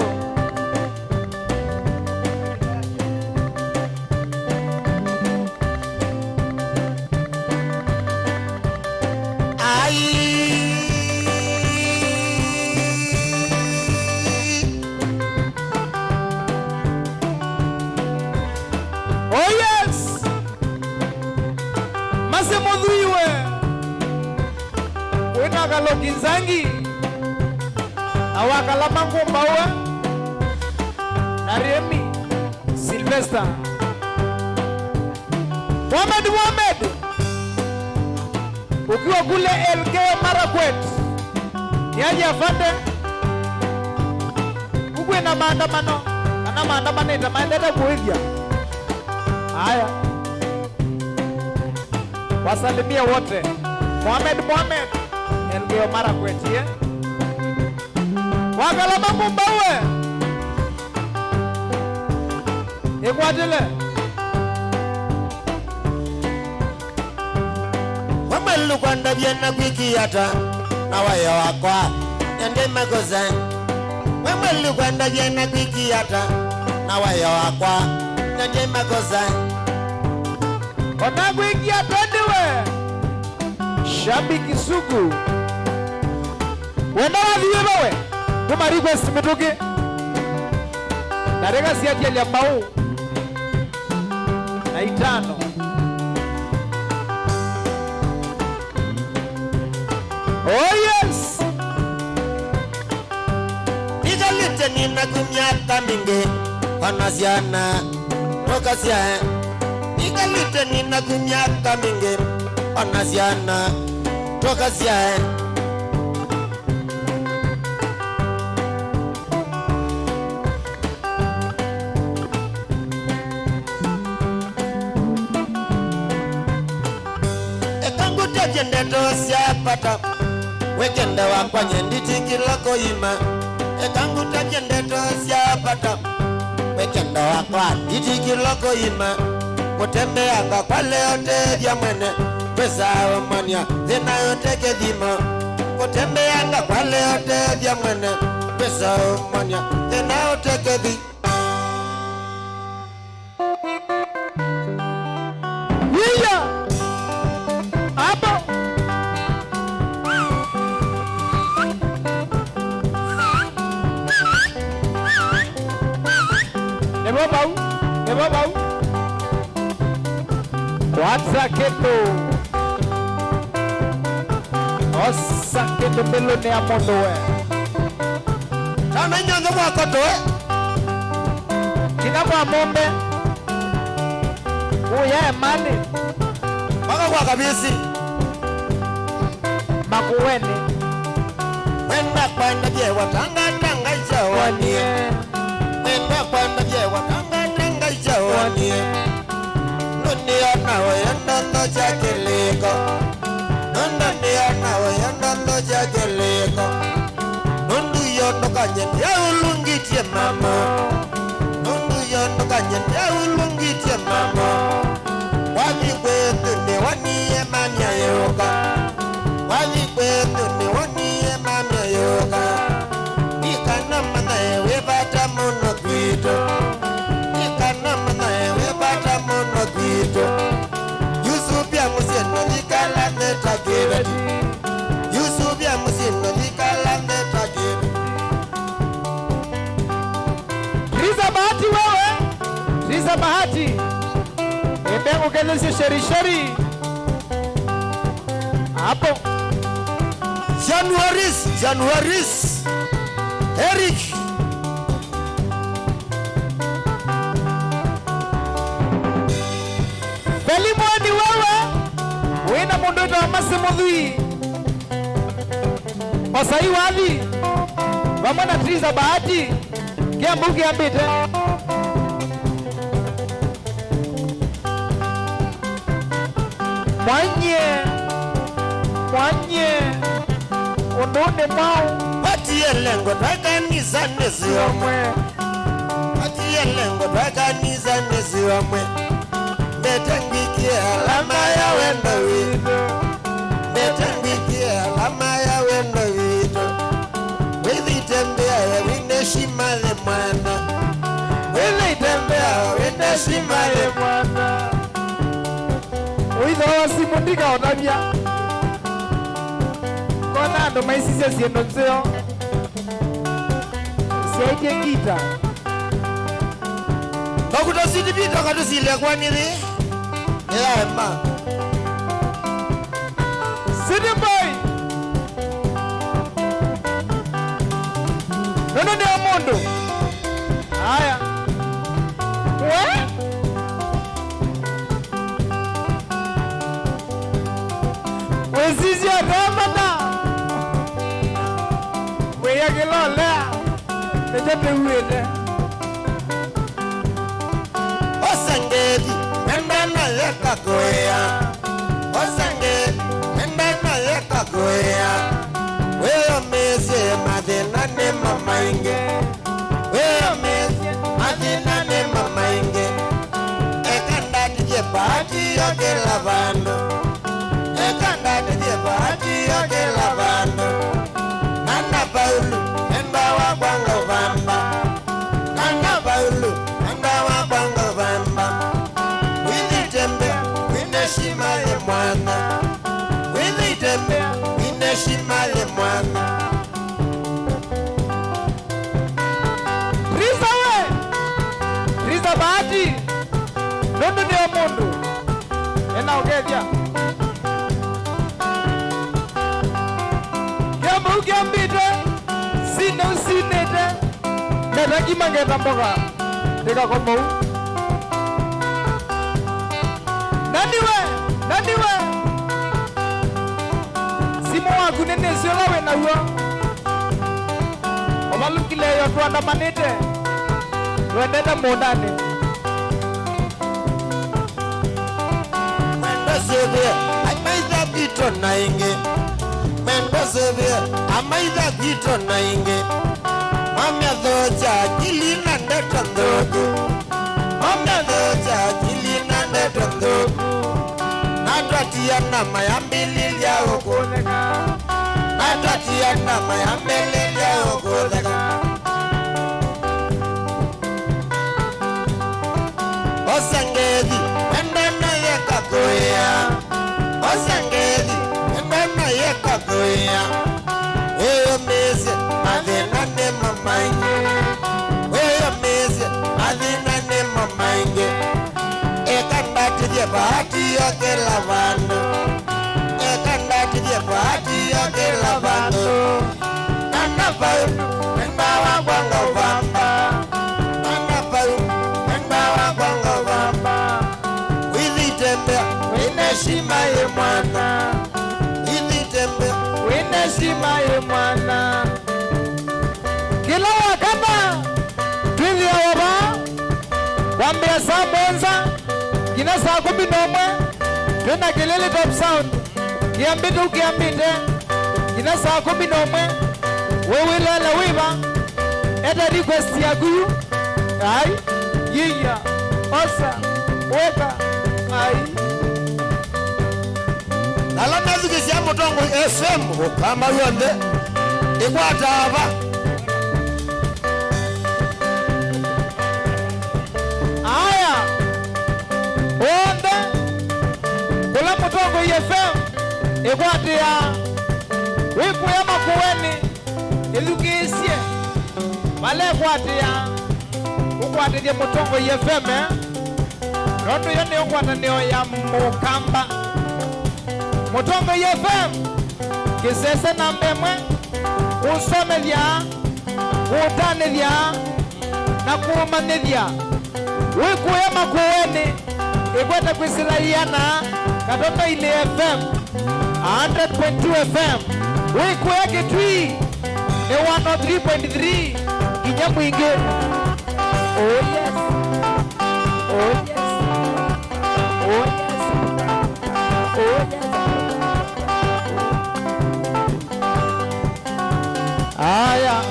oh yes Masemodhuiwe Winagalokinzangi Awakala Mangumbawe na Remi Sylvester Mohamed ukiwa kule Elgeyo Marakwet niaje afande ukwe na maandamano kana maandamano itamaendele kuivya haya wasalimia wote Mohamed Elgeyo Marakwet Wakala Mangumbawe ikwatile
Wamelu kwanda vyena kwikiyata na waya wakwa Nende makoza Wamelu kwanda vyena kwikiyata na waya wakwa Nende makoza
Ona kwikiyata ndiwe Shabiki sugu Wenda wathiwe bawe Kuma request mituki Darega siati ya liambau na 5 Oh yes.
Nigalite nina kumyaka mingi Panasiana Rokasia Nigalite nina kumyaka mingi Panasiana Rokasia Jende dosia pata Wekende wakwanye nditi lako ima Ekanguta jende dosia pata Wekende wakwanye nditi lako ima Kutembe anga kwa leo te mwene Pesa wamania Zena yote kedima Kutembe anga kwa leo te mwene Pesa wamania Zena yote kedima
Nebabau Kwanza keto Osa keto melone ya mondo we
Kama nyonga mwakoto we
Kina kwa mombe Uye mani
Waka kwa kabisi
Makuweni
Wenda kwa ndabye watanga tanga isawani Wenda kwa ndabye watanga tanga isawani Nunia nawe yanda ndo chakiliko Nunia nawe yanda ndo chakiliko Nundu yondo kanyeni ya ulungitie mama Nundu yondo kanyeni ya ulungitie mama Wadi kwetu ni waniye manya yoga Wadi kwetu ni waniye manya yoga Ikana mana ewe bata mono kwito Ikana mana ewe bata mono kwito Yusuf ya musino likala neta kireti Yusuf ya musino likala neta kireti
Triza Bahati wewe Triza Bahati Ebengu kelezi sheri Hapo
Januaris Eric
Felimoni wewe Wina mundu wa masimudhi Osai wali Wamana Triza Bahati Kia mbuki ambite Mwanye Unune mau
Patie lengo Twakanisa nesiwamwe Patie lengo Twakanisa nesiwamwe Betangikie alama ya wendo wito Betangikie alama ya wendo wito Wethi tembea ya wineshima le mwana Wethi tembea ya wineshima le mwana
Uitho wasimundika otabia Kona ando maisise siendo nzeo Siaike ngita
Bakuta sidi pita katu sile kwa nili Ila ema
City boy Nono ni amondo Aya We Wezizi ya Ramada We ya kilo lea Nejote uwele
Osangedi Mendana yeka goya Osangedi Mendana yeka goya Weyo mezi madina ne mama inge Weyo mezi madina ne mama inge Ekanda dije bahati yoke lavando Ekanda dije bahati yoke lavando Nana Paulu Enda wa kwango vamba Nana Paulu Enda wa kwango vamba Wili tembe Wineshima le mwana Wili tembe Wineshima le mwana
Triza we Triza Bahati Nono ni amondo Ena ogedia ukiambite sina usinete netaki mangeta mboga tika komou naniwe simu waku nenesio lawe nauo ovalukileyo twandamanite twendete mundani
Mendosebe amaitha gito na inge Mendosebe amaitha gito na inge Mamya dhoja kili na ndeto ndogo Mamya dhoja kili na ndeto ndogo Natwatia na mayambili ya okoneka Natwatia na mayambili ya okoneka Osangedi endana yeka koya Osangedi endana yeka koya Weyo meze adena ne mamainge Weyo meze adena ne mamainge Ekandati je bahati yoke lavando Ekandati je bahati yoke lavando Nana bayu Membawa kwanga vamba Nana bayu Membawa kwanga vamba Wizitembe Wineshima ye mwana Wizitembe
Wineshima ye mwana kila wakata twili ya waba wambia saa monza kina saa 11 twena kelele top sound kiambite ukiambite kina saa 11 wewe lala wiba eta request ya kuyu ai yiya osa weka ai
Nala nazikisi ya Mutongo FM kama yonde ikwata hapa
aya onde kula Mutongo FM ikwati ya wiku ya makuweni ilukisie vale kwati ya ukwati ya Mutongo FM rondo yone ukwata niyo ya Mukamba Mutongo FM kisese na mbemwe usomelia utanelia na kuumanelia wiku ya makuweni ikwata kwisiraiana katoto ile FM 100.2 FM wiku ya Kitui ni 103.3 kinya mwingi oh yes oh yes oh yes oh yes aya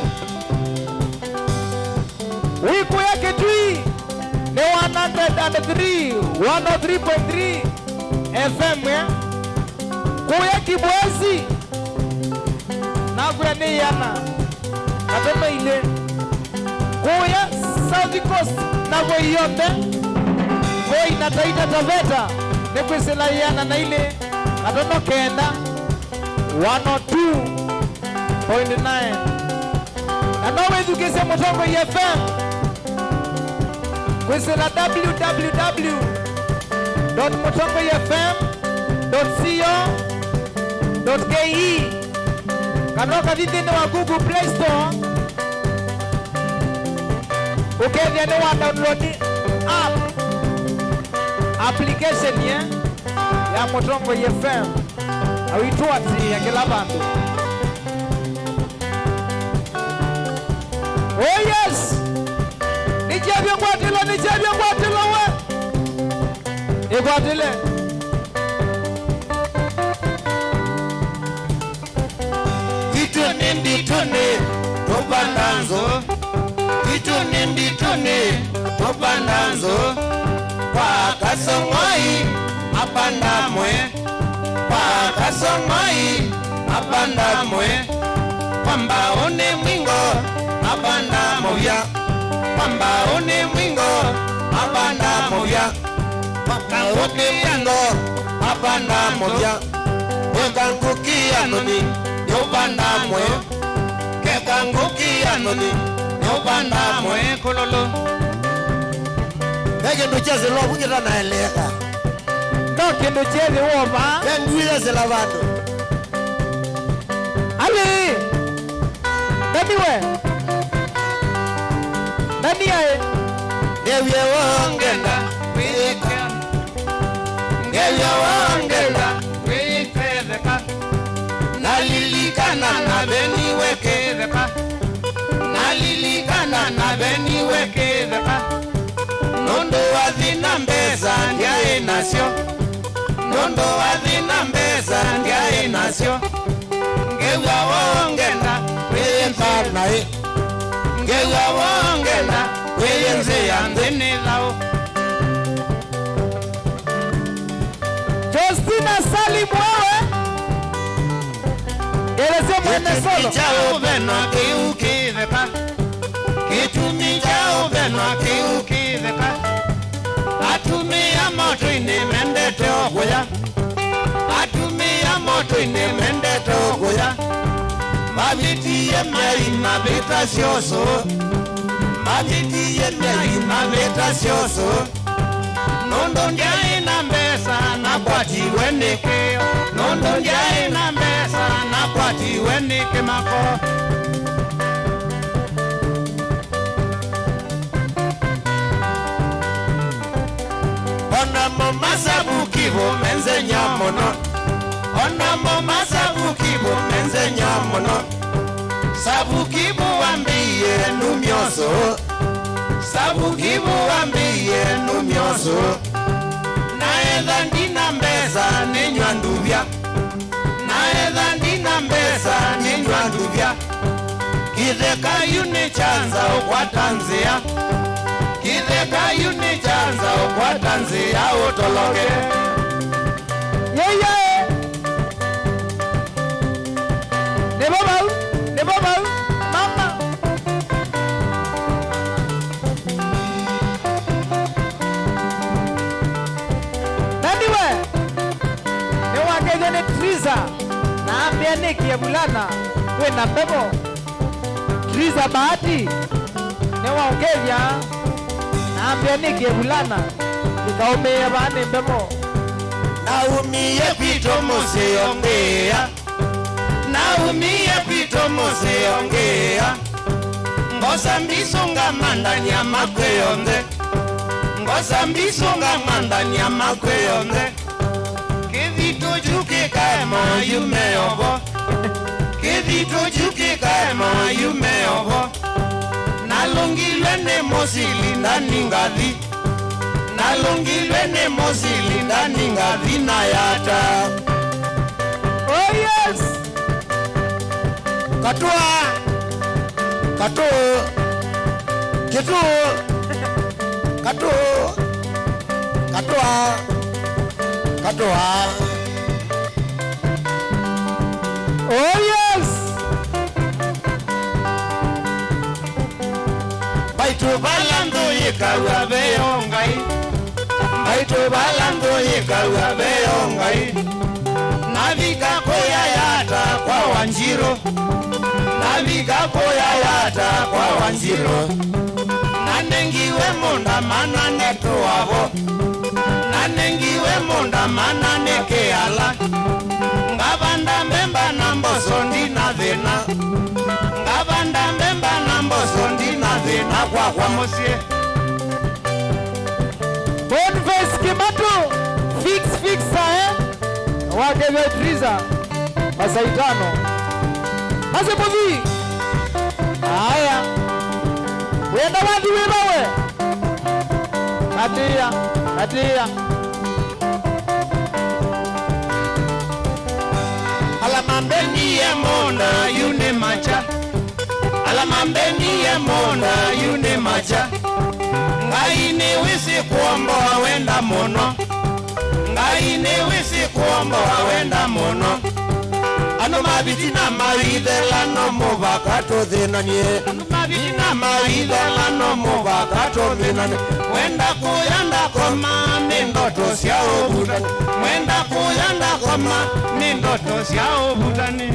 wiku ya Kitui ni 103.3 FM ya kuya Kibwezi na kuya ni yana katema ile kuya South Coast na kuya yonde kuya inataita Taveta ni kwisila yana na ile katono kenda 102.9 na nawe edukese Mutongo FM kwisila www.mutongofm.co.ke kanoka thithini wa Google Play Store ukethia ni wa download application ya Mutongo FM awitwati ya kila bandu oh yes nijabye kwatilo we ikwatile
Vituni mbituni tubandanzo Vituni mbituni tubandanzo Kwa kasongoi apandamwe Kwa kasongoi apandamwe Kwamba une mwingo apandamovya Kwamba une mwingo apandamovya Kwamba une mwingo apandamovya Wekangukia noni Nyubandamwe Kekangukia noni Nyubandamwe kololo Kindu chezi lo bukita na eleka
no kindu chezi woma
Kenduile zela vandu
ali Naniwe. Naniae.
Ngewe wongenda wika. Ngewe wongenda wika. Nalilikana na beni wekedeka. Nalilikana na beni wekedeka. Nondo wazina mbeza ndiae nasyo. Nondo wazina mbeza ndiae nasyo. Ngewa wongenda wika nae. Ngewa wongenda weyenze yanzene lao.
Justina Salim wewe. Eleze mwene solo.
Chao benwa kiukideka. Kitumi chao benwa kiukideka. Atumia moto ine mendete ogoya. Atumia moto ine mendete ogoya. Mabiti ye mei mabita sioso. Mabiti ye mei mabita sioso. Nondo ndiae na mbesa na kwati wenike. Nondo ndiae na mbesa na kwati wenike mako. Ona mama sabukibo menze nyamono. Ona mama sabukibo menze nyamono. Sabukibo wambiye numyoso. Sabukibo wambiye numyoso. Naedha ndina mbeza ninywa nduvya. Naedha ndina mbeza ninywa nduvya. Kitheka yuni chanza ukwatanzia. Kitheka yuni chanza ukwatanzia utologe.
Yeye. Nebaba. Mama. Naniwe. Newageze ni Triza. Na ambia niki ya bulana. We na mbebo. Triza bahati. Newaongevya. Na ambia niki ya bulana. Nikaumea bahane mbebo.
Naumie pito mose ongea. Naumie pito mose ongea. Ngoza mbisonga mandani ya makweyonde. Ngoza mbisonga mandani ya makweyonde. Kivito juke kaema yumeobo. Kivito juke kaema yumeobo. Nalongilwe ne mosili ndani ngathi. Nalongilwe ne mosili ndani ngathi na yata.
Oh yes.
Katua. Kato. Kitu. Kato. Katua. Katua.
Oh yes.
Baitu balando yikawa beongai. Baitu balando yikawa beongai. Navika koya yata kwa Wanjiro. Navika koya yata kwa Wanjiro. Nanengiwe monda mana neto wabo. Nanengiwe monda mana neke ala. Ngabanda memba namboso ndina vena. Ngabanda memba namboso ndina vena kwa mosie.
Boniface Kimatu. Fixa Wageze Triza. Masaitano. Masemuvi. Haya. Wenda wadi wewe. Nadia.
Alamambeni ye monda yune macha. Alamambeni ye monda yune macha. Ngai ni wisi kuomba wenda mono. Ngai ni wisi kuomba wenda mono. Ano mabiti na maridela no mubakato dhinanie. Ano mabiti na maridela no mubakato dhinanie. Wenda kuyanda koma ni ndoto siao butani. Wenda kuyanda koma ni ndoto siao butani.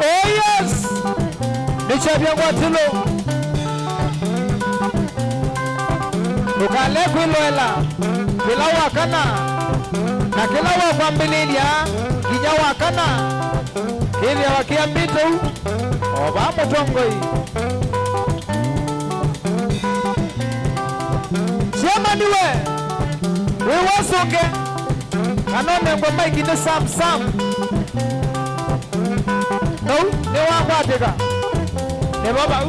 Oh yes. Nichabia Gwatilo. Ukale kwiloela. Bila wakana. na kila wa kwambililia kinya wakana ili wakiambito oba mutongoi Jamani we wasoke kanone ngoma ikine sam no ne wa ateka ne baba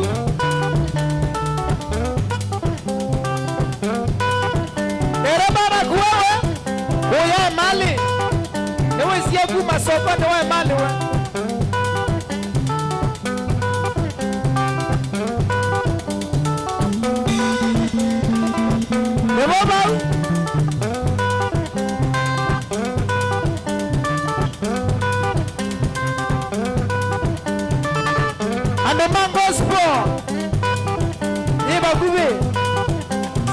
Erabara kuwewe uya mali newe siya kuma sopa newe mali we ne baba ande mango sport iba kubi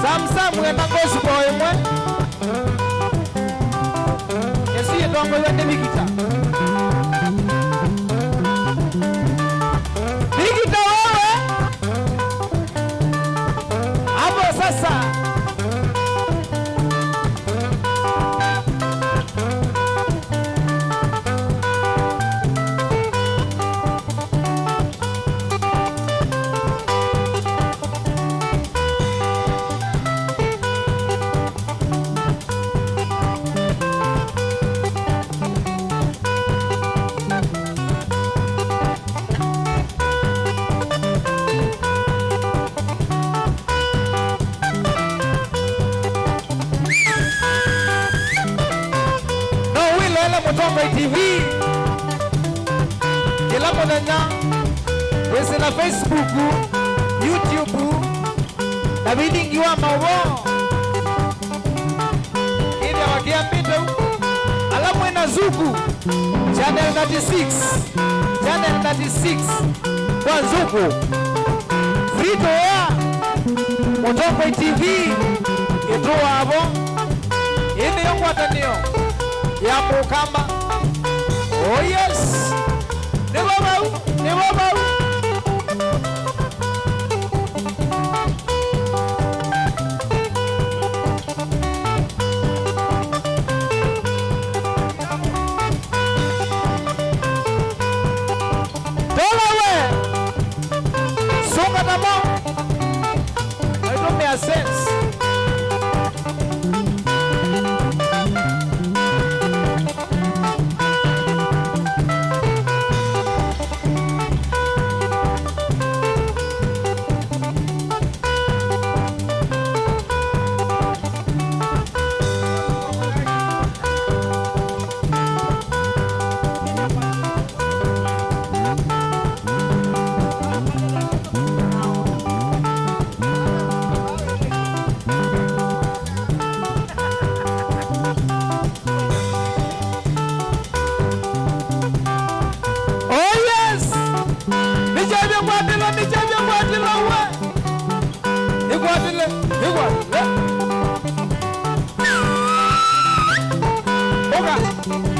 Sam we mango sport imwe Yesi yedongo yende Bigita Bigita wewe hapo sasa Mutombo TV kila mudanya wese na Facebook, YouTube na bidingi wa mawo ili wakiambita alamu ina Zuku channel 36 kwa Zuku Frito ya Mutombo TV ito wabo ini yongwatanio ya Mukamba. Oh yes. Ne baba. Dola we. Songa na mo. I don't make sense.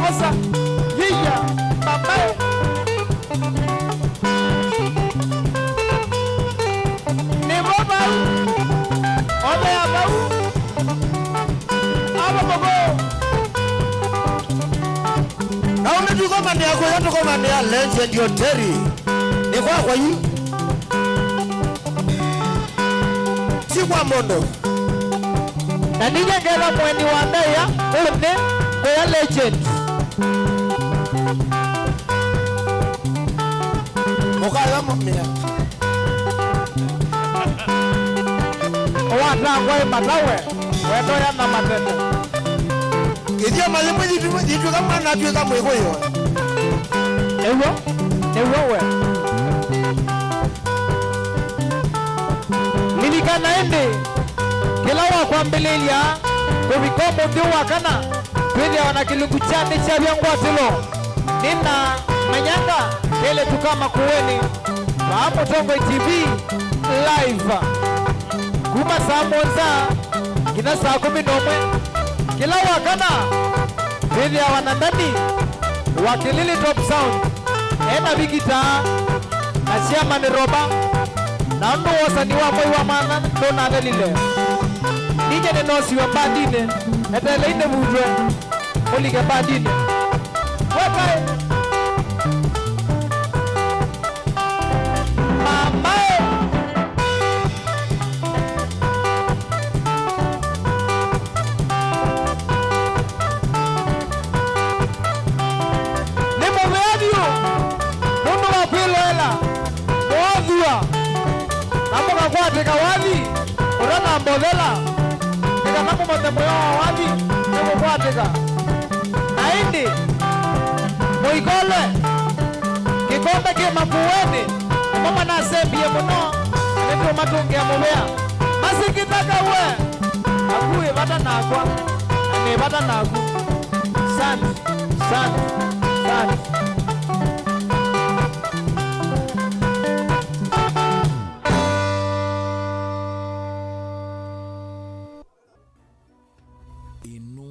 Osa, yiya, mamae. Ni baba, ome abau, ababogo. Na unatuko mande yako yote kwa mande ya Legend Yoteri. Ni kwa yi. Si kwa mondo. Na nije ngela mweni wanda ya une kwa Legend. Mukala mumia. Owa kwa matawe. Wedo ya na matende. Idia malimu jitu kama na tuwe kama hiyo. Ewo we. Nilikana ende. Kila wa kwa mbelelia. Kubikomo ndio wakana. Twende wanakilungu chane cha vyangwatilo. Nina manyanga ele tukama kuweni Mahapo Tongo TV live kuma saa moja kina saa 11 kila wakana vile wanandani wakilili top sound ena Bigita na Chairman Roba na ndo wasani wa moi wa mana ndo na lile nije ne nosi wa bandine etele ine mudwe Olike badini. Weka. Mama. Nemo medio. Mundu wa pilo ela. Moadhua. Namoka kwa teka wadi. Urana mbodela. Nika namu motemoyo wa wadi. Nemo kwa teka. Naindi. Moikole. Kikombe kia makuweni. Mama na sebie muno. Ndio matungi ya mumea. Masikitaka we. Akuye bata na akwa. Ane bata na aku. San.
Inu